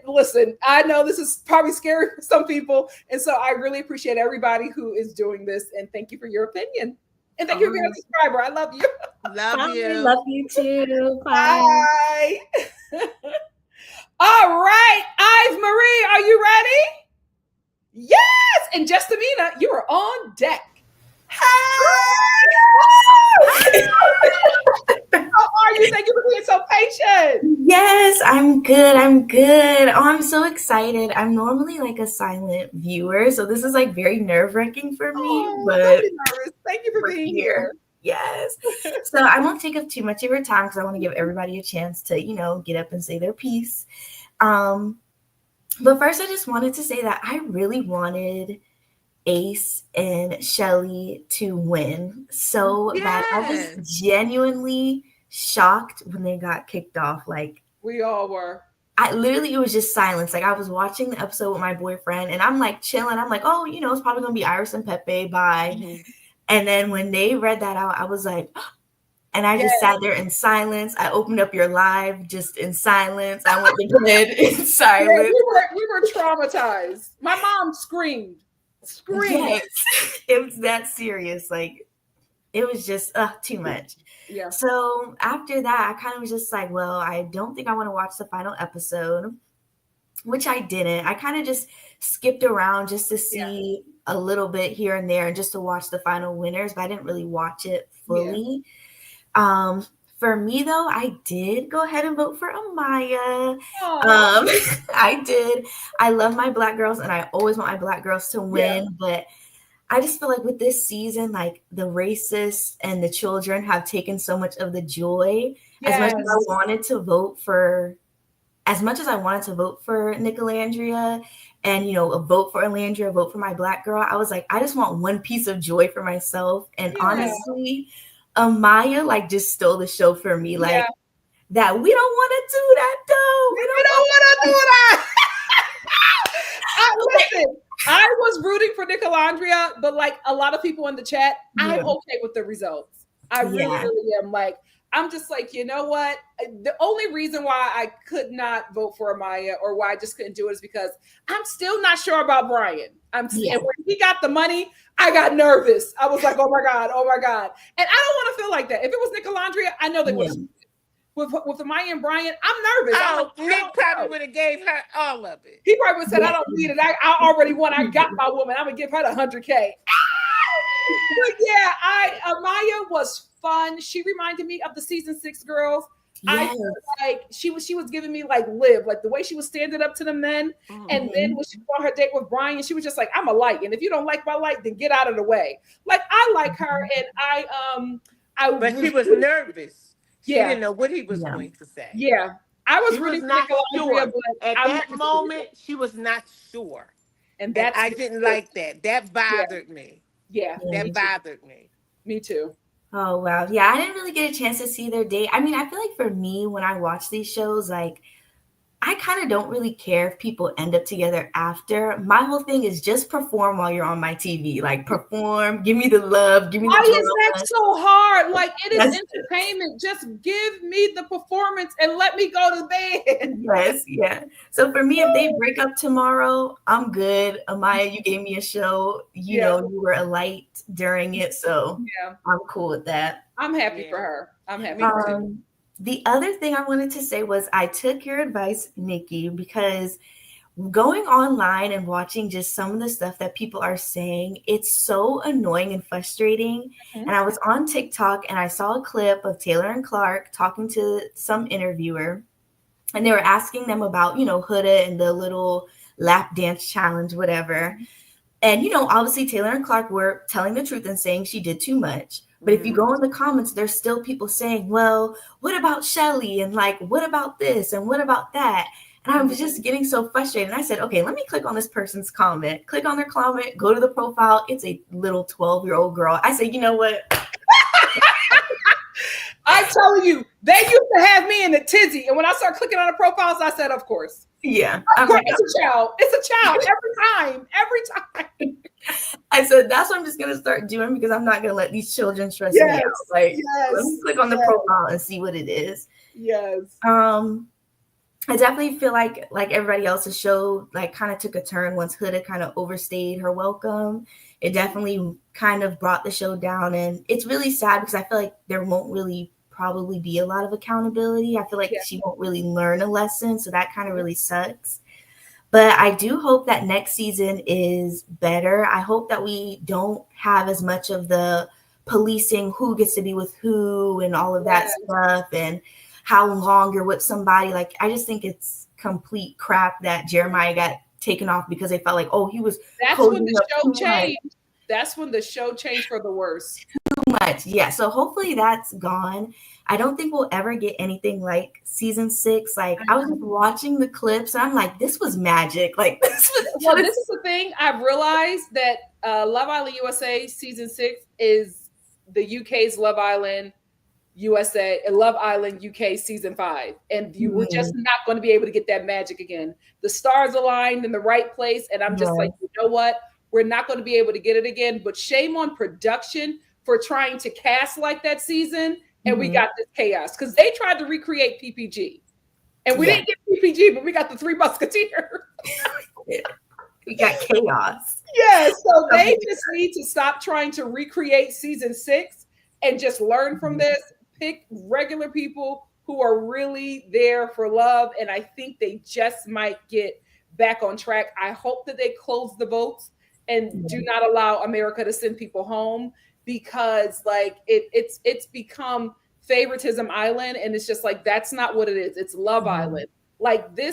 Listen, I know this is probably scary for some people. And so I really appreciate everybody who is doing this. And thank you for your opinion. And thank you for being a subscriber. I love you. Love you. Love you too. Bye. Bye. All right. Eyes Marie, are you ready? Yes. And Justamina, you are on deck. Hi. How are you? Thank you for being so patient. Yes, I'm good. Oh, I'm so excited. I'm normally like a silent viewer, so this is like very nerve-wracking for me. But thank you for being here. Yes. So I won't take up too much of your time because I want to give everybody a chance to, get up and say their piece. But first, I just wanted to say that I really wanted Ace and Shelly to win so bad. I was genuinely shocked when they got kicked off. Like, we all were. It was just silence. Like, I was watching the episode with my boyfriend and I'm like chilling. I'm like, oh, it's probably gonna be Iris and Pepe. Bye. Mm-hmm. And then when they read that out, I was like, and I just sat there in silence. I opened up your live just in silence. I went to bed in silence. We were traumatized. My mom screamed. Yes. It was that serious. Like, it was just too much. Yeah. So after that, I kind of was just like, well, I don't think I want to watch the final episode, which I didn't. I kind of just skipped around just to see a little bit here and there and just to watch the final winners, but I didn't really watch it fully. Yeah. For me, though, I did go ahead and vote for Amaya. I did. I love my Black girls, and I always want my Black girls to win, but I just feel like with this season, like the racists and the children have taken so much of the joy. As much as I wanted to vote for NikkiAlandrea and, vote for Alandrea, vote for my Black girl, I was like, I just want one piece of joy for myself. And honestly, Amaya like just stole the show for me. Like that we don't want to do that though. We don't want to do that. Listen, I was rooting for NikkiAlandrea, but like a lot of people in the chat, I'm okay with the results. I really am. Like, I'm just like, you know what? The only reason why I could not vote for Amaya or why I just couldn't do it is because I'm still not sure about Brian. And when he got the money, I got nervous. I was like, oh my God. And I don't want to feel like that. If it was NikkiAlandrea, I know they would have. With Amaya and Brian, I'm nervous. Oh, Nick probably would have gave her all of it. He probably would have said, I don't need it. I already won. I got my woman. I'm going to give her the 100K. But Amaya was fun. She reminded me of the season 6 girls. I feel like she was giving me like Liv, like the way she was standing up to the men. Mm-hmm. And then when she was on her date with Brian, she was just like, I'm a light. And if you don't like my light, then get out of the way. Like, I like her. And but she was nervous. She didn't know what he was going to say. Yeah. I was really not sure. At that moment, she was not sure. And I didn't like that. That bothered me. Yeah, that bothered me. Me too. Oh wow. Yeah, I didn't really get a chance to see their date. I mean, I feel like for me, when I watch these shows, like I kind of don't really care if people end up together after. My whole thing is just perform while you're on my TV. Like perform, give me the love, give me the Why drama. is that so hard? Like it is entertainment. Just give me the performance and let me go to bed. Yes, yeah. So for me, if they break up tomorrow, I'm good. Amaya, you gave me a show. You know, you were a light during it, so I'm cool with that. I'm happy for her. I'm happy too. The other thing I wanted to say was I took your advice, Nikki, because going online and watching just some of the stuff that people are saying, it's so annoying and frustrating. And I was on TikTok and I saw a clip of Taylor and Clark talking to some interviewer, and they were asking them about, you know, Huda and the little lap dance challenge, whatever. And, you know, obviously Taylor and Clark were telling the truth and saying she did too much. But if you go in the comments, there's still people saying, well, what about Shelly? And like, what about this? And what about that? And I was just getting so frustrated. And I said, okay, let me click on this person's comment. Click on their comment, go to the profile. It's a little 12-year-old girl. I said, you know what? I'm telling you, they used to have me in a tizzy. And when I started clicking on the profiles, I said, of course. Yeah. Of course, it's a child. It's a child every time. I said, that's what I'm just going to start doing, because I'm not going to let these children stress me out. Like, let me click on the profile and see what it is. Yes. I definitely feel like everybody else's show, like, kind of took a turn once Huda kind of overstayed her welcome. It definitely kind of brought the show down, and it's really sad because I feel like there won't really probably be a lot of accountability. I feel like she won't really learn a lesson, so that kind of really sucks. But I do hope that next season is better. I hope that we don't have as much of the policing who gets to be with who and all of that stuff, and how long you're with somebody. Like, I just think it's complete crap that Jeremiah got taken off because they felt like, oh, he was. That's when the show changed. That's when the show changed for the worse. Too much. Yeah. So hopefully that's gone. I don't think we'll ever get anything like season 6. Like, I was just watching the clips and I'm like, this was magic. Like, this is the thing. I've realized that Love Island USA season 6 is the UK's Love Island USA, Love Island UK season 5. And you were just not going to be able to get that magic again. The stars aligned in the right place. And I'm just like, you know what? We're not going to be able to get it again. But shame on production for trying to cast like that season. And we got this chaos because they tried to recreate PPG. And we didn't get PPG, but we got the Three Musketeers. We got chaos. Yeah, so they just need to stop trying to recreate season 6 and just learn from this. Pick regular people who are really there for love. And I think they just might get back on track. I hope that they close the votes and do not allow America to send people home, because like it's become favoritism island, and it's just like that's not what it is. It's Love Island. Like this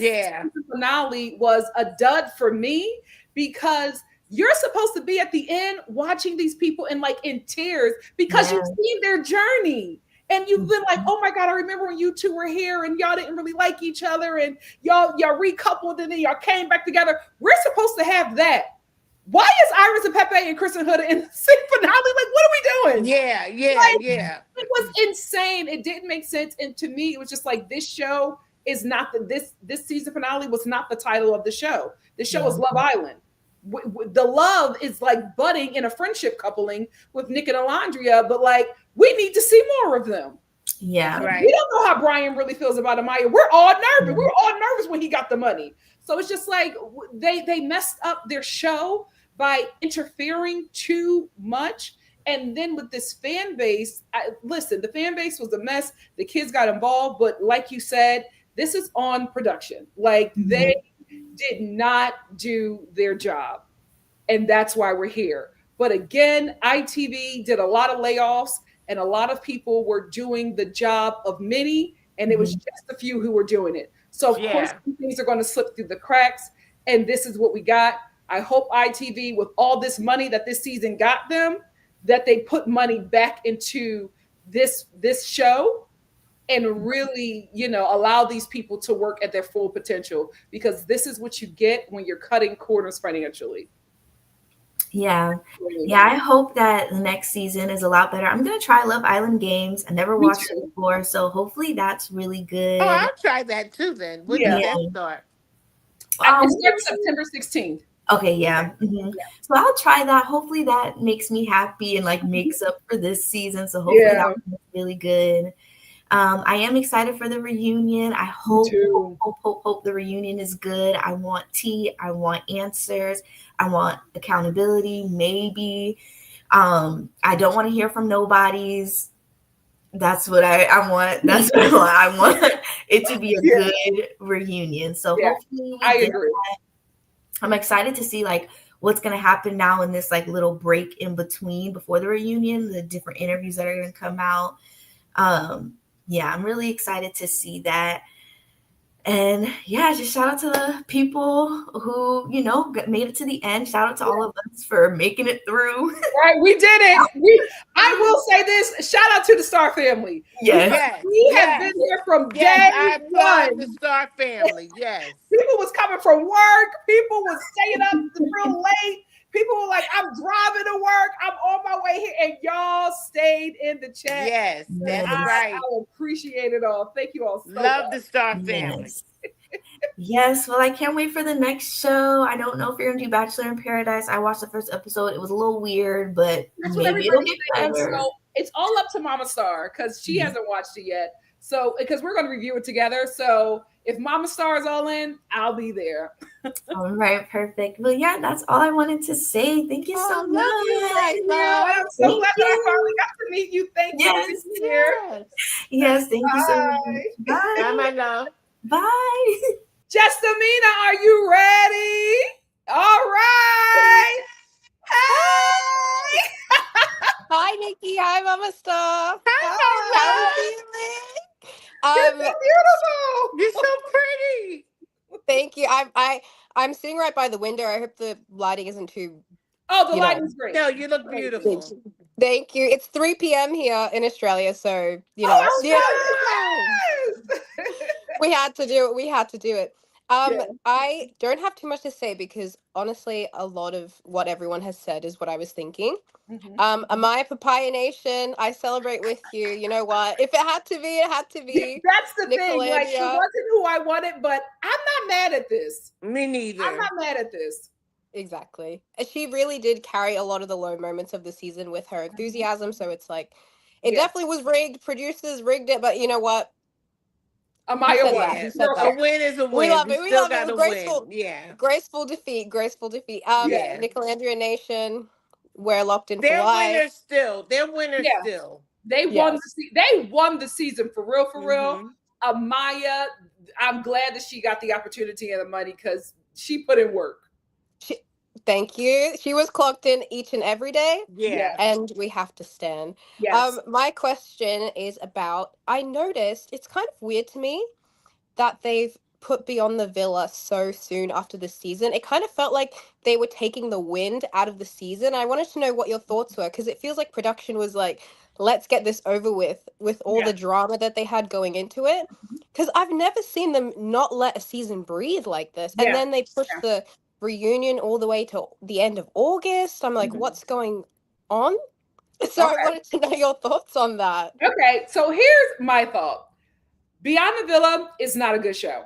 finale was a dud for me, because you're supposed to be at the end watching these people in tears because you've seen their journey. And you've been like, oh my God, I remember when you two were here and y'all didn't really like each other and y'all recoupled and then y'all came back together. We're supposed to have that. Why is Iris and Pepe and Chris and Huda in the finale? Like, what are we doing? Yeah. It was insane. It didn't make sense. And to me, it was just like, this show is not this season finale was not the title of the show. The show is Love Island. The love is like budding in a friendship coupling with Nick and Alandrea, but like, we need to see more of them. Yeah. Right. We don't know how Brian really feels about Amaya. We're all nervous. We were all nervous when he got the money. So it's just like they messed up their show by interfering too much. And then with this fan base, listen, the fan base was a mess. The kids got involved, but like you said, this is on production. Like they did not do their job. And that's why we're here. But again, ITV did a lot of layoffs and a lot of people were doing the job of many, and it was just a few who were doing it. So of course, things are going to slip through the cracks, and this is what we got. I hope ITV, with all this money that this season got them, that they put money back into this show and really, allow these people to work at their full potential, because this is what you get when you're cutting corners financially. Yeah. I hope that the next season is a lot better. I'm gonna try Love Island Games. I never watched it before, so hopefully that's really good. Oh, I'll try that too then. When does that start? It starts September 16th. Okay, yeah. Mm-hmm. So I'll try that. Hopefully that makes me happy and like makes up for this season. So hopefully that was really good. I am excited for the reunion. I hope the reunion is good. I want tea. I want answers. I want accountability. Maybe. I don't want to hear from nobodies. That's what I want. That's what I want. I want it to be a good reunion. So hopefully I agree. I'm excited to see like what's going to happen now in this like little break in between before the reunion, the different interviews that are going to come out. I'm really excited to see that. And just shout out to the people who, made it to the end. Shout out to all of us for making it through. Right, we did it. I will say this, shout out to the Star family. Yes. We have been here from day one. Love the Star family, yes. People was coming from work. People was staying up real late. People were like, I'm driving to work. I'm on my way here. And y'all stayed in the chat. Yes, that's right. I appreciate it all. Thank you all so much. Love the Star family. Yes, well, I can't wait for the next show. I don't know if you're going to do Bachelor in Paradise. I watched the first episode. It was a little weird, but maybe it'll get better. So it's all up to Mama Star because she hasn't watched it yet. So because we're going to review it together. So if Mama Star is all in, I'll be there. All right, perfect. Well, that's all I wanted to say. Thank you so much. I'm so glad that I finally got to meet you. Thank you for being here. Yes, thank you so much. Bye. Bye, my love. Bye. Justamina, are you ready? All right. Hey. Hi, Nikki. Hi, Mama Star. Hi, You're so beautiful. You're so pretty. Thank you. I'm sitting right by the window. I hope the lighting isn't too. Oh, the lighting's great. No, you look beautiful. Thank you. It's 3 p.m. here in Australia, so we had to do it. We had to do it. I don't have too much to say because honestly, a lot of what everyone has said is what I was thinking. Am I a Papaya Nation? I celebrate with you. You know what? If it had to be, it had to be. That's the thing. Like, it wasn't who I wanted, but I'm not mad at this. Me neither. I'm not mad at this. Exactly. She really did carry a lot of the low moments of the season with her enthusiasm. So it's like, it definitely was rigged. Producers rigged it, but you know what? Amaya won. A win is a win. We love it. We love it. Graceful. Yeah. Graceful defeat. Graceful defeat. NikkiNicoleStar Nation. We're locked in for life. They're winners still. They're winners still. They won. They won the season for real. For real. Amaya, I'm glad that she got the opportunity and the money because she put in work. Thank you. She was clocked in each and every day. Yeah. And we have to stand. Yes. My question is about, I noticed it's kind of weird to me that they've put Beyond the Villa so soon after the season. It kind of felt like they were taking the wind out of the season. I wanted to know what your thoughts were because it feels like production was like, let's get this over with all the drama that they had going into it. Because I've never seen them not let a season breathe like this. And then they pushed the reunion all the way to the end of August. I'm like, what's going on? So I wanted to know your thoughts on that. Okay, so here's my thought. Beyond the Villa is not a good show.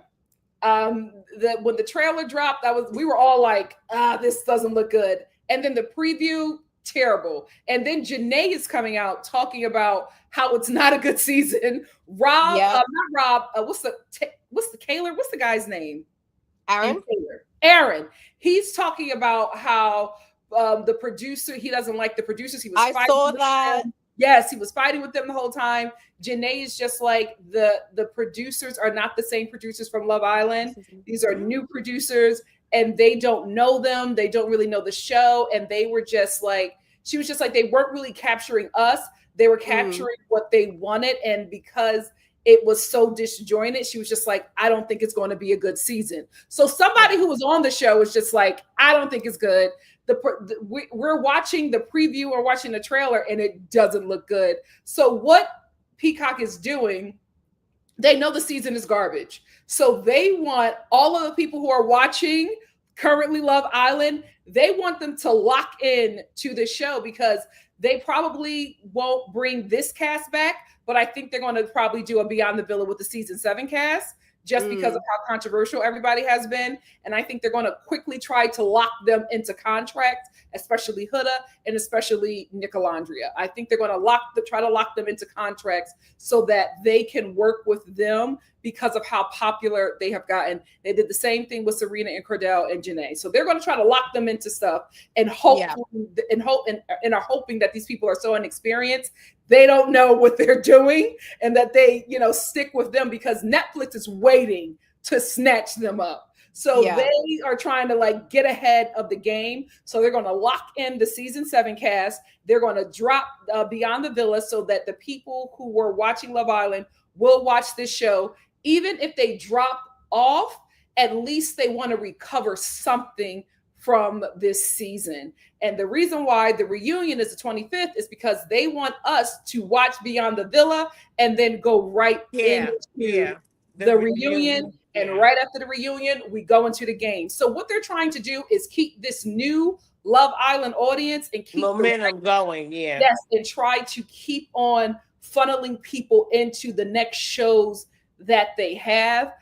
When the trailer dropped, we were all like, this doesn't look good. And then the preview, terrible. And then Janae is coming out talking about how it's not a good season. Rob, not Rob, what's the Kaler? What's the guy's name? Aaron. He's talking about how the producer, he doesn't like the producers. I saw that. Yes, he was fighting with them the whole time. Janae is just like the producers are not the same producers from Love Island. These are new producers and they don't know them. They don't really know the show. And they were just like, she was just like, they weren't really capturing us. They were capturing what they wanted. And because it was so disjointed, she was just like, I don't think it's going to be a good season. So somebody who was on the show was just like, I don't think it's good. We're watching the preview or watching the trailer and it doesn't look good. So what Peacock is doing, they know the season is garbage. So they want all of the people who are watching currently Love Island, they want them to lock in to the show because they probably won't bring this cast back, but I think they're going to probably do a Beyond the Villa with the season 7 cast just because of how controversial everybody has been. And I think they're going to quickly try to lock them into contracts, especially Huda and especially NikkiNicoleStar. I think they're going to try to lock them into contracts so that they can work with them because of how popular they have gotten. They did the same thing with Serena and Cordell and Janae. So they're going to try to lock them into stuff and hope and are hoping that these people are so inexperienced, they don't know what they're doing and that they, stick with them because Netflix is waiting to snatch them up. So they are trying to get ahead of the game. So they're going to lock in the season 7 cast. They're going to drop Beyond the Villa so that the people who were watching Love Island will watch this show. Even if they drop off, at least they want to recover something from this season. And the reason why the reunion is the 25th is because they want us to watch Beyond the Villa and then go right into the reunion. And right after the reunion, we go into the game. So what they're trying to do is keep this new Love Island audience and keep momentum going. Yes, and try to keep on funneling people into the next shows that they have.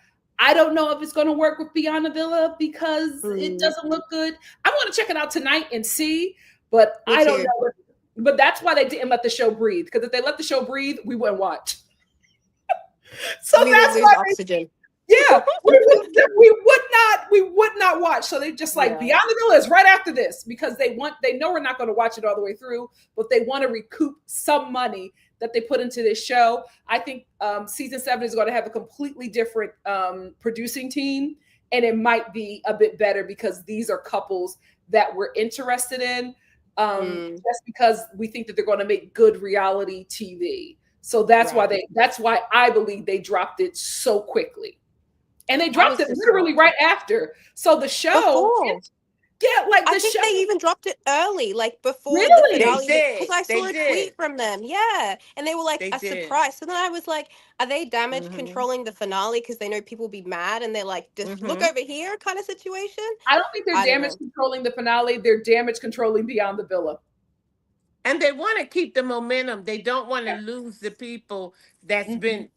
I don't know if it's going to work with Beyond the Villa because it doesn't look good. I want to check it out tonight and see, but I don't know. But that's why they didn't let the show breathe. Because if they let the show breathe, we wouldn't watch. So that's why oxygen. We would not watch. So they just Beyond the Villa is right after this because they know we're not going to watch it all the way through, but they want to recoup some money that they put into this show. I think season 7 is going to have a completely different producing team, and it might be a bit better because these are couples that we're interested in, just because we think that they're going to make good reality TV. So that's why I believe they dropped it so quickly. And they dropped it literally right after. So the show, I think they even dropped it early, before the finale. Because I saw a tweet from them, and they were a surprise. So then I was like, are they damage controlling the finale because they know people will be mad and they're just look over here kind of situation? I don't think they're damage controlling the finale. They're damage controlling Beyond the Villa. And they want to keep the momentum. They don't want to lose the people that's been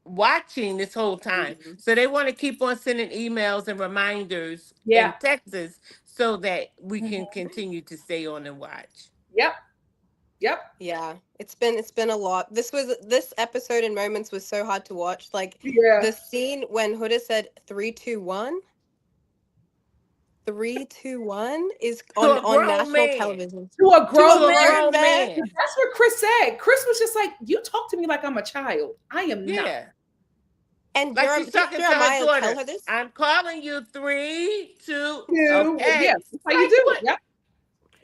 watching this whole time. So they want to keep on sending emails and reminders and texts so that we can continue to stay on and watch. Yep. Yeah. It's been a lot. This episode in moments was so hard to watch. The scene when Huda said 3, 2, 1. 3, 2, 1 is on national television. To a grown man. That's what Chris said. Chris was just like, you talk to me like I'm a child. I am not. And she's talking to her daughter. I'm calling you 3, 2. Okay. Yes, that's how you do it. Yep.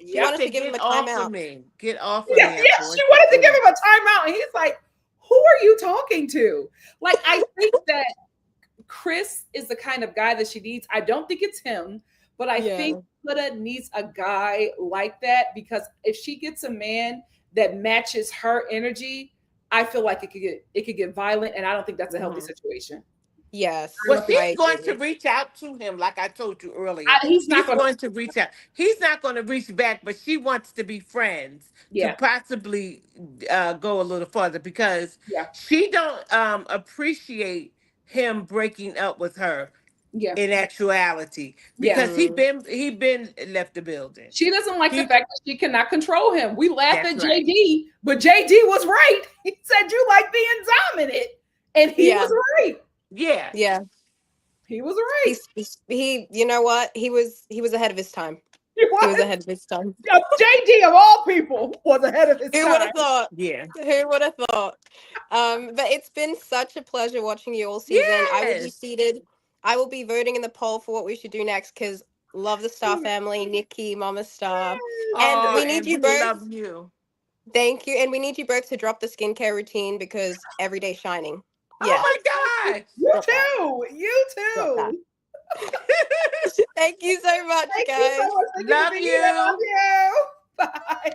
She wanted to give him a timeout. Get off of me. Yes, she wanted to give him a timeout. And he's like, who are you talking to? I think that Chris is the kind of guy that she needs. I don't think it's him. But I think Huda needs a guy like that because if she gets a man that matches her energy, I feel like it could get violent, and I don't think that's a healthy situation. Yes. Well, she's going to reach out to him, like I told you earlier. He's not going to reach out. He's not going to reach back, but she wants to be friends to possibly go a little further because she don't appreciate him breaking up with her. In actuality, because he been left the building. She doesn't like the fact that she cannot control him. We laugh at JD, but JD was right. He said you like being dominant, and he was right. Yeah. He was right. He you know what? He was ahead of his time. He was ahead of his time. JD of all people was ahead of his time. Who would have thought? Yeah. Who would have thought? But it's been such a pleasure watching you all season. I will be seated. I will be voting in the poll for what we should do next because love the Star family, Nikki, Mama Star. And we need you both. Love you. Thank you. And we need you both to drop the skincare routine because everyday shining. Yeah. Oh my God. You too. Thank you so much, guys. Love you. Love you. Bye.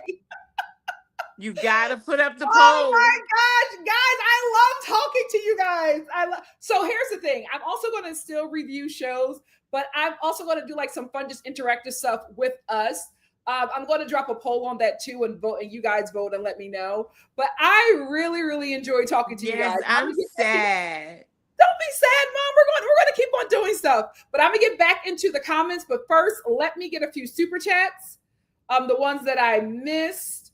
You gotta put up the poll. Oh my gosh, guys, I love talking to you guys. So here's the thing. I'm also going to still review shows, but I'm also going to do like some fun, just interactive stuff with us. I'm going to drop a poll on that too and vote, and you guys vote and let me know. But I really, really enjoy talking to you guys. I'm sad. Don't be sad, Mom. We're gonna keep on doing stuff. But I'm gonna get back into the comments. But first, let me get a few super chats. The ones that I missed.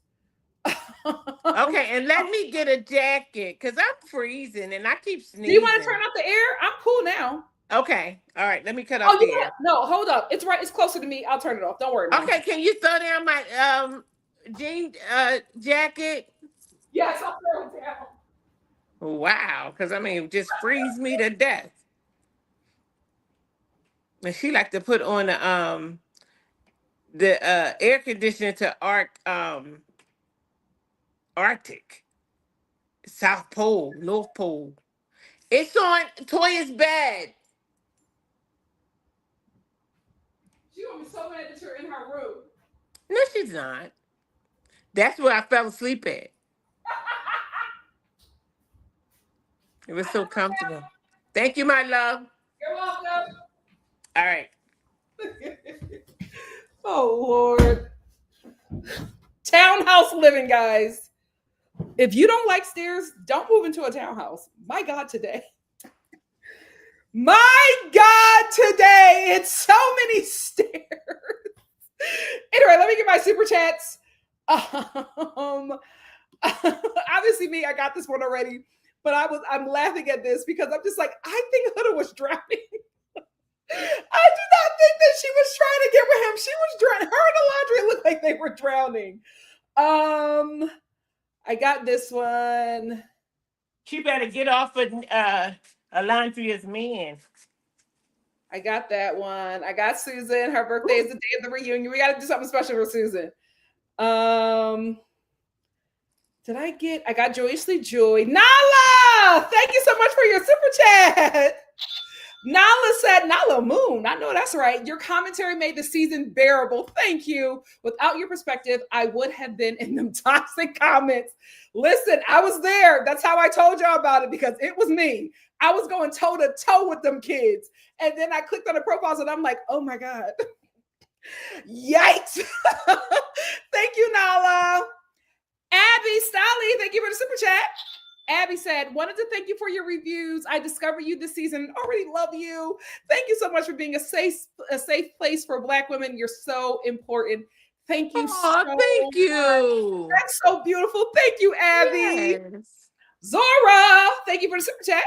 Okay, and let me get a jacket because I'm freezing and I keep sneezing. Do you want to turn off the air? I'm cool now. Okay, all right. Let me cut off the air. No, hold up. It's right. It's closer to me. I'll turn it off. Don't worry. Mom. Okay, can you throw down my jean jacket? Yes, I'll throw it down. Wow, because I mean, just freeze me to death. And she like to put on the air conditioner to Arctic, South Pole, North Pole. It's on Toya's bed. She gonna be so mad that you're in her room. No, she's not. That's where I fell asleep at. It was so comfortable. Thank you, my love. You're welcome. All right. Oh, Lord. Townhouse living, guys. If you don't like stairs, don't move into a townhouse. My God, today. My God, today. It's so many stairs. Anyway, let me get my super chats. Obviously, me, I got this one already. But I'm laughing at this because I'm just like, I think Huda was drowning. I do not think that she was trying to get with him. She was drowning. Her and Alandrea looked like they were drowning. I got this one. She better get off of Alandrea's man. I got that one. I got Susan. Her birthday is the day of the reunion. We got to do something special for Susan. I got Joyously Joy. Nala! Thank you so much for your super chat. Nala said, Nala Moon. I know that's right. Your commentary made the season bearable. Thank you. Without your perspective, I would have been in them toxic comments. Listen, I was there. That's how I told y'all about it because it was me. I was going toe to toe with them kids. And then I clicked on the profiles and I'm like, oh my God. Yikes. Thank you, Nala. Abby Stolly, thank you for the super chat. Abby said, wanted to thank you for your reviews. I discovered you this season and already love you. Thank you so much for being a safe place for Black women. You're so important. Thank you so much. Thank you. That's so beautiful. Thank you, Abby. Yes. Zora, thank you for the super chat.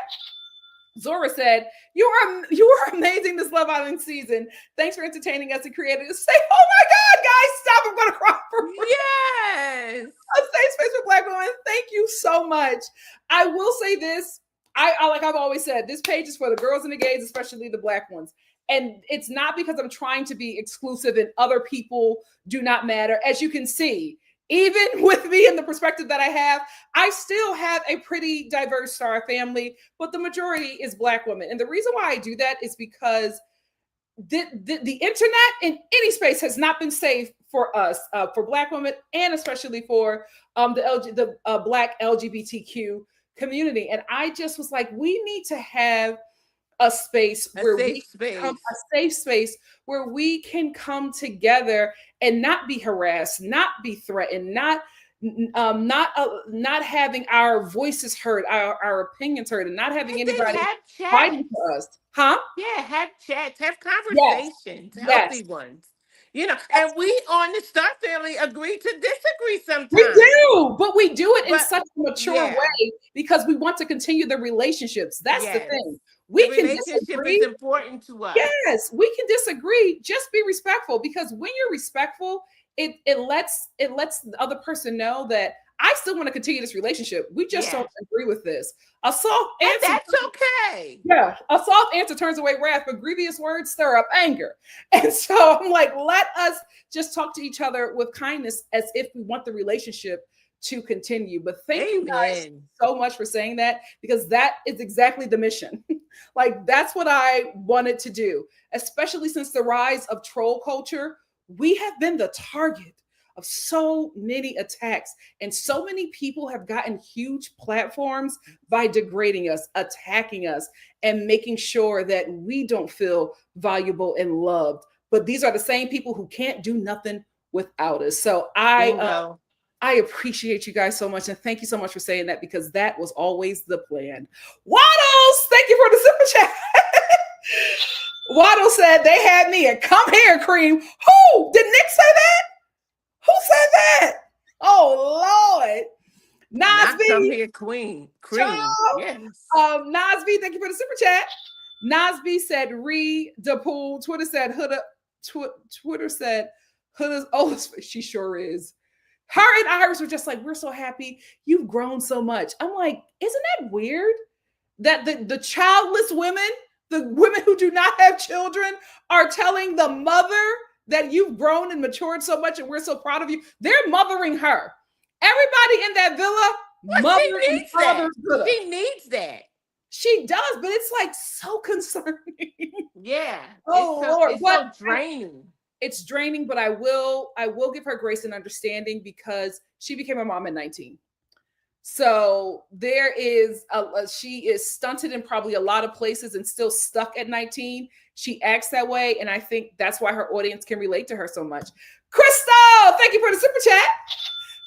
Zora said, you are amazing this Love Island season. Thanks for entertaining us and creating a safe. Oh my God, guys, stop. I'm going to cry for real. Yes. A safe space for Black women. Thank you so much. I will say this. I like I've always said, this page is for the girls and the gays, especially the Black ones. And it's not because I'm trying to be exclusive and other people do not matter. As you can see, even with me and the perspective that I have, I still have a pretty diverse Star family, but the majority is Black women. And the reason why I do that is because the internet in any space has not been safe for us, for Black women, and especially for the Black LGBTQ community. And I just was like, we need to have a space where a safe space where we can come together and not be harassed, not be threatened, not having our voices heard, our opinions heard, and not having anybody fighting for us. Huh? Yeah, have chats, have conversations, healthy ones. You know, and we on the Star family agree to disagree sometimes. We do, but we do it in such a mature way because we want to continue the relationships. That's the thing. The relationship is important to us. Yes, we can disagree. Just be respectful, because when you're respectful, it lets the other person know that I still want to continue this relationship. We just don't agree with this. A soft answer. And that's okay. Yeah, a soft answer turns away wrath, but grievous words stir up anger. And so I'm like, let us just talk to each other with kindness as if we want the relationship to continue. But thank you guys so much for saying that, because that is exactly the mission. Like, that's what I wanted to do, especially since the rise of troll culture. We have been the target of so many attacks, and so many people have gotten huge platforms by degrading us, attacking us, and making sure that we don't feel valuable and loved. But these are the same people who can't do nothing without us. So I appreciate you guys so much, and thank you so much for saying that, because that was always the plan. Waddles, thank you for the super chat. Waddle said they had me at come here, Cream. Who? Did Nick say that? Who said that? Oh, Lord. Nasby. Come here, Cream. Yes. Nasby, thank you for the super chat. Nasby said re the pool. Twitter said Huda. Twitter said Huda's oldest. She sure is. Her and Iris were just like, we're so happy you've grown so much. I'm like, isn't that weird? That the childless women, the women who do not have children, are telling the mother that you've grown and matured so much and we're so proud of you. They're mothering her. Everybody in that villa, mother and father. She needs that. She does, but it's like so concerning. Yeah. Oh, Lord. It's so draining. It's draining, but I will give her grace and understanding, because she became a mom at 19. So there is she is stunted in probably a lot of places and still stuck at 19. She acts that way, and I think that's why her audience can relate to her so much. Crystal, thank you for the super chat.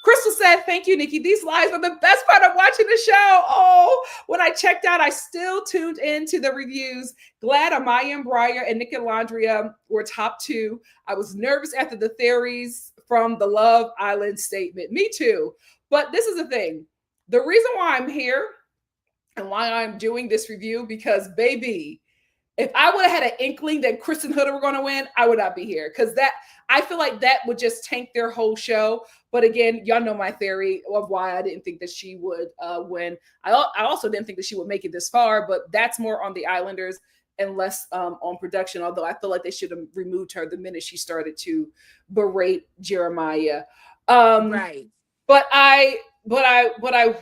Crystal said, thank you, Nikki. These lives are the best part of watching the show. Oh, when I checked out, I still tuned into the reviews. Glad Amaya and Briar and Nick and Alandrea were top 2. I was nervous after the theories from the Love Island statement. Me too. But this is the thing. The reason why I'm here and why I'm doing this review, because baby, if I would have had an inkling that Chris and Huda were going to win, I would not be here, because I feel like that would just tank their whole show. But again, y'all know my theory of why I didn't think that she would win. I also didn't think that she would make it this far, but that's more on the Islanders and less on production. Although I feel like they should have removed her the minute she started to berate Jeremiah. Right. But I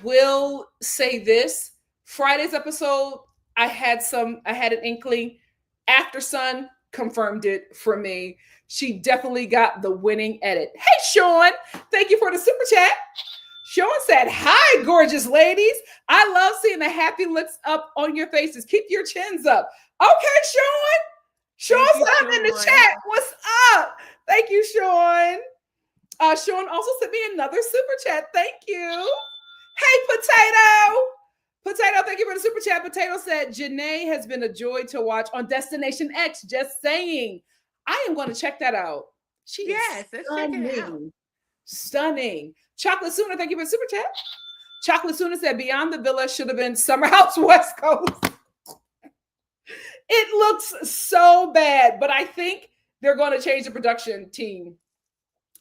will say this: Friday's episode, I had an inkling. After Sun confirmed it for me. She definitely got the winning edit. Hey, Sean, thank you for the super chat. Sean said, hi, gorgeous ladies. I love seeing the happy looks up on your faces. Keep your chins up. Okay, Sean. Sean's up in the chat. What's up? Thank you, Sean. Sean also sent me another super chat. Thank you. Hey, Potato, thank you for the super chat. Potato said, Janae has been a joy to watch on Destination X. Just saying. I am going to check that out. She is stunning. Stunning. Chocolate Sooner, thank you for the super chat. Chocolate Sooner said, Beyond the Villa should have been Summer House West Coast. It looks so bad, but I think they're going to change the production team,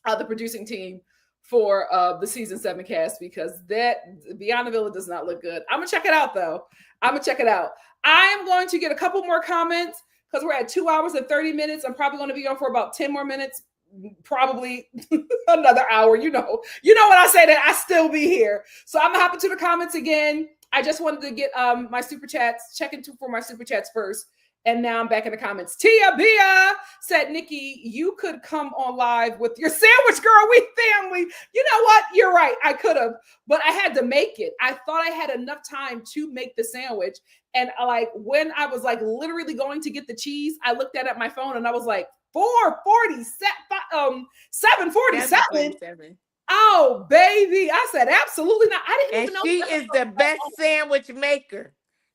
the producing team for the season 7 cast, because that Beyond the Villa does not look good. I'm going to check it out, though. I'm going to check it out. I am going to get a couple more comments, because we're at 2 hours and 30 minutes. I'm probably going to be on for about 10 more minutes, probably another hour. You know when I say that, I still be here. So I'm hopping to the comments again. I just wanted to get my super chats, checking for my super chats first. And now I'm back in the comments. Tia Bia said, Nikki, you could come on live with your sandwich, girl. We family. You know what? You're right. I could have, but I had to make it. I thought I had enough time to make the sandwich. And when I was literally going to get the cheese, I looked at my phone and I was like, 7:47. Oh, baby. I said, absolutely not. I didn't even know. She is the best sandwich maker.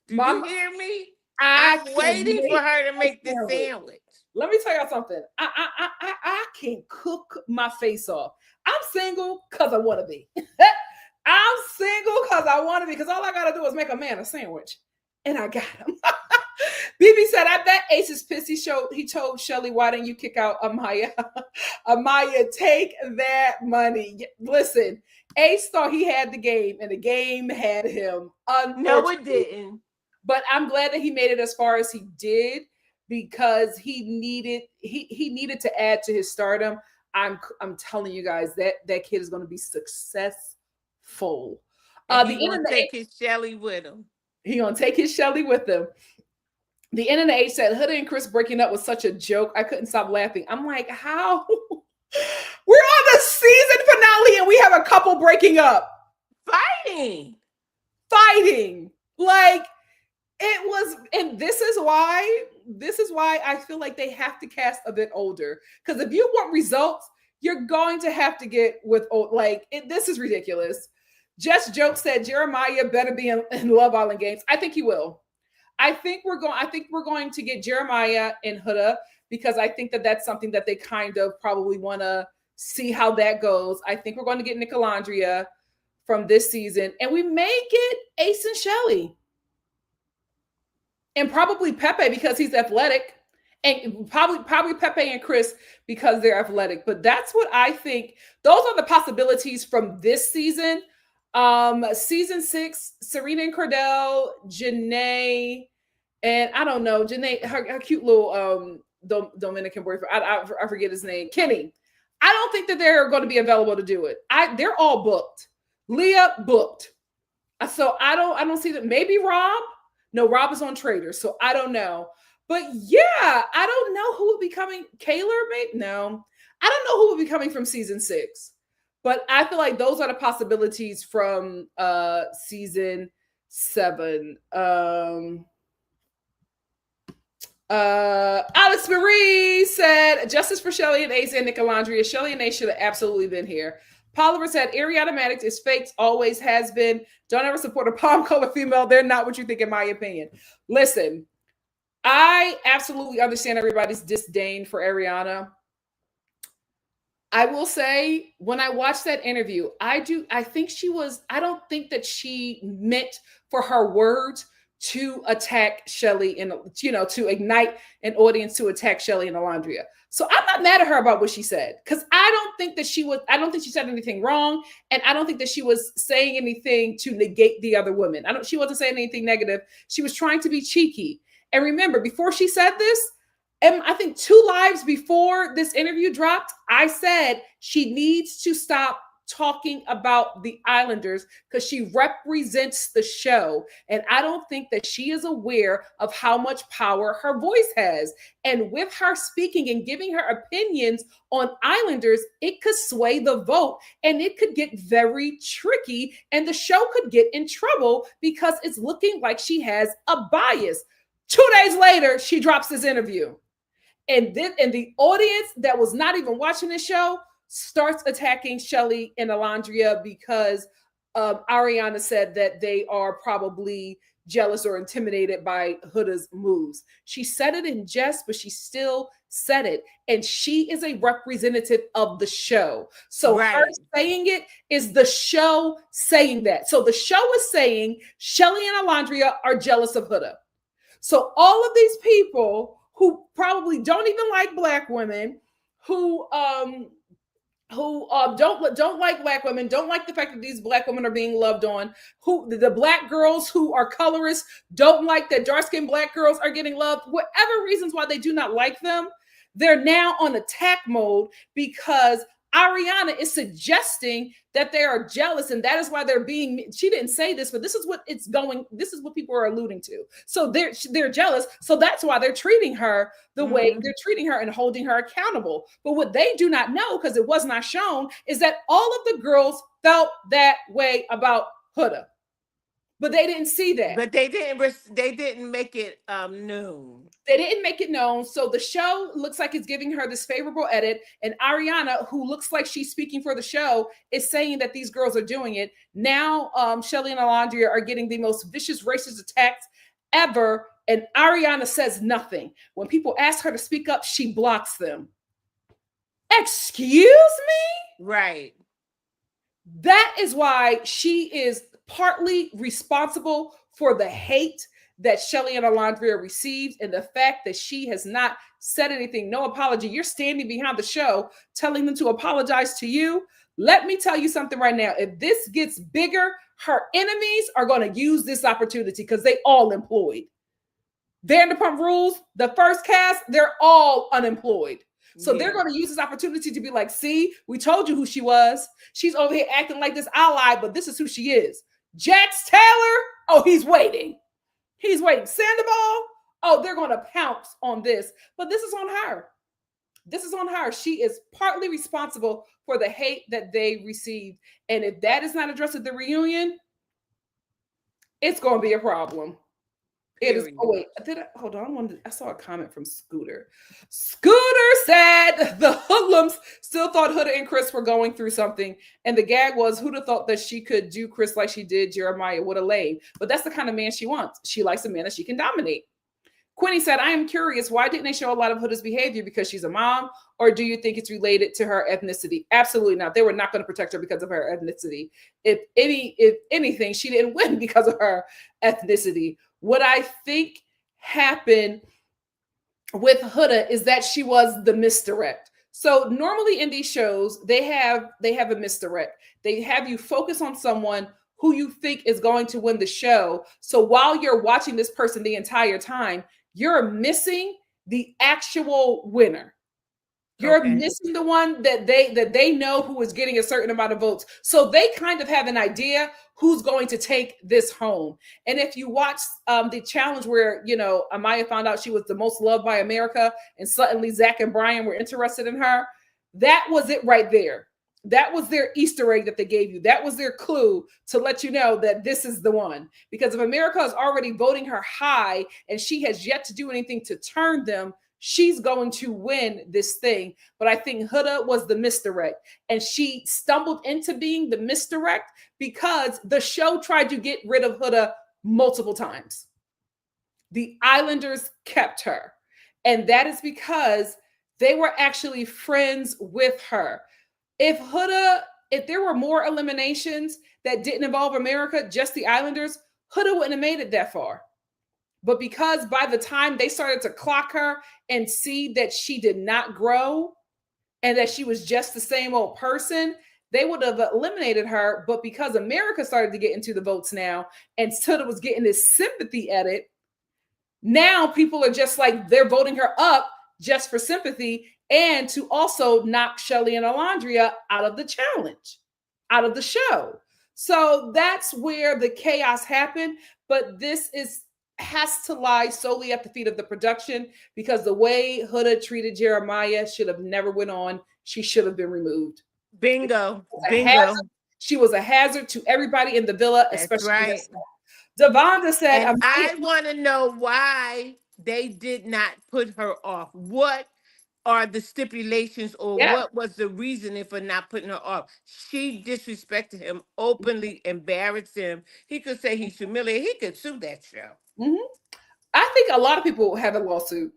Do you hear me? I'm waiting for her to make the sandwich. Let me tell y'all something. I can cook my face off. I'm single because I want to be. I'm single because I want to be, because all I got to do is make a man a sandwich. And I got him. BB said, I bet Ace is pissed. He told Shelly, why didn't you kick out Amaya? Amaya, take that money. Listen, Ace thought he had the game, and the game had him. No, it didn't. But I'm glad that he made it as far as he did, because he needed to add to his stardom. I'm telling you guys that kid is going to be successful. He's going to take his Shelly with him. He's going to take his Shelly with him. The end of the age said, Huda and Chris breaking up was such a joke. I couldn't stop laughing. I'm like, how? We're on the season have a couple breaking up. Fighting. Like, it was, and this is why I feel like they have to cast a bit older. Because if you want results, you're going to have to get with old, like, this is ridiculous. Just Joke said Jeremiah better be in Love Island Games. I think he will. I think we're going to get Jeremiah and Huda, because I think that that's something that they kind of probably want to see how that goes. I think we're going to get Alandrea from this season, and we may get Ace and Shelly. And probably Pepe, because he's athletic, and probably Pepe and Chris because they're athletic. But that's what I think. Those are the possibilities from this season. Season 6, Serena and Cordell, Janae, and I don't know, Janae, her cute little Dominican boyfriend. I forget his name, Kenny. I don't think that they're going to be available to do it. They're all booked. Leah booked. So I don't see that. Maybe Rob. No, Rob is on Traders, so I don't know. But yeah, I don't know who will be coming. Kaylor, maybe? No. I don't know who will be coming from season 6. But I feel like those are the possibilities from season 7. Alex Marie said, justice for Shelly and Ace and Alandrea. Shelly and Ace should have absolutely been here. Poliver said, Ariana Maddox is faked, always has been. Don't ever support a palm color female. They're not what you think, in my opinion. Listen, I absolutely understand everybody's disdain for Ariana. I will say, when I watched that interview, I don't think that she meant for her words to attack Shelly and, to ignite an audience to attack Shelly and Alandrea. So I'm not mad at her about what she said, because I don't think she said anything wrong. And I don't think that she was saying anything to negate the other women. She wasn't saying anything negative. She was trying to be cheeky. And remember, before she said this, and I think 2 lives before this interview dropped, I said she needs to stop talking about the Islanders because she represents the show. And I don't think that she is aware of how much power her voice has. And with her speaking and giving her opinions on Islanders, it could sway the vote and it could get very tricky. And the show could get in trouble because it's looking like she has a bias. 2 days later, she drops this interview. And the audience that was not even watching the show starts attacking Shelly and Alandrea because Ariana said that they are probably jealous or intimidated by Huda's moves. She said it in jest, but she still said it. And she is a representative of the show. So her saying it is the show saying that. So the show is saying Shelly and Alandrea are jealous of Huda. So all of these people who probably don't even like Black women, who don't like Black women, don't like the fact that these Black women are being loved on, who the Black girls who are colorists don't like that dark-skinned Black girls are getting loved, whatever reasons why they do not like them, they're now on attack mode because Ariana is suggesting that they are jealous, and that is why they're being, she didn't say this, but this is what people are alluding to. So they're jealous. So that's why they're treating her the way they're treating her and holding her accountable. But what they do not know, because it was not shown, is that all of the girls felt that way about Huda. But they didn't see that. But they didn't make it known. They didn't make it known. So the show looks like it's giving her this favorable edit. And Ariana, who looks like she's speaking for the show, is saying that these girls are doing it. Now, Shelly and Alandrea are getting the most vicious racist attacks ever. And Ariana says nothing. When people ask her to speak up, she blocks them. Excuse me? Right. That is why she is partly responsible for the hate that Shelly and Alandrea received and the fact that she has not said anything, no apology. You're standing behind the show telling them to apologize to you. Let me tell you something right now. If this gets bigger, her enemies are going to use this opportunity because they all employed. Vanderpump Rules, the first cast, they're all unemployed. So they're going to use this opportunity to be like, see, we told you who she was. She's over here acting like this ally, but this is who she is. Jax Taylor, oh, he's waiting. He's waiting. Sandoval, oh, they're going to pounce on this. But this is on her. This is on her. She is partly responsible for the hate that they received. And if that is not addressed at the reunion, it's going to be a problem. It is. Oh wait, hold on? I saw a comment from Scooter. Scooter said the hoodlums still thought Huda and Chris were going through something, and the gag was Huda thought that she could do Chris like she did Jeremiah. What a lame! But that's the kind of man she wants. She likes a man that she can dominate. Quinny said, I am curious, why didn't they show a lot of Huda's behavior because she's a mom, or do you think it's related to her ethnicity? Absolutely not. They were not going to protect her because of her ethnicity. If anything, she didn't win because of her ethnicity. What I think happened with Huda is that she was the misdirect. So normally in these shows, they have a misdirect. They have you focus on someone who you think is going to win the show. So while you're watching this person the entire time, you're missing the actual winner. You're missing the one that they know who is getting a certain amount of votes. So they kind of have an idea who's going to take this home. And if you watch the challenge where, you know, Amaya found out she was the most loved by America and suddenly Zach and Brian were interested in her, that was it right there. That was their Easter egg that they gave you. That was their clue to let you know that this is the one. Because if America is already voting her high and she has yet to do anything to turn them, she's going to win this thing. But I think Huda was the misdirect. And she stumbled into being the misdirect because the show tried to get rid of Huda multiple times. The Islanders kept her. And that is because they were actually friends with her. If there were more eliminations that didn't involve America, just the Islanders, Huda wouldn't have made it that far. But because by the time they started to clock her and see that she did not grow and that she was just the same old person, they would have eliminated her. But because America started to get into the votes now and Huda was getting this sympathy edit, now people are just like, they're voting her up just for sympathy and to also knock Shelly and Alandrea out of the challenge, out of the show. So that's where the chaos happened. But this has to lie solely at the feet of the production, because the way Huda treated Jeremiah should have never went on. She should have been removed. Bingo. She was a hazard to everybody in the villa, especially right. Devonda said, and I want to know why they did not put her off. What are the stipulations, or what was the reasoning for not putting her off? She disrespected him, openly embarrassed him. He could say he's humiliated. He could sue that show. Mm-hmm. I think a lot of people have a lawsuit.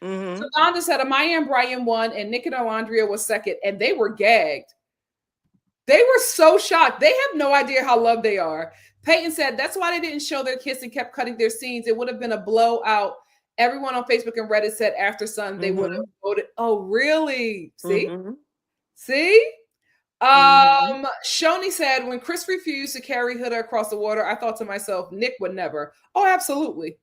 Mm-hmm. Devonda said Amaya and Brian won, and Nick and Alandrea was second, and they were gagged. They were so shocked. They have no idea how loved they are. Peyton said that's why they didn't show their kiss and kept cutting their scenes. It would have been a blowout. Everyone on Facebook and Reddit said after Sun they would have voted. Oh, really? See? See? Shoni said, when Chris refused to carry Huda across the water, I thought to myself, Nick would never. Oh, absolutely.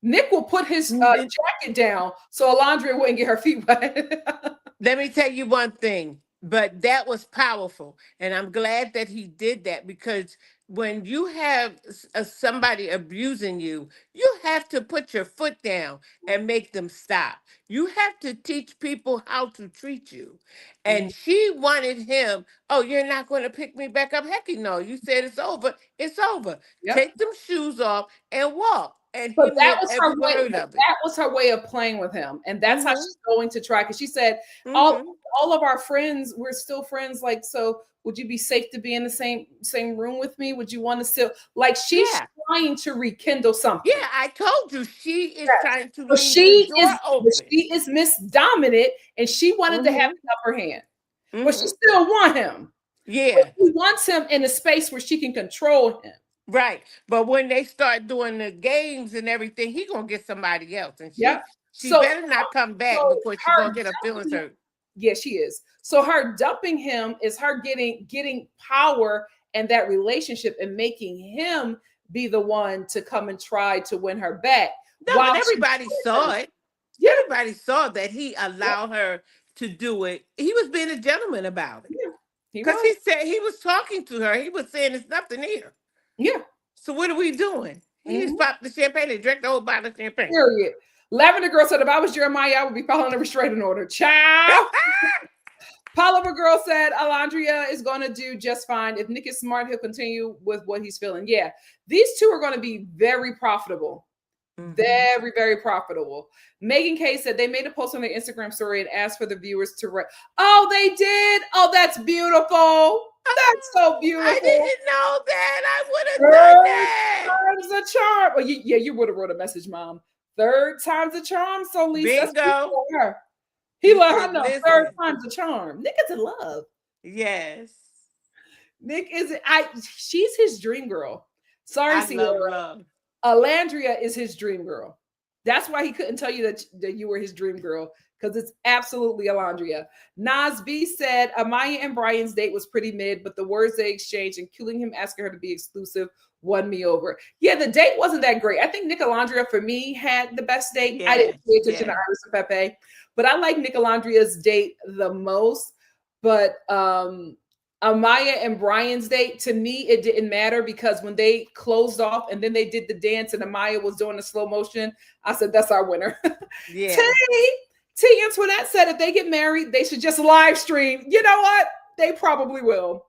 Nick will put his jacket down so Alandrea wouldn't get her feet wet. Let me tell you one thing, but that was powerful. And I'm glad that he did that, because when you have somebody abusing you, you have to put your foot down and make them stop. You have to teach people how to treat you. And she wanted him, oh, you're not going to pick me back up? Heck no. You said it's over. It's over. Yep. Take them shoes off and walk. And but that was her way. That was her way of playing with him, and that's how she's going to try. Because she said, "All of our friends, we're still friends. Like, so would you be safe to be in the same room with me? Would you want to still like?" She's trying to rekindle something. Yeah, I told you she is trying to. But she is Miss Dominant, and she wanted to have the upper hand, but she still want him. Yeah, but she wants him in a space where she can control him. Right. But when they start doing the games and everything, he gonna get somebody else. And she better not come back before she's gonna get her feelings hurt. Yeah, she is. So her dumping him is her getting power and that relationship and making him be the one to come and try to win her back. No, but everybody saw it. Yeah. Everybody saw that he allowed her to do it. He was being a gentleman about it. Yeah. Because he said he was talking to her. He was saying there's nothing here. Yeah. So what are we doing? He just popped the champagne and drank the whole bottle of champagne. Period. Lavender Girl said, if I was Jeremiah, I would be following a restraining order. Ciao. Polymer Girl said, Alandrea is going to do just fine. If Nick is smart, he'll continue with what he's feeling. Yeah, these two are going to be very profitable. Very, very profitable. Megan K said they made a post on their Instagram story and asked for the viewers to write. Oh, they did. Oh, that's beautiful. That's so beautiful. I didn't know that. I would have done that. Time's a charm. Well, you would have wrote a message, Mom. Third time's a charm. So Lisa, bingo. He let her know. Third time's a charm. Nick is in love. Yes. Nick is. She's his dream girl. Sorry, love. Alandrea is his dream girl. That's why he couldn't tell you that you were his dream girl, because it's absolutely Alandrea. Nas B said Amaya and Brian's date was pretty mid, but the words they exchanged, including him asking her to be exclusive, won me over. Yeah, the date wasn't that great. I think Nick Alandrea, for me, had the best date. I didn't pay attention to Iris and Pepe, but I like Nick Alandrea's date the most. But Amaya and Brian's date, to me, it didn't matter, because when they closed off and then they did the dance and Amaya was doing the slow motion, I said, that's our winner. Yeah. T Antoinette said if they get married, they should just live stream. You know what? They probably will.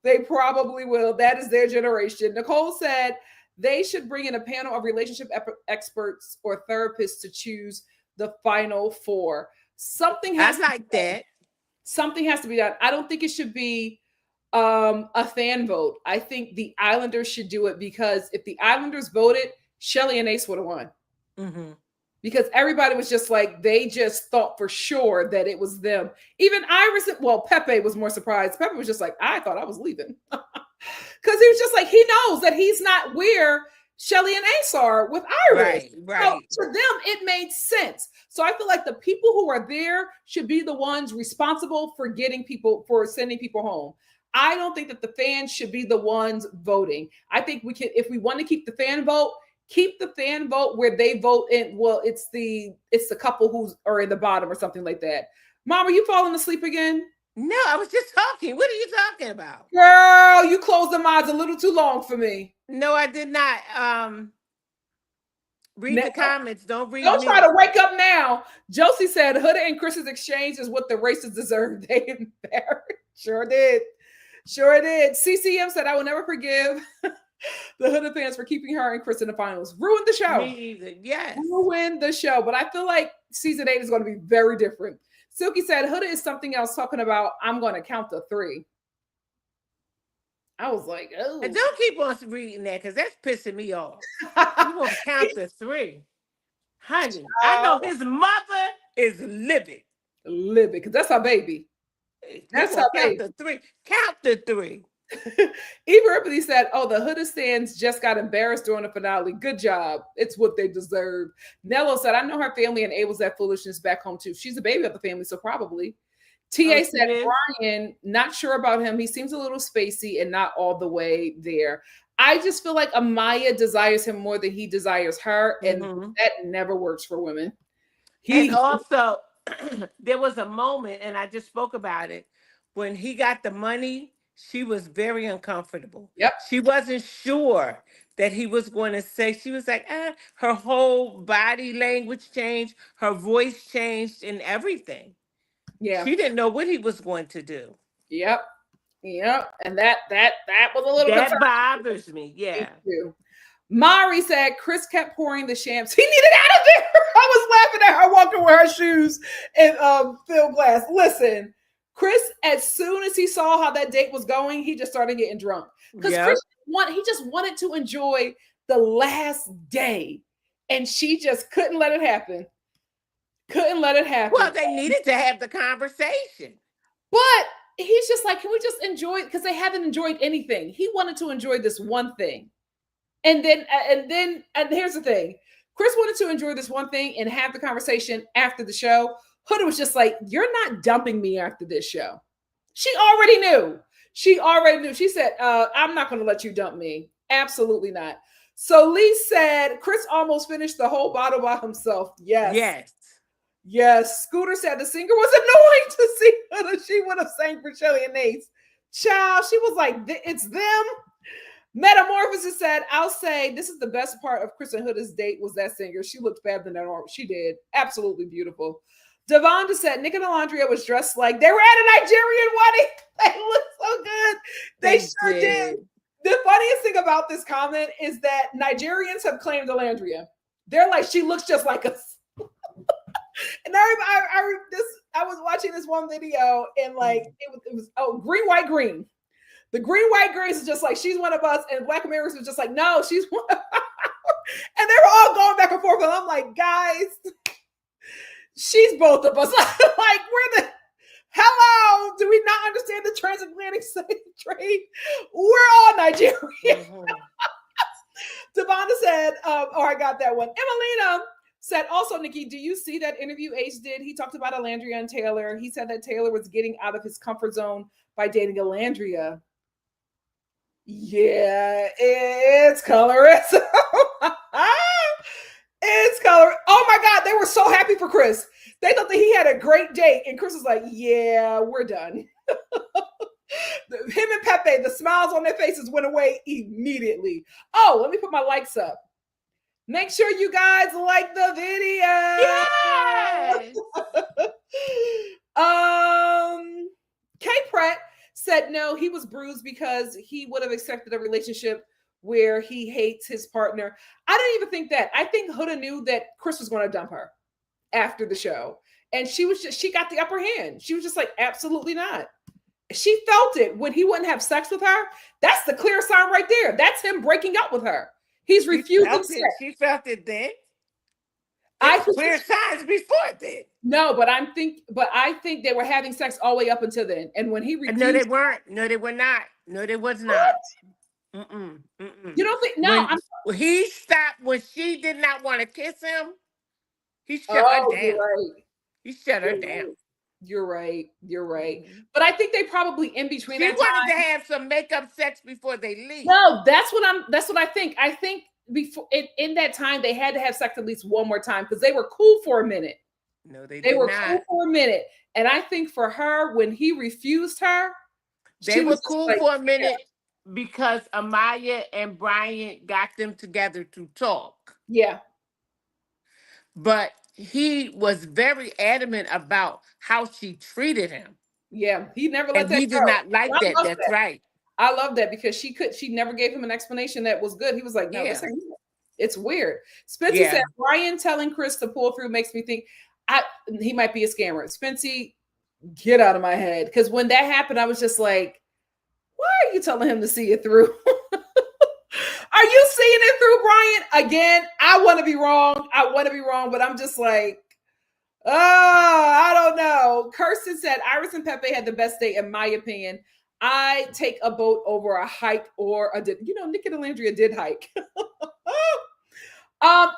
They probably will. That is their generation. Nicole said they should bring in a panel of relationship experts or therapists to choose the final four. Something has that. Something has to be done. I don't think it should be a fan vote. I think the Islanders should do it, because if the Islanders voted, Shelly and Ace would have won. Because everybody was just like, they just thought for sure that it was them. Even Iris, well, Pepe was more surprised. Pepe was just like, I thought I was leaving. Because he was just like, he knows that he's not where Shelly and Ace are with Iris. Right. So to them, it made sense. So I feel like the people who are there should be the ones responsible for sending people home. I don't think that the fans should be the ones voting. I think we can, if we want to keep the fan vote where they vote in. Well, it's the couple who are in the bottom or something like that. Mom, are you falling asleep again? No, I was just talking. What are you talking about? Girl, you closed the mods a little too long for me. No, I did not. Read the comments. Don't read. Don't try to wake up now. Josie said Huda and Chris's exchange is what the racists deserve. They embarrassed. Sure did. CCM said, I will never forgive the Huda fans for keeping her and Chris in the finals. Ruined the show. Me either. Yes. Ruined the show. But I feel like season 8 is going to be very different. Silky said, Huda is something else, talking about, I'm going to count to 3. I was like, oh. And don't keep on reading that, because that's pissing me off. You want to count to 3. Honey, I know his mother is livid. Livid, because that's our baby. That's our baby. Count to 3. Eva Ripley said, oh, the Huda stands just got embarrassed during the finale. Good job. It's what they deserve. Nello said, I know her family enables that foolishness back home too. She's a baby of the family, so probably. TA said, Brian, not sure about him. He seems a little spacey and not all the way there. I just feel like Amaya desires him more than he desires her, and that never works for women. And also, there was a moment, and I just spoke about it, when he got the money, she was very uncomfortable. Yep. She wasn't sure that he was going to say, she was like, her whole body language changed, her voice changed, and everything. Yeah. She didn't know what he was going to do. Yep. And that was a little bit. That bothers me. Yeah. Mari said Chris kept pouring the shams. He needed out of there. I was laughing at her walking with her shoes and filled glass. Listen, Chris, as soon as he saw how that date was going, he just started getting drunk. Because Chris he just wanted to enjoy the last day. And she just couldn't let it happen. Well, they needed to have the conversation. But he's just like, can we just enjoy it? Because they haven't enjoyed anything. He wanted to enjoy this one thing. And here's the thing. Chris wanted to enjoy this one thing and have the conversation after the show. Huda was just like, you're not dumping me after this show. She already knew. She said, I'm not going to let you dump me. Absolutely not. So Lee said, Chris almost finished the whole bottle by himself. Yes. Scooter said the singer was annoying to see Huda. She would have sang for Shelly and Ace. Child, she was like, it's them. Metamorphosis said, I'll say this is the best part of Chris and Huda's date was that singer. She looked better than that. She did. Absolutely beautiful. Devonda said, Nick and Alandrea was dressed like they were at a Nigerian wedding. They looked so good. They sure did. The funniest thing about this comment is that Nigerians have claimed Alandrea. They're like, she looks just like us. And I was watching this one video and like it was green, white, green. The green, white, green is just like she's one of us, and Black Americans was just like, no, she's one of us. And they were all going back and forth. And I'm like, guys, she's both of us. Like, hello, do we not understand the transatlantic slave trade? We're all Nigerian. Devonda said, I got that one. Emelina said, also, Nikki, do you see that interview Ace did? He talked about Alandrea and Taylor. He said that Taylor was getting out of his comfort zone by dating Alandrea. Yeah, it's colorism. It's color. Oh my God, they were so happy for Chris. They thought that he had a great date, and Chris was like, yeah, we're done. Him and Pepe, the smiles on their faces went away immediately. Oh, let me put my likes up. Make sure you guys like the video. Yes. K Pratt said no, he was bruised because he would have accepted a relationship where he hates his partner. I didn't even think that. I think Huda knew that Chris was going to dump her after the show. And she got the upper hand. She was just like, absolutely not. She felt it when he wouldn't have sex with her. That's the clear sign right there. That's him breaking up with her. He's refusing sex. She felt it then. Clear signs before then. No, but I think they were having sex all the way up until then. And when he refused, no, they weren't. No, they were not. No, they was not. You don't think? No, when he stopped when she did not want to kiss him. He shut her down. Right. He shut her down. You're right. You're right. But I think they probably in between. She wanted to have some makeup sex before they leave. No, that's what I think. I think before in that time they had to have sex at least one more time because they were cool for a minute. No, they were not. cool for a minute. And I think for her, when he refused her, they were cool for a minute because Amaya and Brian got them together to talk. Yeah. But he was very adamant about how she treated him. Yeah, he never let that go. He did not like that. That's right. I love that because she never gave him an explanation that was good. He was like, no, this ain't it. It's weird. Spencer said, Brian telling Chris to pull through makes me think he might be a scammer. Spency, get out of my head. Because when that happened, I was just like, why are you telling him to see it through? Are you seeing it through, Brian? Again, I want to be wrong. But I'm just like, I don't know. Kirsten said, Iris and Pepe had the best date, in my opinion. I take a boat over a hike or Nick and Alandrea did hike.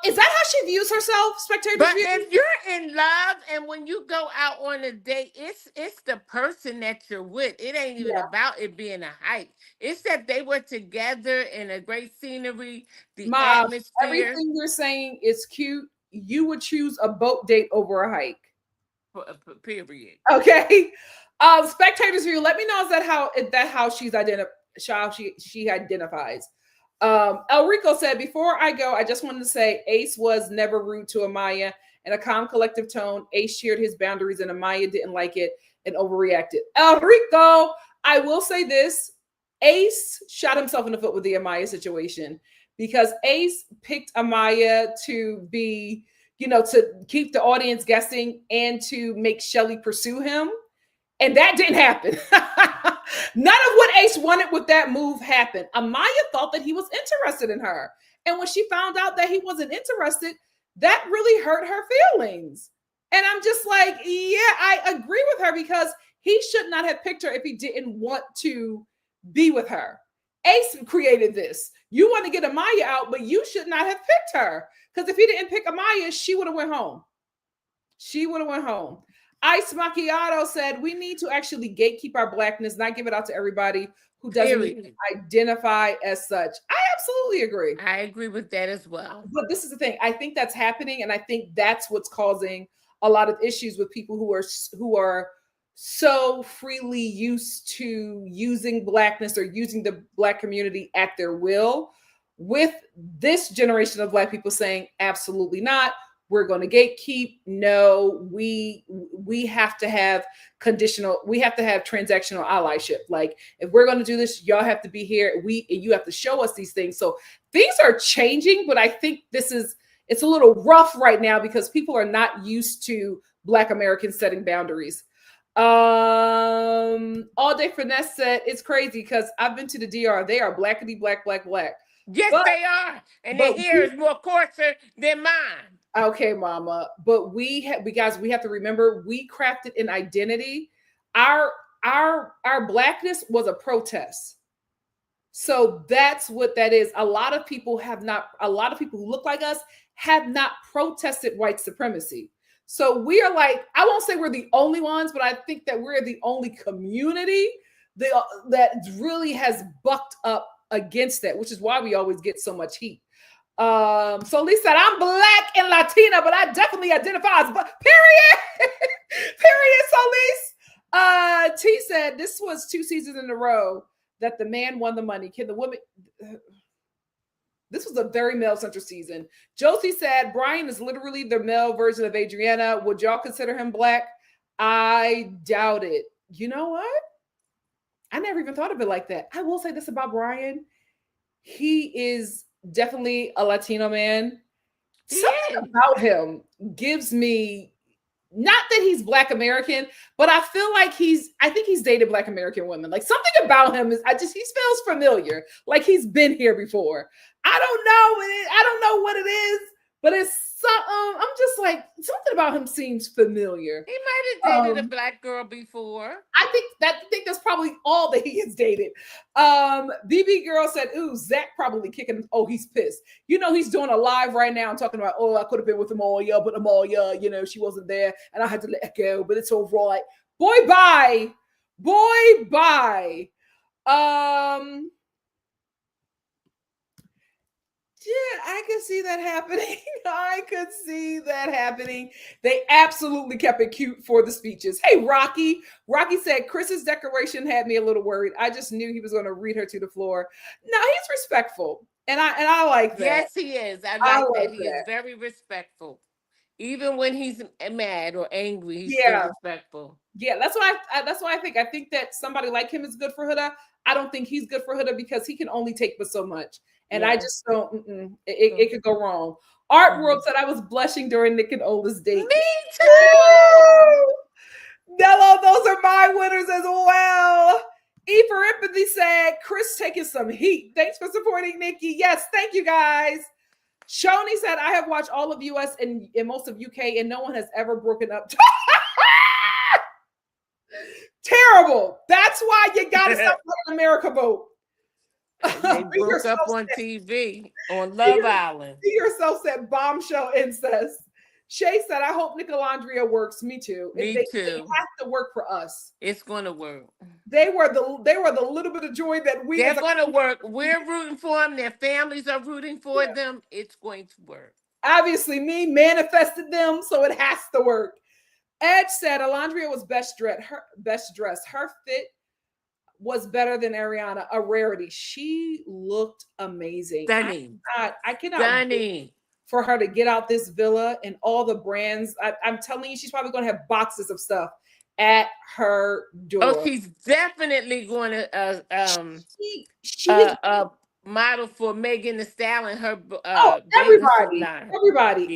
Is that how she views herself, spectators? But if you're in love and when you go out on a date, it's the person that you're with. It ain't even about it being a hike. It's that they were together in a great scenery, the atmosphere. Everything you're saying is cute. You would choose a boat date over a hike. Period. Okay. Spectators view. Let me know is that how she's she identifies. Elrico said, before I go, I just wanted to say Ace was never rude to Amaya. In a calm, collective tone, Ace shared his boundaries and Amaya didn't like it and overreacted. Elrico, I will say this. Ace shot himself in the foot with the Amaya situation because Ace picked Amaya to be, to keep the audience guessing and to make Shelly pursue him. And that didn't happen. None of what Ace wanted with that move happened. Amaya thought that he was interested in her. And when she found out that he wasn't interested, that really hurt her feelings. And I'm just like, yeah, I agree with her because he should not have picked her if he didn't want to be with her. Ace created this. You want to get Amaya out, but you should not have picked her. Because if he didn't pick Amaya, she would have went home. Ice Macchiato said, we need to actually gatekeep our blackness, not give it out to everybody who doesn't identify as such. I absolutely agree. I agree with that as well. But this is the thing. I think that's happening. And I think that's what's causing a lot of issues with people who are so freely used to using Blackness or using the Black community at their will, with this generation of Black people saying, absolutely not. We're going to gatekeep. No, we have to have we have to have transactional allyship. Like, if we're going to do this, y'all have to be here. You have to show us these things. So things are changing, but I think it's a little rough right now because people are not used to Black Americans setting boundaries. All Day Finesse said it's crazy because I've been to the DR. They are blackity black, black, black. Yes, they are. And their hair is more coarser than mine. Okay, mama. But we have to remember, we crafted an identity. Our Blackness was a protest. So that's what that is. A lot of people who look like us have not protested white supremacy. So we are like, I won't say we're the only ones, but I think that we're the only community that really has bucked up against that, which is why we always get so much heat. So Lee said, I'm Black and Latina, but I definitely identify as period. Period. So Lise, T said this was 2 seasons in a row that the man won the money. Can the woman? This was a very male-centered season. Josie said, Brian is literally the male version of Adriana. Would y'all consider him Black? I doubt it. You know what? I never even thought of it like that. I will say this about Brian. He is definitely a Latino man. Something about him gives me, not that he's Black American, but I feel like I think he's dated Black American women. Like, something about him he smells familiar. Like he's been here before. I don't know what it is, but it's something. I'm just like, something about him seems familiar. He might have dated a Black girl before. I think that's probably all that he has dated. BB Girl said, ooh, Zach probably kicking. Oh, he's pissed. You know, he's doing a live right now and talking about, oh, I could have been with Amalia, but Amalia, you know, she wasn't there and I had to let her go, but it's all right. Boy, bye. Yeah, I could see that happening. They absolutely kept it cute for the speeches. Hey, Rocky. Rocky said, Chris's declaration had me a little worried. I just knew he was going to read her to the floor. No, he's respectful. And I like that. Yes, he is. I like that. He is very respectful. Even when he's mad or angry, he's still respectful. Yeah, that's what I think. I think that somebody like him is good for Huda. I don't think he's good for Huda because he can only take but so much. And I just don't, it could go wrong. Art World said I was blushing during Nick and Ola's date. Me too! Nello, those are my winners as well. E for Empathy said, Chris taking some heat. Thanks for supporting Nikki. Yes, thank you guys. Shoni said, I have watched all of US and most of UK and no one has ever broken up. Terrible. That's why you got to stop letting America vote. They broke up on TV on Love Island. He yourself said bombshell incest. Shay said, I hope Alandrea works. Me too. Me too. They have to work for us. It's going to work. They were the little bit of joy that we. They're going to work. We're rooting for them. Their families are rooting for them. It's going to work. Obviously, me manifested them, so it has to work. Edge said Alandrea was best dressed. Her fit was better than Ariana, a rarity. She looked amazing. Stunning. I cannot wait for her to get out this villa and all the brands. I'm telling you, she's probably going to have boxes of stuff at her door. Oh, she's definitely going to model for Megan Thee Stallion. Her everybody. Yeah.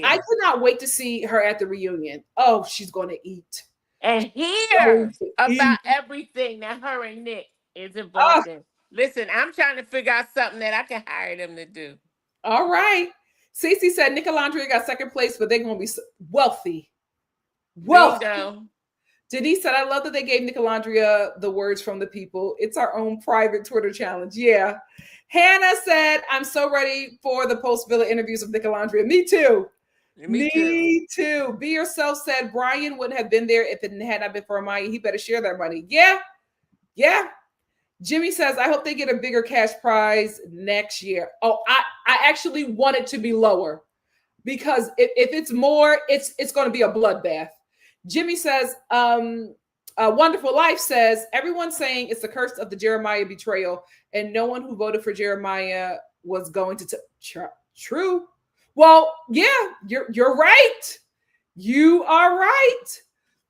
I cannot wait to see her at the reunion. Oh, she's going to eat and hear about everything that her and Nick is involved in. Listen, I'm trying to figure out something that I can hire them to do. All right. Cece said Nick Alandrea got second place, but they're going to be wealthy. Denise said, I love that they gave Nick Alandrea the words from the people. It's our own private Twitter challenge. Yeah. Hannah said, I'm so ready for the post-Villa interviews of Nick Alandrea. Me too. Me too. Be Yourself said, Brian wouldn't have been there if it had not been for Amaya. He better share that money. Yeah. Jimmy says, I hope they get a bigger cash prize next year. Oh, I actually want it to be lower because if it's more, it's going to be a bloodbath. Jimmy says, Wonderful Life says, everyone's saying it's the curse of the Jeremiah betrayal, and no one who voted for Jeremiah was going to true. Well, yeah, you're right. You are right.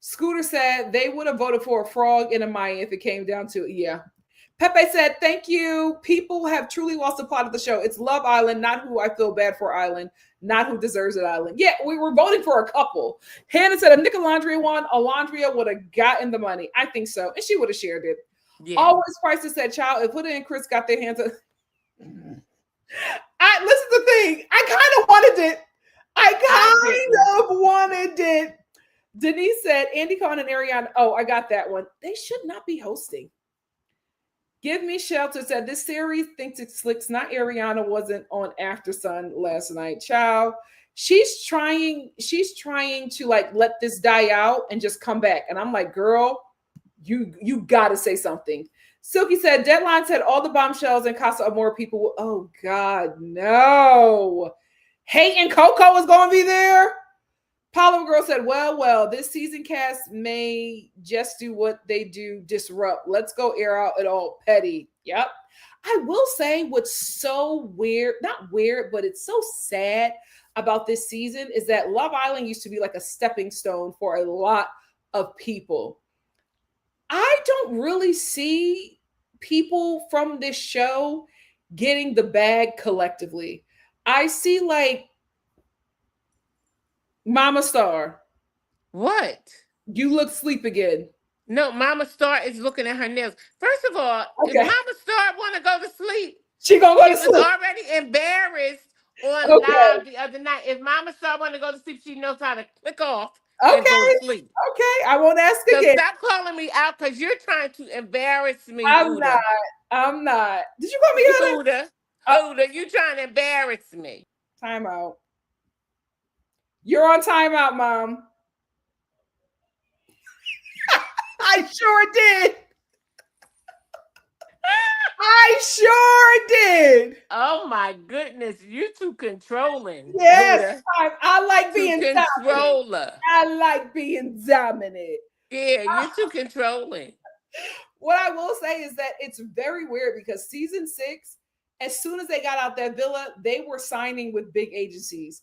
Scooter said they would have voted for a frog in a Maya if it came down to it. Yeah. Pepe said, thank you. People have truly lost the plot of the show. It's Love Island, not who I feel bad for Island, not who deserves it Island. Yeah, we were voting for a couple. Hannah said, if NikkiAlandrea won, Alandrea would have gotten the money. I think so. And she would have shared it. Yeah. Always Prices said, child, if Huda and Chris got their hands up. Listen to the thing. I kind of wanted it. I kind of wanted it. Denise said, Andy Cohen and Ariana. Oh, I got that one. They should not be hosting. Give Me Shelter said, this series thinks it slicks. Not Ariana wasn't on After Sun last night. Child, she's trying to like let this die out and just come back. And I'm like, girl, you got to say something. Silky said, Deadline said all the bombshells in Casa Amor people will, oh God, no. Hey, and Coco is going to be there. Paula Girl said, well, this season cast may just do what they do, disrupt. Let's go air out it all petty. Yep. I will say what's so weird, not weird, but it's so sad about this season is that Love Island used to be like a stepping stone for a lot of people. I don't really see people from this show getting the bag collectively. I see like Mama Star. What? You look sleep again. No, Mama Star is looking at her nails. First of all, if Mama Star want to go to sleep, she gonna go to sleep. Was already embarrassed on live the other night. If Mama Star want to go to sleep, she knows how to click off and go to sleep. Okay, I won't ask again. Stop calling me out because you're trying to embarrass me. I'm not. Did you call me Huda? Huda, you trying to embarrass me. Time out. You're on timeout, Mom. I sure did. I sure did. Oh my goodness, you too controlling. Yes, I like being controller. I like being dominant. Yeah, you're too controlling. What I will say is that it's very weird because season 6, as soon as they got out that villa, they were signing with big agencies.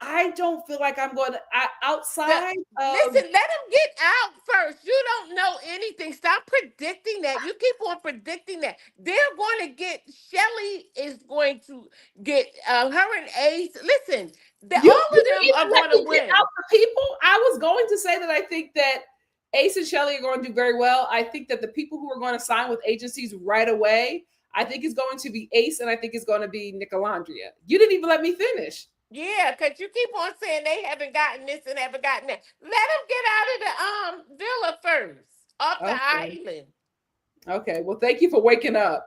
I don't feel like I'm going to outside. Listen, let them get out first. You don't know anything. Stop predicting that. You keep on predicting that. They're going to get, Shelly is going to get her and Ace. Listen, all of them are going to win. Out for people. I was going to say that I think that Ace and Shelly are going to do very well. I think that the people who are going to sign with agencies right away, I think it's going to be Ace and I think it's going to be NikkiAlandrea. You didn't even let me finish. Yeah, because you keep on saying they haven't gotten this and haven't gotten that. Let them get out of the villa first, off the island. Okay, well, thank you for waking up.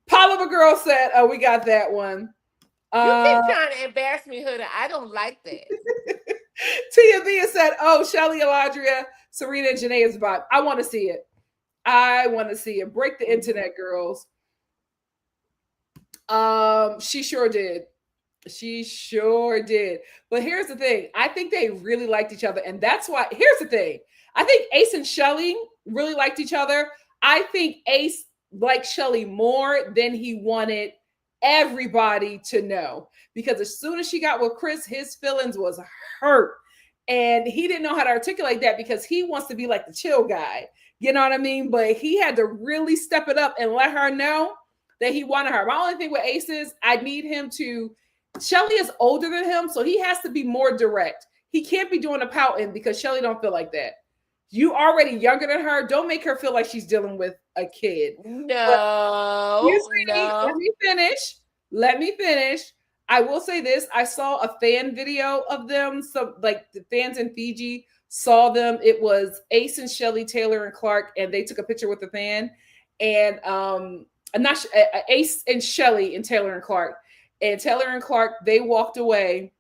Paula Girl said, oh, we got that one. You keep trying to embarrass me, Huda. I don't like that. Tia Via said, oh, Shelly, Alandrea, Serena, and Janae's vibe. I want to see it. I want to see it. Break the internet, girls. She sure did. She sure did. But here's the thing. I think they really liked each other. And that's why, here's the thing. I think Ace and Shelly really liked each other. I think Ace liked Shelly more than he wanted everybody to know. Because as soon as she got with Chris, his feelings was hurt. And he didn't know how to articulate that because he wants to be like the chill guy. You know what I mean? But he had to really step it up and let her know that he wanted her. My only thing with Ace is I need him to, Shelly is older than him, so he has to be more direct. He can't be doing a pouting because Shelly don't feel like that. You already younger than her. Don't make her feel like she's dealing with a kid. No. Let me finish. I will say this. I saw a fan video of them. So like the fans in Fiji saw them. It was Ace and Shelly, Taylor and Clark, and they took a picture with the fan. And Ace and Shelly and Taylor and Clark. And Taylor and Clark, they walked away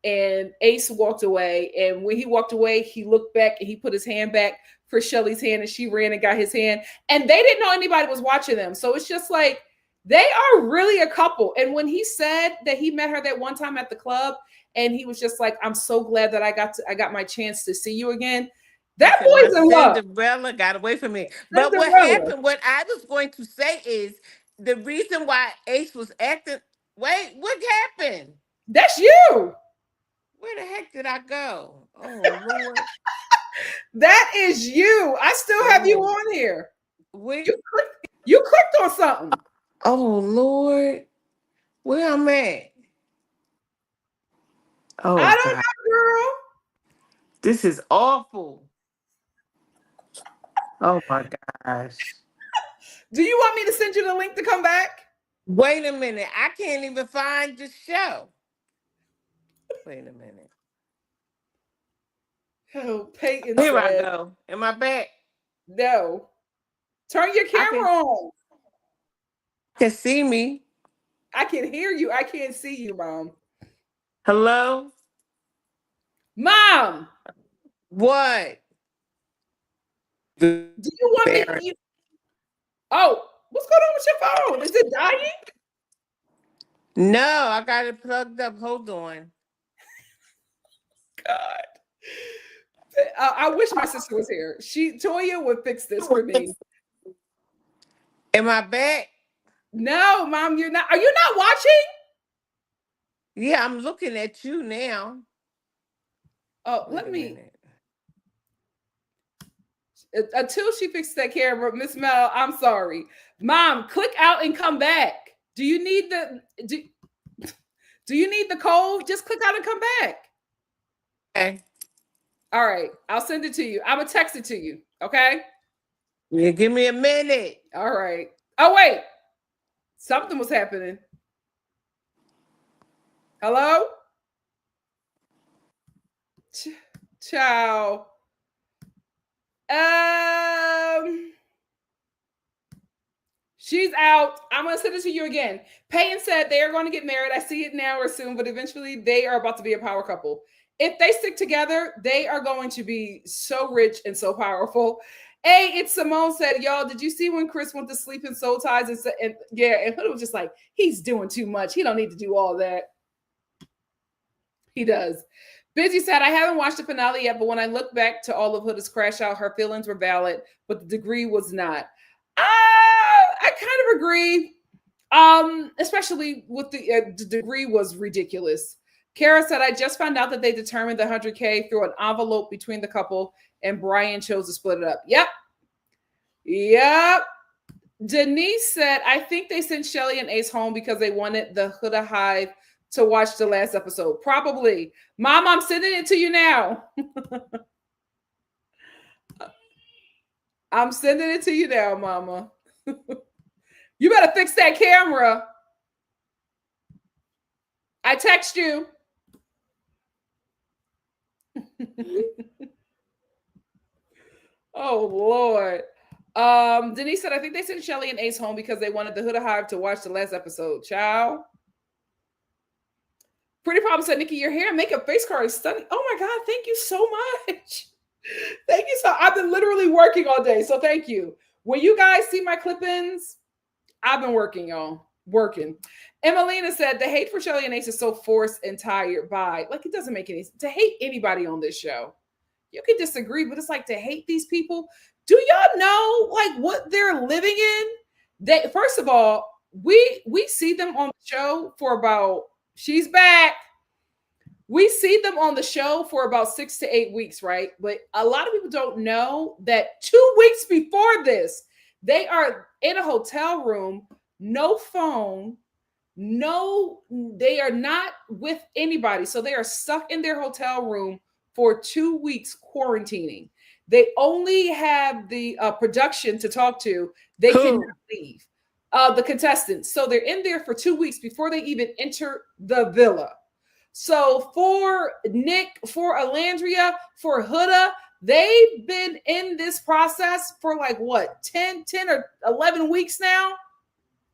and Ace walked away. And when he walked away, he looked back and he put his hand back for Shelly's hand and she ran and got his hand. And they didn't know anybody was watching them. So it's just like, they are really a couple. And when he said that he met her that one time at the club and he was just like, I'm so glad that I got my chance to see you again. That boy's in love. Cinderella got away from me. But what happened, what I was going to say is the reason why Ace was acting. Wait, what happened? That's you. Where the heck did I go? Oh, Lord. That is you. I still have you on here. You clicked on something. Oh, Lord. Where I'm at? Oh, I don't know, girl. This is awful. Oh, my gosh. Do you want me to send you the link to come back? Wait a minute. I can't even find the show. Wait a minute. Oh, Peyton Here said, I go. Am I back? No. Turn your camera on. You can see me. I can hear you. I can't see you, Mom. Hello? Mom. What? Do you want me? Oh, what's going on with your phone? Is it dying? No, I got it plugged up. Hold on. God. I wish my sister was here. Toya would fix this for me. Am I back? No, Mom, you're not. Are you not watching? Yeah, I'm looking at you now. Oh, let me. Until she fixes that camera, Miss Mel, I'm sorry. Mom, click out and come back. Do you need the code? Just click out and come back. Okay. All right. I'll send it to you. I'm gonna text it to you. Okay. Yeah, give me a minute. All right. Oh, wait. Something was happening. Hello? Ciao. She's out. I'm going to send it to you again. Peyton said they are going to get married. I see it now or soon, but eventually they are about to be a power couple. If they stick together, they are going to be so rich and so powerful. Hey, it's Simone said, y'all, did you see when Chris went to sleep in soul ties? And Huda was just like, he's doing too much. He don't need to do all that. He does. Busy said, I haven't watched the finale yet, but when I look back to all of Huda's crash out, her feelings were valid, but the degree was not. I kind of agree. Especially with the degree was ridiculous. Kara said, I just found out that they determined the 100K through an envelope between the couple, and Brian chose to split it up. Yep. Denise said, I think they sent Shelly and Ace home because they wanted the Huda Hive to watch the last episode. Probably. Mom, I'm sending it to you now. I'm sending it to you now, Mama. You better fix that camera. I text you. Oh, Lord. Denise said, I think they sent Shelly and Ace home because they wanted the Huda Hive to watch the last episode. Ciao. Pretty Problem said, Nikki, your hair and makeup face card is stunning. Oh my God, thank you so much. Thank you so. I've been literally working all day, so thank you. When you guys see my clip-ins, I've been working, y'all. Working. Emelina said, the hate for Shelly and Ace is so forced and tired by. Like, it doesn't make any sense. To hate anybody on this show. You can disagree, but it's like to hate these people. Do y'all know, like, what they're living in? First of all, we see them on the show for about, she's back. We see them on the show for about 6 to 8 weeks, right? But a lot of people don't know that 2 weeks before this, they are in a hotel room, no phone, they are not with anybody. So they are stuck in their hotel room for 2 weeks quarantining. They only have the production to talk to. They cannot leave. The contestants. So they're in there for 2 weeks before they even enter the villa. So for Nick, for Alandrea, for Huda, they've been in this process for like what, 10 or 11 weeks now?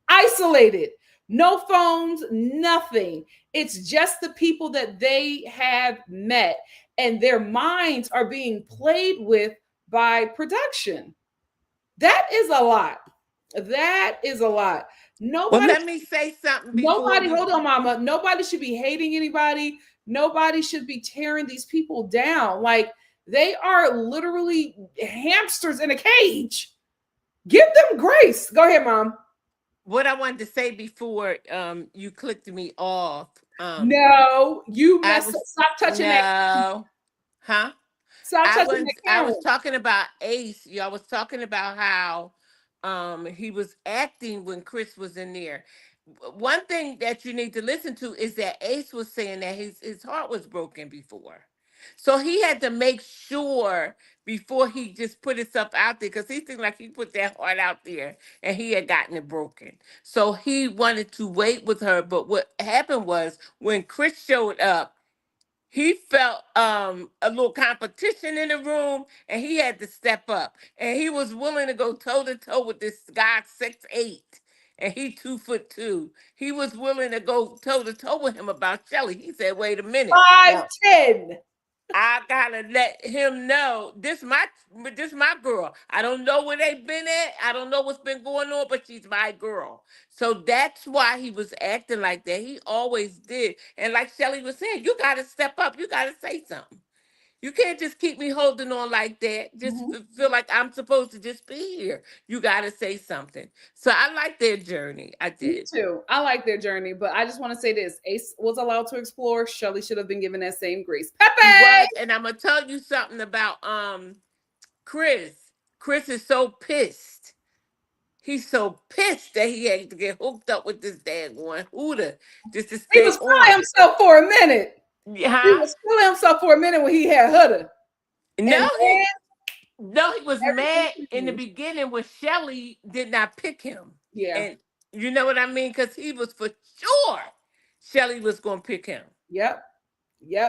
Isolated. No phones, nothing. It's just the people that they have met, and their minds are being played with by production. That is a lot. That is a lot. Nobody. Well, let me say something. Hold on, Mama. Nobody should be hating anybody. Nobody should be tearing these people down. Like, They are literally hamsters in a cage. Give them grace. Go ahead, Mom. What I wanted to say before you clicked me off. No, you messed up. Stop touching that. No. Huh? Stop touching that I was camera. talking about Ace. I was talking about how he was acting when Chris was in there. One thing that you need to listen to is that Ace was saying that his heart was broken before. So he had to make sure before he just put himself out there, because he seemed like he put that heart out there and he had gotten it broken. So he wanted to wait with her. But what happened was when Chris showed up, he felt a little competition in the room and he had to step up. And he was willing to go toe to toe with this guy 6'8" and he 2'2". He was willing to go toe to toe with him about Shelly. He said, wait a minute. 5'10". I gotta let him know this my girl. I don't know where they've been at. I don't know what's been going on, but she's my girl. So that's why he was acting like that. He always did. And like Shelly was saying, you gotta step up. You gotta say something. You can't just keep me holding on like that. Just feel like I'm supposed to just be here. You gotta say something. So I like their journey. I did. Me too. I like their journey, but I just want to say this: Ace was allowed to explore. Shelly should have been given that same grace. Pepe! Was, and I'm gonna tell you something about Chris. Chris is so pissed. He's so pissed that he had to get hooked up with this daggone Huda just to stay He was feeling himself for a minute. Yeah. He was feeling himself for a minute when he had Huda. No, he was mad in the beginning when Shelly did not pick him. Yeah. And you know what I mean? Because he was for sure Shelly was going to pick him. Yep.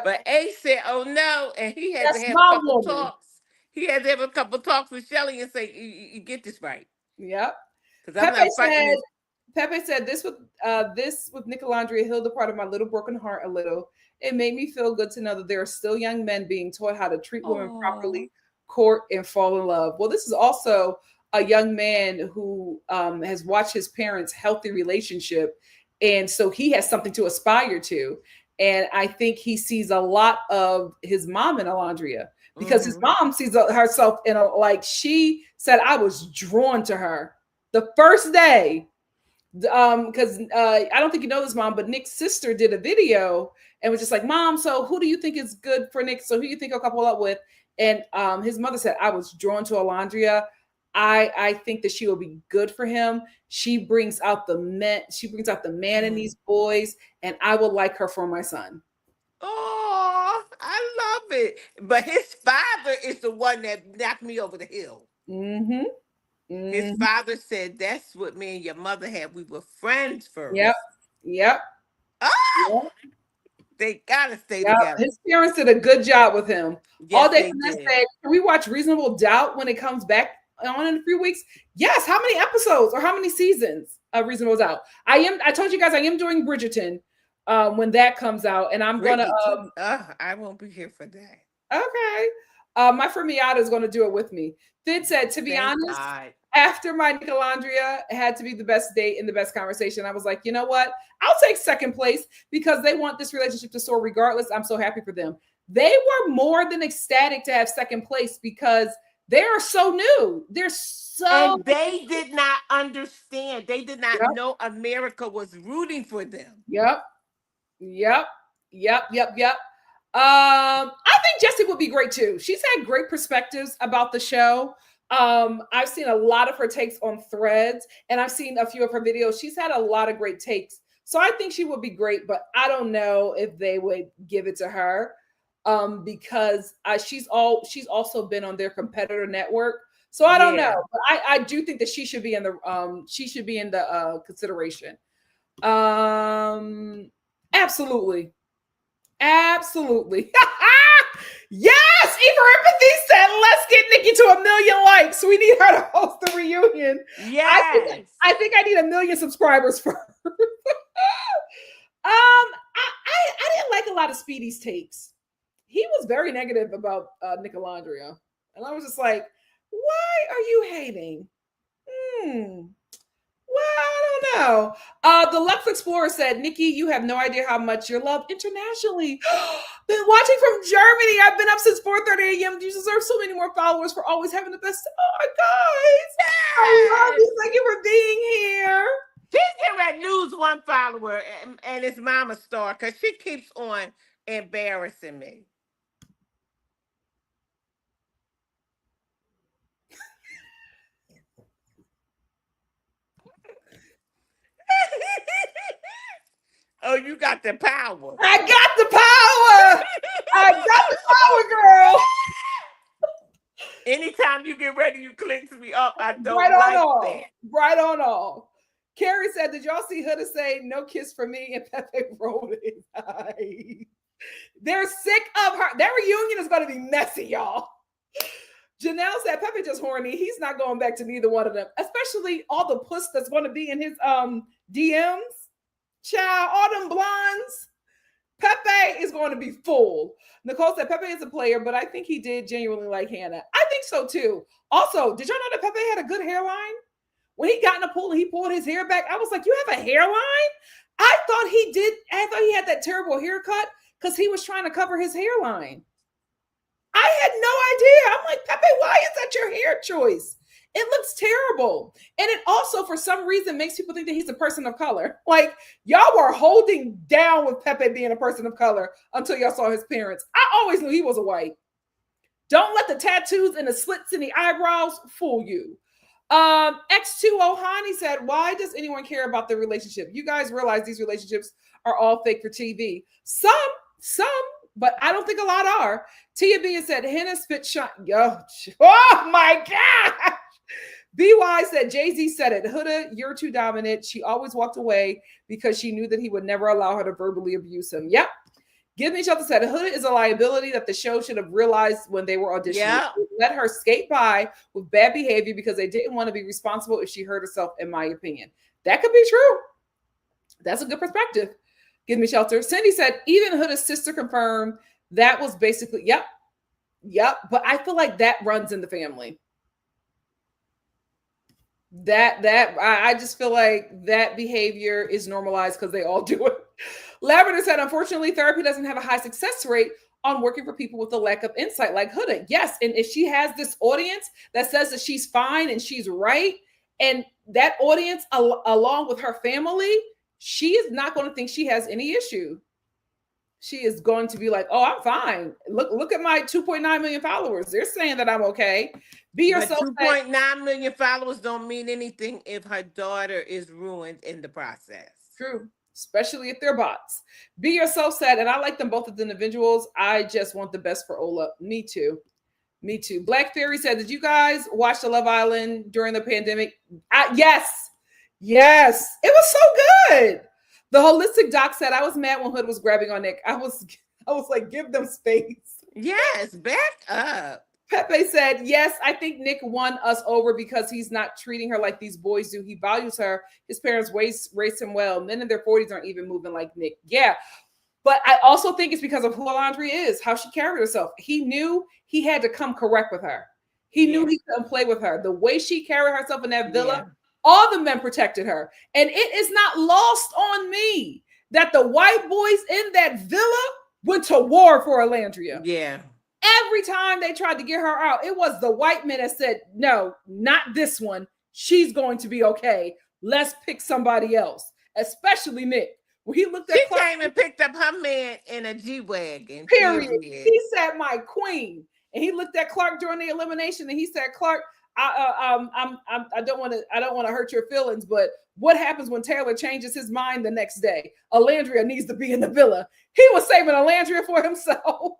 But Ace said, oh no. And he had to have a couple talks. He had to have a couple talks with Shelly and say, you get this right. Yep. Because I'm not fighting this. Pepe said this with NikkiNicoleStar healed the part of my little broken heart a little. It made me feel good to know that there are still young men being taught how to treat women properly, court, and fall in love. Well, this is also a young man who has watched his parents' healthy relationship, and so he has something to aspire to. And I think he sees a lot of his mom in Alandrea, because his mom sees herself in a, like she said, I was drawn to her the first day. Because I don't think you know this, Mom, but Nick's sister did a video and was just like, Mom, so who do you think is good for Nick? So who do you think I'll couple up with? And his mother said, I was drawn to Alandrea. I think that she will be good for him. She brings out the men. She brings out the man in these boys, and I would like her for my son. Oh, I love it. But his father is the one that knocked me over the hill. His father said, that's what me and your mother had. We were friends first. Yep. Oh! Yep. They gotta stay together. His parents did a good job with him. Yes, all day. Can we watch Reasonable Doubt when it comes back on in a few weeks? Yes. How many episodes or how many seasons of Reasonable Doubt? I told you guys I am doing Bridgerton when that comes out, and I'm gonna. I won't be here for that. Okay. My friend Miata is going to do it with me. Fid said, to be honest, after my NikkiNicoleStar had to be the best date and the best conversation, I was like, you know what? I'll take second place because they want this relationship to soar regardless. I'm so happy for them. They were more than ecstatic to have second place because they are so new. They're so. And they did not understand. They did not know America was rooting for them. Yep. I think Jessie would be great too. She's had great perspectives about the show. I've seen a lot of her takes on Threads, and I've seen a few of her videos. She's had a lot of great takes. So I think she would be great, but I don't know if they would give it to her because she's also been on their competitor network. So I don't know, but I do think that she should be in the consideration. Absolutely. Yes, Eva Empathy said, let's get Nikki to 1 million likes. We need her to host the reunion. Yes. I think I need 1 million subscribers for her. I didn't like a lot of Speedy's takes. He was very negative about NikkiNicoleStar. And I was just like, why are you hating? Well, I don't know. The Lux Explorer said, Nikki, you have no idea how much you're loved internationally. Been watching from Germany. I've been up since 4:30 a.m. You deserve so many more followers for always having the best. Oh my guys. I love you. Thank you for being here. She's here at lose one follower and it's Mama Star because she keeps on embarrassing me. Oh, you got the power. I got the power. I got the power, girl. Anytime you get ready, you clicks me up. I don't right like on that. Right on all. Carrie said, did y'all see Huda say no kiss for me? And Pepe rolled his eyes. They're sick of her. Their reunion is going to be messy, y'all. Janelle said, Pepe just horny. He's not going back to neither one of them, especially all the puss that's going to be in his DMs. Child, all them blondes. Pepe is going to be full. Nicole said, Pepe is a player, but I think he did genuinely like Hannah. I think so too. Also, did y'all know that Pepe had a good hairline? When he got in the pool and he pulled his hair back, I was like, you have a hairline? I thought he had that terrible haircut because he was trying to cover his hairline. I had no idea. I'm like, Pepe, why is that your hair choice? It looks terrible. And it also, for some reason, makes people think that he's a person of color. Like, y'all were holding down with Pepe being a person of color until y'all saw his parents. I always knew he was a white. Don't let the tattoos and the slits in the eyebrows fool you. X2 Ohani said, why does anyone care about the relationship? You guys realize these relationships are all fake for TV. Some, but I don't think a lot are. Tia B said, Hannah spit shot. Yo, oh my God. BY said, Jay-Z said it. Huda, you're too dominant. She always walked away because she knew that he would never allow her to verbally abuse him. Yep. Give Me Shelter said, Huda is a liability that the show should have realized when they were auditioning. Yep. Let her skate by with bad behavior because they didn't want to be responsible if she hurt herself, in my opinion. That could be true. That's a good perspective. Give Me Shelter. Cindy said, even Huda's sister confirmed that was basically, yep. But I feel like that runs in the family. I just feel like that behavior is normalized because they all do it. Lavender said, unfortunately, therapy doesn't have a high success rate on working for people with a lack of insight like Huda. Yes, and if she has this audience that says that she's fine and she's right, and that audience, along with her family, she is not going to think she has any issue. She is going to be like, oh, I'm fine. Look at my 2.9 million followers. They're saying that I'm okay. Be yourself. 2.9 million followers don't mean anything if her daughter is ruined in the process. True. Especially if they're bots. Be Yourself said, and I like them both as individuals. I just want the best for Ola. Me too. Black Fairy said, did you guys watch the Love Island during the pandemic? Yes. It was so good. The Holistic Doc said, I was mad when Hood was grabbing on Nick. I was like, give them space. Yes, back up. Pepe said, yes, I think Nick won us over because he's not treating her like these boys do. He values her. His parents raised him well. Men in their 40s aren't even moving like Nick. Yeah. But I also think it's because of who Alandrea is, how she carried herself. He knew he had to come correct with her. He knew he couldn't play with her. The way she carried herself in that villa, all the men protected her. And it is not lost on me that the white boys in that villa went to war for Alandrea. Yeah. Every time they tried to get her out, it was the white men that said, no, not this one. She's going to be okay. Let's pick somebody else, especially Nick. When he looked at Clark, came and picked up her man in a G-Wagon. Period. He said, my queen. And he looked at Clark during the elimination and he said, Clark, I don't want to hurt your feelings, but what happens when Taylor changes his mind the next day? Alandrea needs to be in the villa. He was saving Alandrea for himself.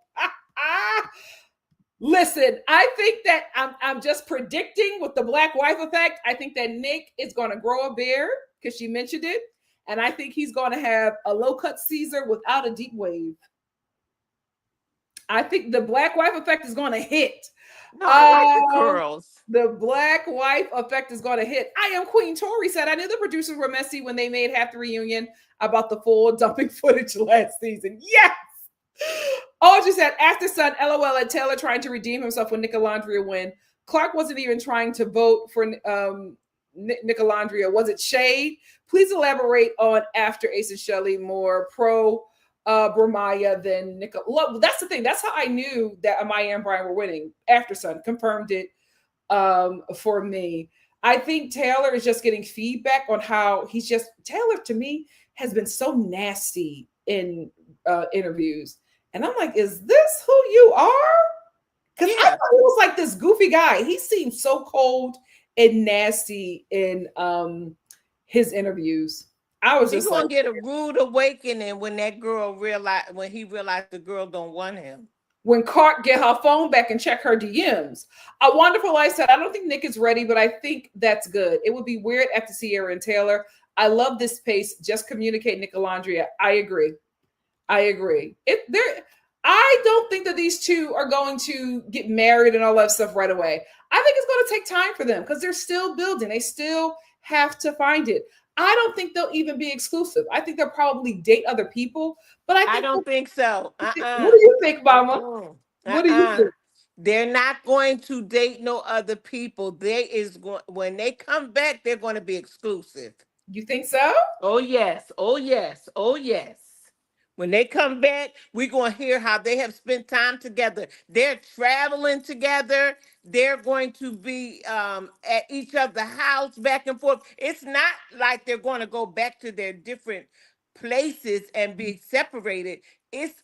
Listen, I think that I'm just predicting with the black wife effect. I think that Nick is going to grow a beard because she mentioned it. And I think he's going to have a low cut Caesar without a deep wave. I think the black wife effect is going to hit. No, I like the curls. The black wife effect is going to hit. I am Queen Tori said, I knew the producers were messy when they made half the reunion about the full dumping footage last season. Yes. Audrey said, after Sun, LOL at Taylor trying to redeem himself when Nick Alandrea win. Clark wasn't even trying to vote for NikkiNicoleStar, was it shade? Please elaborate on after Ace and Shelley more pro Bramaya than Nicole. Look, that's the thing. That's how I knew that Amaya and Brian were winning. After Sun confirmed it for me. I think Taylor is just getting feedback on how Taylor to me has been so nasty in interviews. And I'm like, is this who you are? Because I thought he was like this goofy guy. He seemed so cold and nasty in his interviews. I was just gonna get a rude awakening when he realized the girl don't want him. When Cart get her phone back and check her DMs. A Wonderful Life said, I don't think Nick is ready, but I think that's good. It would be weird after Sierra and Taylor. I love this pace. Just communicate, Alandrea. I agree. I don't think that these two are going to get married and all that stuff right away. I think it's going to take time for them because they're still building. They still have to find it. I don't think they'll even be exclusive. I think they'll probably date other people, but I don't think so. What do you think, Mama? What do you think? They're not going to date no other people. When they come back, they're going to be exclusive. You think so? Oh yes. When they come back, we're going to hear how they have spent time together. They're traveling together. They're going to be at each other's house back and forth. It's not like they're going to go back to their different places and be separated. It's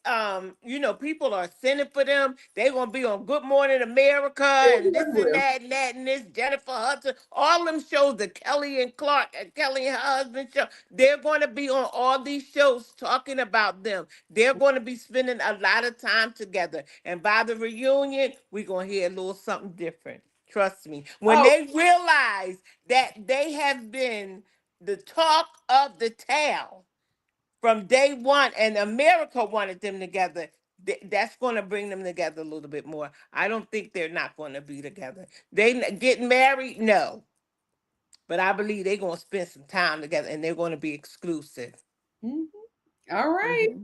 people are sending for them. They're gonna be on Good Morning America and this and that and this Jennifer Hudson, all them shows, the Kelly and Clark and Kelly and her husband show. They're gonna be on all these shows talking about them. They're gonna be spending a lot of time together. And by the reunion, we're gonna hear a little something different. Trust me. When they realize that they have been the talk of the town from day one, and America wanted them together, that's going to bring them together a little bit more. I don't think they're not going to be together. They get married? No. But I believe they're going to spend some time together, and they're going to be exclusive. Mm-hmm. All right.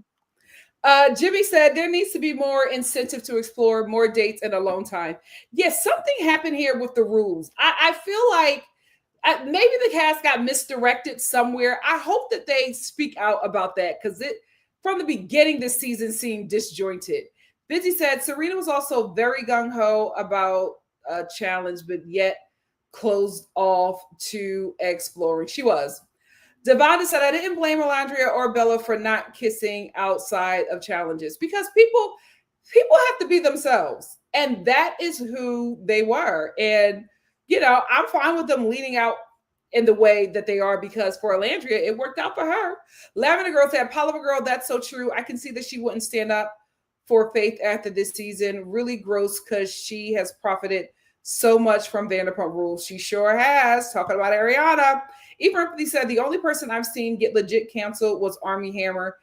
Jimmy said there needs to be more incentive to explore more dates and alone time. Yes, something happened here with the rules. I feel like maybe the cast got misdirected somewhere. I hope that they speak out about that because it, from the beginning, this season seemed disjointed. Busy said Serena was also very gung-ho about a challenge, but yet closed off to exploring. She was. Devonta said, I didn't blame Alandrea or Bella for not kissing outside of challenges because people have to be themselves. And that is who they were. And I'm fine with them leaning out in the way that they are because for Alandrea, it worked out for her. Lavender Girl said, Paloma Girl, that's so true. I can see that she wouldn't stand up for Faith after this season. Really gross because she has profited so much from Vanderpump Rules. She sure has. Talking about Ariana. Even said, the only person I've seen get legit canceled was Armie Hammer.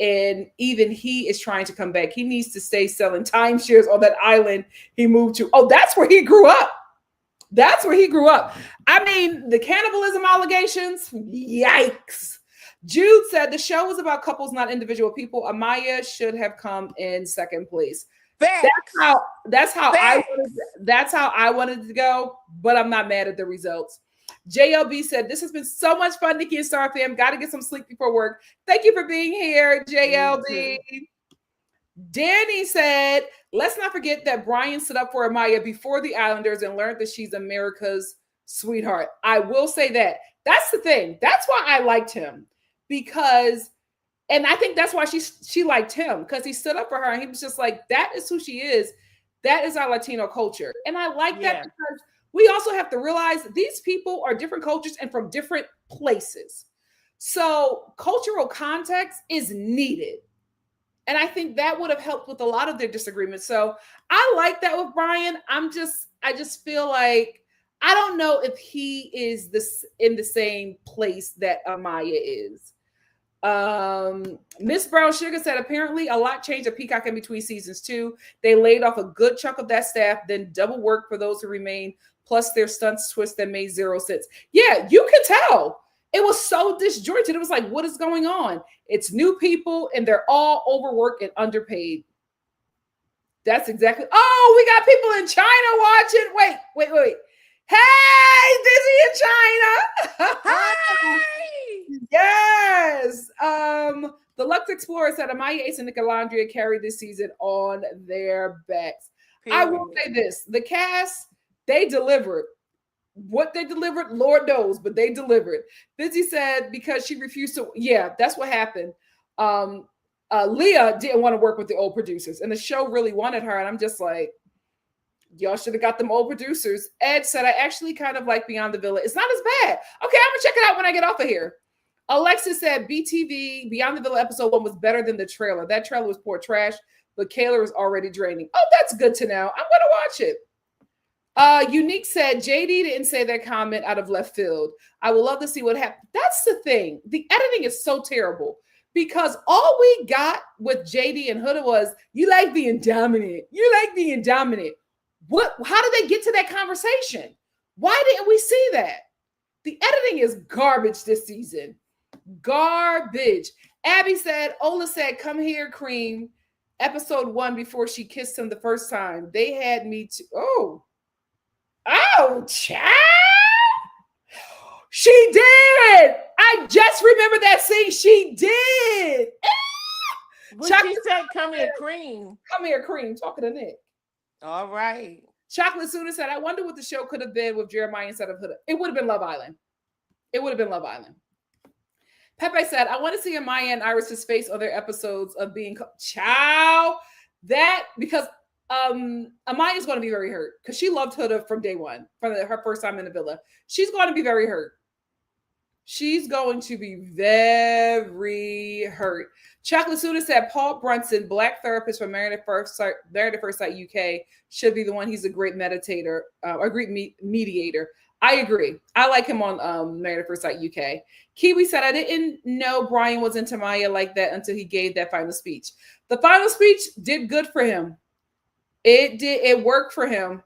And even he is trying to come back. He needs to stay selling timeshares on that island he moved to. Oh, that's where he grew up. I mean, the cannibalism allegations, yikes. Jude said the show was about couples, not individual people. Amaya should have come in second place. That's how I wanted to go, but I'm not mad at the results. JLB said, this has been so much fun, Nikki and Star fam. Got to get some sleep before work. Thank you for being here, JLB. Danny said, let's not forget that Brian stood up for Amaya before the Islanders and learned that she's America's sweetheart. I will say that. That's the thing. That's why I liked him because, and I think that's why she liked him because he stood up for her and he was just like, that is who she is. That is our Latino culture. And I like that because we also have to realize these people are different cultures and from different places. So cultural context is needed. And I think that would have helped with a lot of their disagreements. So I like that with Brian. I just feel like, I don't know if he is in the same place that Amaya is. Miss Brown Sugar said, apparently a lot changed at Peacock in between seasons 2. They laid off a good chunk of that staff, then double work for those who remain. Plus their stunts twist that made zero sense. Yeah, you can tell. It was so disjointed. It was like, what is going on? It's new people and they're all overworked and underpaid. That's exactly. Oh, we got people in China watching. Wait. Hey, Dizzy in China. Hey! Yes. The Lux Explorer said Amaya, Ace, and Nicolandria carried this season on their backs. I will say this: the cast, they delivered. What they delivered, Lord knows, but they delivered. Busy said because she refused to. Yeah, that's what happened. Leah didn't want to work with the old producers, and the show really wanted her. And I'm just like, y'all should have got them old producers. Ed said, I actually kind of like Beyond the Villa. It's not as bad. Okay, I'm gonna check it out when I get off of here. Alexis said BTV Beyond the Villa episode 1 was better than the trailer. That trailer was poor trash, but Kayla is already draining. Oh, that's good to know. I'm gonna watch it. Unique said JD didn't say that comment out of left field. I would love to see what happens. That's the thing. The editing is so terrible because all we got with JD and Huda was you like being dominant. You like being dominant. What? How did they get to that conversation? Why didn't we see that? The editing is garbage this season. Garbage. Abby said, Ola said, come here, Cream. Episode 1 before she kissed him the first time. They had me too. Oh, child. She did. I just remember that scene. She did. But she said, come here, Cream. Come here, Cream. Talking to Nick. All right. Chocolate Suna said, I wonder what the show could have been with Jeremiah instead of Huda. It would have been Love Island. It would have been Love Island. Pepe said, I want to see Amaya and Iris's face on their episodes of being Chow. That because Amaya is going to be very hurt because she loved Huda from day one, from her first time in the villa. She's going to be very hurt. She's going to be very hurt. Chocolate Suda said Paul Brunson, black therapist from Married at First Sight UK, should be the one. He's a great meditator, a great mediator. I agree. I like him on Married at First Sight UK. Kiwi said, I didn't know Brian was into Maya like that until he gave that final speech. The final speech did good for him. It did. It worked for him.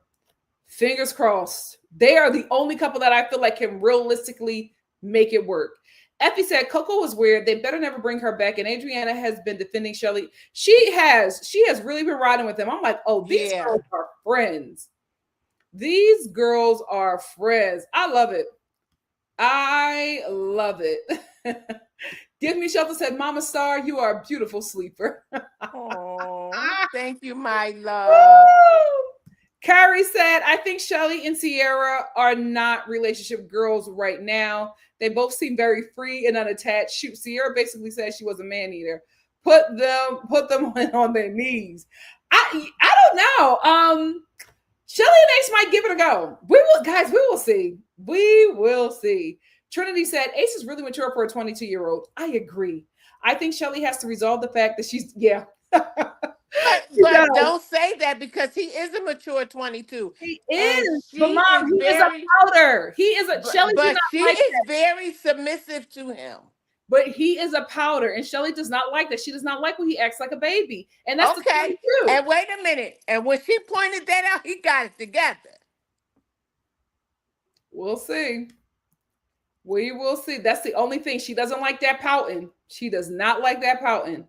Fingers crossed. They are the only couple that I feel like can realistically make it work. Effie said Coco was weird. They better never bring her back. And Adriana has been defending Shelly. She has really been riding with them. I'm like, oh, these girls are friends. These girls are friends. I love it. I love it. Give Me Shelter said, Mama Star, you are a beautiful sleeper. Oh, thank you, my love. Carrie said, I think Shelly and Sierra are not relationship girls right now. They both seem very free and unattached. Shoot, Sierra basically said she was a man eater. Put them on their knees. I don't know. Shelly and Ace might give it a go. We will see. We will see. Trinity said, Ace is really mature for a 22-year-old. I agree. I think Shelly has to resolve the fact that she's, But don't say that because he is a mature 22. He is. But Mom, he is a powder. He is a Shelly. But she is very submissive to him. But he is a powder, and Shelly does not like that. She does not like when he acts like a baby. And that's okay. And wait a minute. And when she pointed that out, he got it together. We'll see. We will see. That's the only thing. She doesn't like that pouting. She does not like that pouting.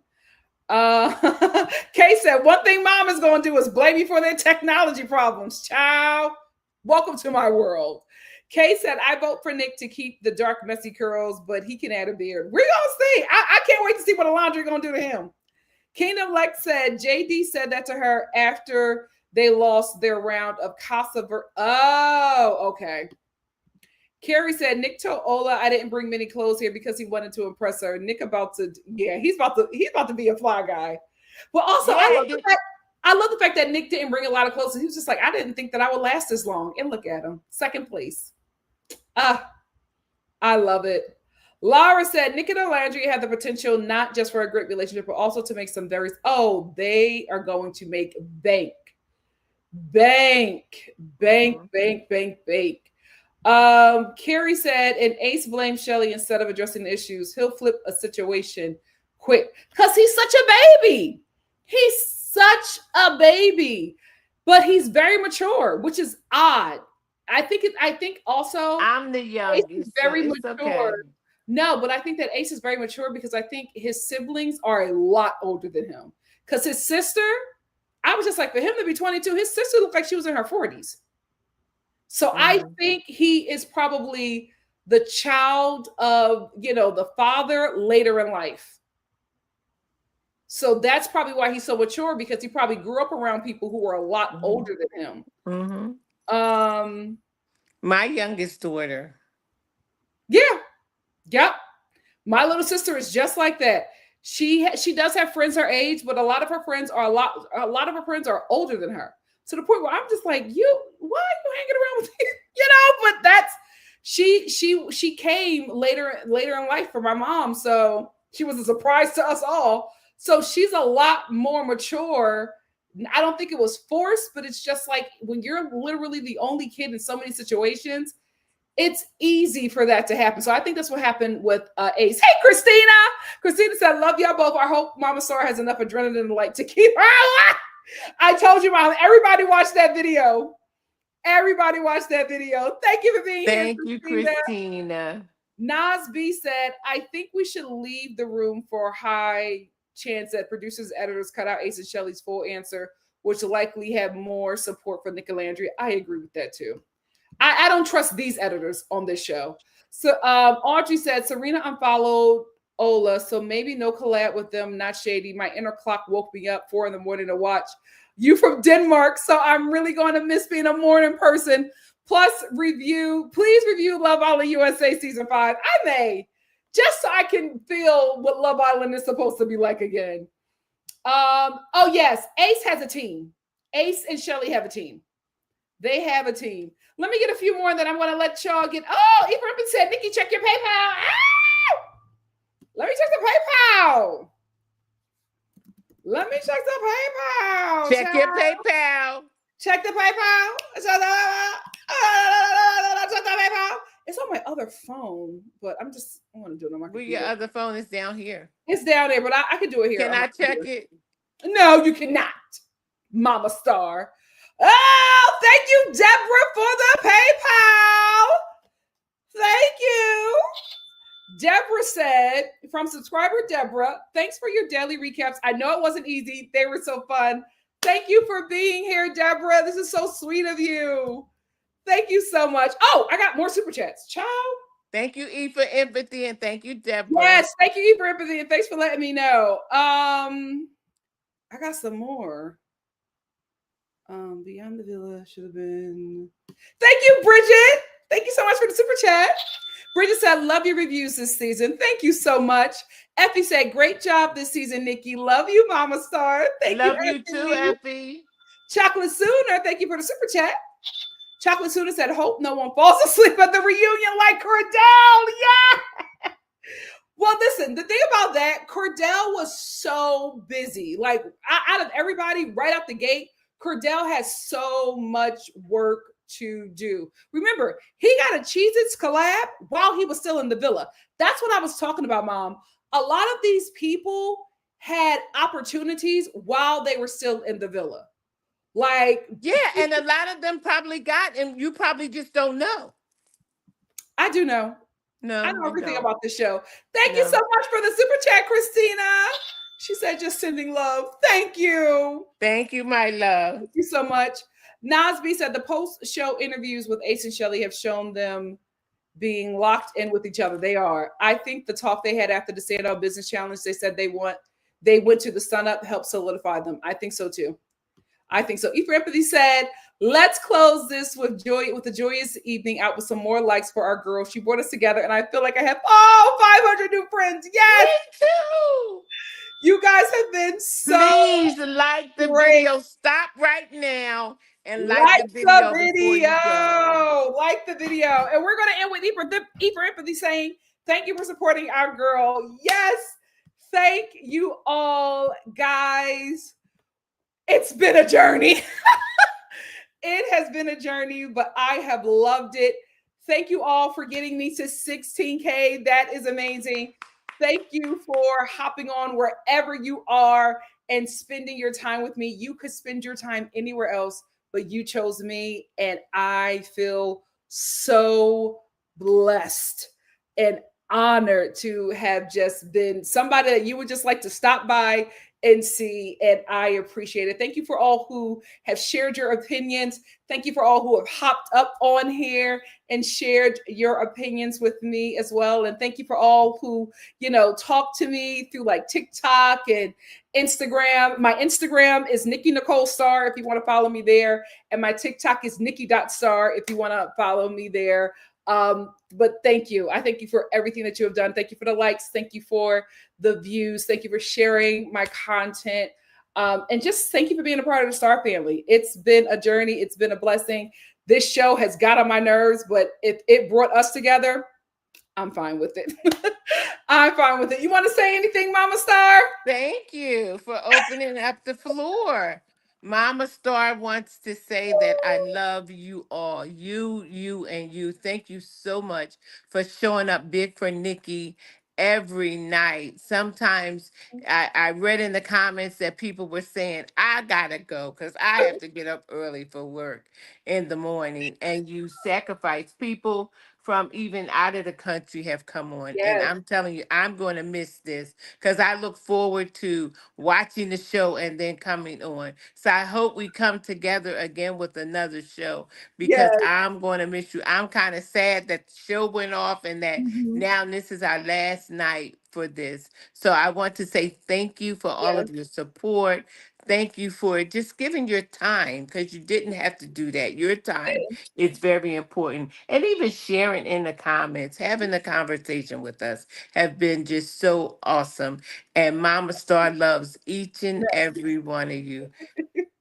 Kay said, one thing Mom is going to do is blame me for their technology problems. Child, welcome to my world. Kay said, I vote for Nick to keep the dark, messy curls, but he can add a beard. We're going to see. I can't wait to see what Alandrea going to do to him. Kingdom Lex said, JD said that to her after they lost their round of Casa. Oh, okay. Carrie said, Nick told Ola I didn't bring many clothes here because he wanted to impress her. Nick he's about to be a fly guy. But also, I love the fact that Nick didn't bring a lot of clothes. He was just like, I didn't think that I would last this long. And look at him. Second place. I love it. Laura said, Nick and Alandrea have the potential not just for a great relationship, but also to make some they are going to make bank. Carrie said, and Ace blames Shelly instead of addressing the issues. He'll flip a situation quick because he's such a baby. He's such a baby, but he's very mature, which is odd. I think also I'm the youngest. Ace is very mature. Okay. No, but I think that Ace is very mature because I think his siblings are a lot older than him. Because his sister, I was just like, for him to be 22, his sister looked like she was in her 40s. So I think he is probably the child of, the father later in life. So that's probably why he's so mature, because he probably grew up around people who were a lot older than him. My youngest daughter. Yeah. Yep. My little sister is just like that. She does have friends her age, but a lot of her friends are older than her, to the point where I'm just like, why are you hanging around with but that's she came later in life for my mom, so she was a surprise to us all. So she's a lot more mature. I don't think it was forced, but it's just like when you're literally the only kid in so many situations, it's easy for that to happen. So I think that's what happened with Ace. Hey, Christina. Christina said, love y'all both. I hope Mama Star has enough adrenaline like to keep her alive. I told you, Mom. Everybody watched that video. Everybody watched that video. Thank you for being here. Thank you, Christina. Nas B said, I think we should leave the room for a high chance that producers, editors cut out Ace and Shelley's full answer, which will likely have more support for Alandrea. I agree with that too. I don't trust these editors on this show. So Audrey said, Serena unfollowed Ola, so maybe no collab with them, not shady. My inner clock woke me up 4 a.m. to watch you from Denmark, so I'm really going to miss being a morning person. Plus, please review Love Island USA Season 5. I may, just so I can feel what Love Island is supposed to be like again. Oh, yes, Ace has a team. Ace and Shelley have a team. They have a team. Let me get a few more, and then I'm going to let y'all get. Oh, Ephraim said, Nikki, check your PayPal. Ah! Let me check the PayPal. Let me check the PayPal. Check your PayPal. Check the PayPal. Check the PayPal. It's on my other phone, but I want to do it on my computer. Your other phone is down here. It's down there, but I can do it here. Can I check it? No, you cannot, Mama Star. Oh, thank you, Deborah, for the PayPal. Thank you. Deborah said, from subscriber Deborah, thanks for your daily recaps. I know it wasn't easy. They were so fun. Thank you for being here, Deborah. This is so sweet of you. Thank you so much. Oh, I got more super chats. Ciao. Thank you, E, for empathy, and thank you, Deborah. Yes, thank you, E, for empathy, and thanks for letting me know. I got some more. Beyond the Villa should have been. Thank you, Bridget. Thank you so much for the super chat. Bridget said, love your reviews this season. Thank you so much. Effie said, great job this season, Nikki. Love you, Mama Star. Thank you. Love you too, Effie. Chocolate Sooner, thank you for the super chat. Chocolate Sooner said, hope no one falls asleep at the reunion like Cordell. Yeah. Well, listen, the thing about that, Cordell was so busy. Like, out of everybody right out the gate, Cordell has so much work to do. Remember, he got a Cheez-Its collab while he was still in the villa. That's what I was talking about, Mom. A lot of these people had opportunities while they were still in the villa. Like, yeah, and a lot of them probably got, and you probably just don't know. I do know. No, I know everything about the show. Thank you so much for the super chat, Christina. She said, just sending love. Thank you. Thank you, my love. Thank you so much. Nasby said the post-show interviews with Ace and Shelley have shown them being locked in with each other. They are. I think the talk they had after the Stand-Up Business Challenge, they said they went to the sun-up, helped solidify them. I think so too. I think so. E for Empathy said, let's close this with a joyous evening out with some more likes for our girl. She brought us together, and I feel like I have 500 new friends. Yes. Me too. You guys have been so Please like the video. Stop right now and like the video before you go. Like the video. And we're going to end with E for Empathy saying, thank you for supporting our girl. Yes. Thank you all, guys. It's been a journey. It has been a journey, but I have loved it. Thank you all for getting me to 16K. That is amazing. Thank you for hopping on wherever you are and spending your time with me. You could spend your time anywhere else, but you chose me, and I feel so blessed and honored to have just been somebody that you would just like to stop by and see, and I appreciate it. Thank you for all who have shared your opinions. Thank you for all who have hopped up on here and shared your opinions with me as well. And thank you for all who, talk to me through like TikTok and Instagram. My Instagram is NikkiNicoleStar if you want to follow me there. And my TikTok is Nikki.Star if you want to follow me there. But thank you. I thank you for everything that you have done. Thank you for the likes. Thank you for the views. Thank you for sharing my content. And just thank you for being a part of the Star family. It's been a journey. It's been a blessing. This show has got on my nerves, but if it brought us together, I'm fine with it. I'm fine with it. You want to say anything, Mama Star? Thank you for opening up the floor. Mama Star wants to say that I love you all. You, and you. Thank you so much for showing up big for Nikki every night. Sometimes I read in the comments that people were saying, I gotta go because I have to get up early for work in the morning. And you sacrifice people from even out of the country have come on. And Yes. I'm telling you, I'm going to miss this because I look forward to watching the show and then coming on. So I hope we come together again with another show because Yes. I'm going to miss you. I'm kind of sad that the show went off and that now this is our last night for this. So I want to say thank you for all of your support. Thank you for just giving your time because you didn't have to do that. Your time is very important. And even sharing in the comments, having a conversation with us have been just so awesome. And Mama Star loves each and every one of you,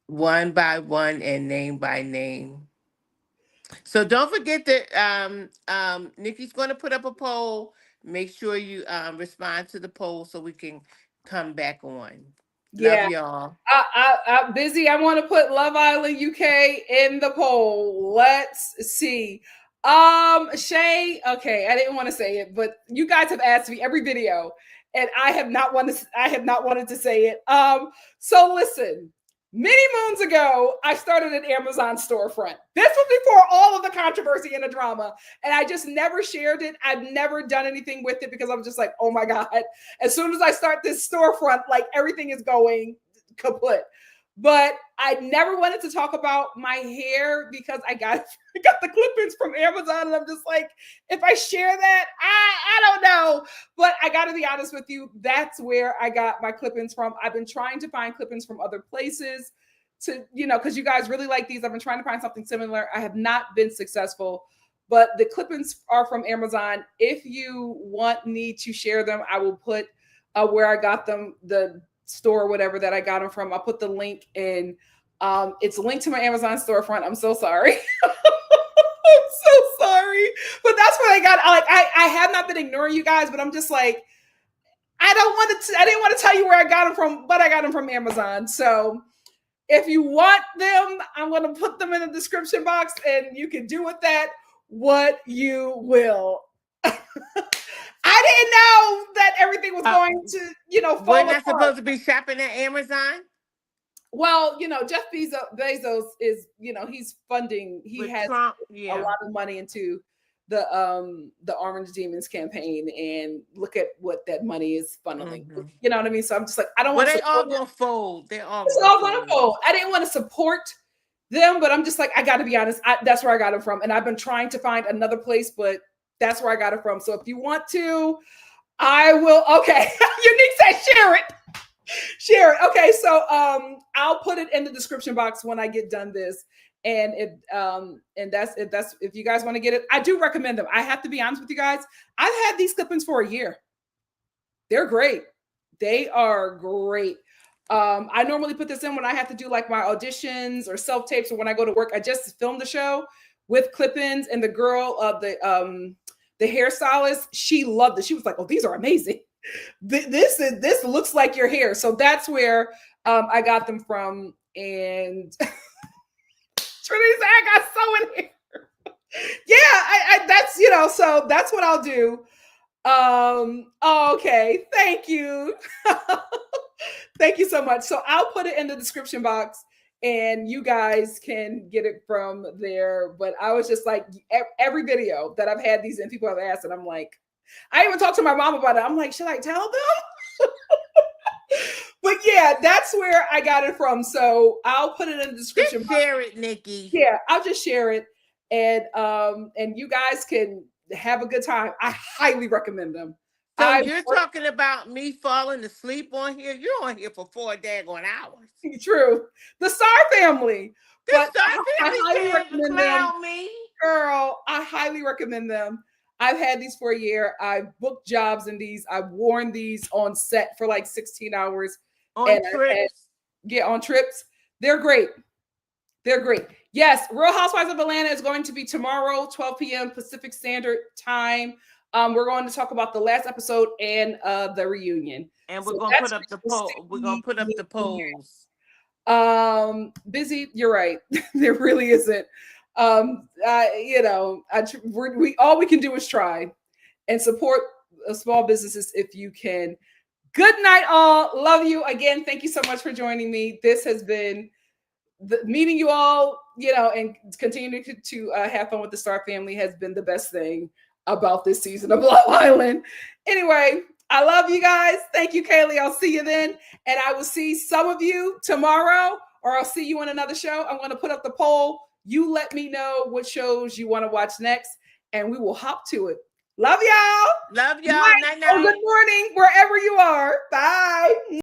one by one and name by name. So don't forget that Nikki's going to put up a poll. Make sure you respond to the poll so we can come back on. Love Yeah. y'all. I'm busy. I want to put Love Island UK in the poll. Let's see. Shay, okay, I didn't want to say it, but you guys have asked me every video, and I have not wanted to say it. So listen, many moons ago, I started an Amazon storefront. This was before all of the controversy and the drama, and I just never shared it. I've never done anything with it because I'm just like, oh my God. As soon as I start this storefront, like everything is going kaput. But I never wanted to talk about my hair because I got the clip-ins from Amazon, and I'm just like, if I share that, I don't know. But I got to be honest with you, that's where I got my clip-ins from. I've been trying to find clip-ins from other places to, because you guys really like these. I've been trying to find something similar. I have not been successful, but the clip-ins are from Amazon. If you want me to share them, I will put where I got them, the store or whatever that I got them from. I'll put the link in. It's linked to my Amazon storefront. I'm so sorry. I'm so sorry. But that's what I got. I have not been ignoring you guys, but I'm just like, I didn't want to tell you where I got them from, but I got them from Amazon. So if you want them, I'm going to put them in the description box and you can do with that what you will. I didn't know that everything was going to, fall We're not apart. supposed to be shopping at Amazon? Well, Jeff Bezos is, he's funding. He has Trump, a lot of money into the Orange Demons campaign, and look at what that money is funneling. You know what I mean? So I'm just like, I don't want. Well, they all gonna fold. They're all gonna fold. I didn't want to support them, but I'm just like, I got to be honest. That's where I got it from, and I've been trying to find another place, but that's where I got it from. So if you want to, I will. Okay, Unique said share it. Share it. Okay, so I'll put it in the description box when I get done this. And if you guys want to get it, I do recommend them. I have to be honest with you guys. I've had these clip-ins for a year. They're great. They are great. I normally put this in when I have to do like my auditions or self-tapes, or when I go to work. I just filmed the show with clip-ins, and the girl of the hairstylist, she loved it. She was like, "Oh, these are amazing. This looks like your hair." So that's where I got them from. And Trinity said, "I got sewing hair." Yeah, that's so that's what I'll do. Okay, thank you. Thank you so much. So I'll put it in the description box and you guys can get it from there. But I was just like, every video that I've had these and people have asked, and I'm like, I even talked to my mom about it. I'm like, should I tell them? But yeah, that's where I got it from. So I'll put it in the description. Just share it, Nikki. Yeah, I'll just share it, and you guys can have a good time. I highly recommend them. So you're talking about me falling asleep on here? You're on here for 4 daggone hours. True. The Star Family. The Star Family highly recommend them. Me. Girl, I highly recommend them. I've had these for a year. I've booked jobs in these. I've worn these on set for like 16 hours. On trips. On trips. They're great. They're great. Yes, Real Housewives of Atlanta is going to be tomorrow, 12 p.m. Pacific Standard Time. We're going to talk about the last episode and the reunion. And we're gonna put up the poll. We're gonna put up the polls. Busy, you're right. There really isn't. We all we can do is try and support small businesses if you can. Good night, all. Love you again. Thank you so much for joining me. This has been meeting you all, and continuing to have fun with the Star Family has been the best thing about this season of Love Island. Anyway, I love you guys. Thank you, Kaylee. I'll see you then. And I will see some of you tomorrow, or I'll see you on another show. I'm going to put up the poll. You let me know what shows you want to watch next, and we will hop to it. Love y'all. Love y'all. Night. Good morning, wherever you are. Bye.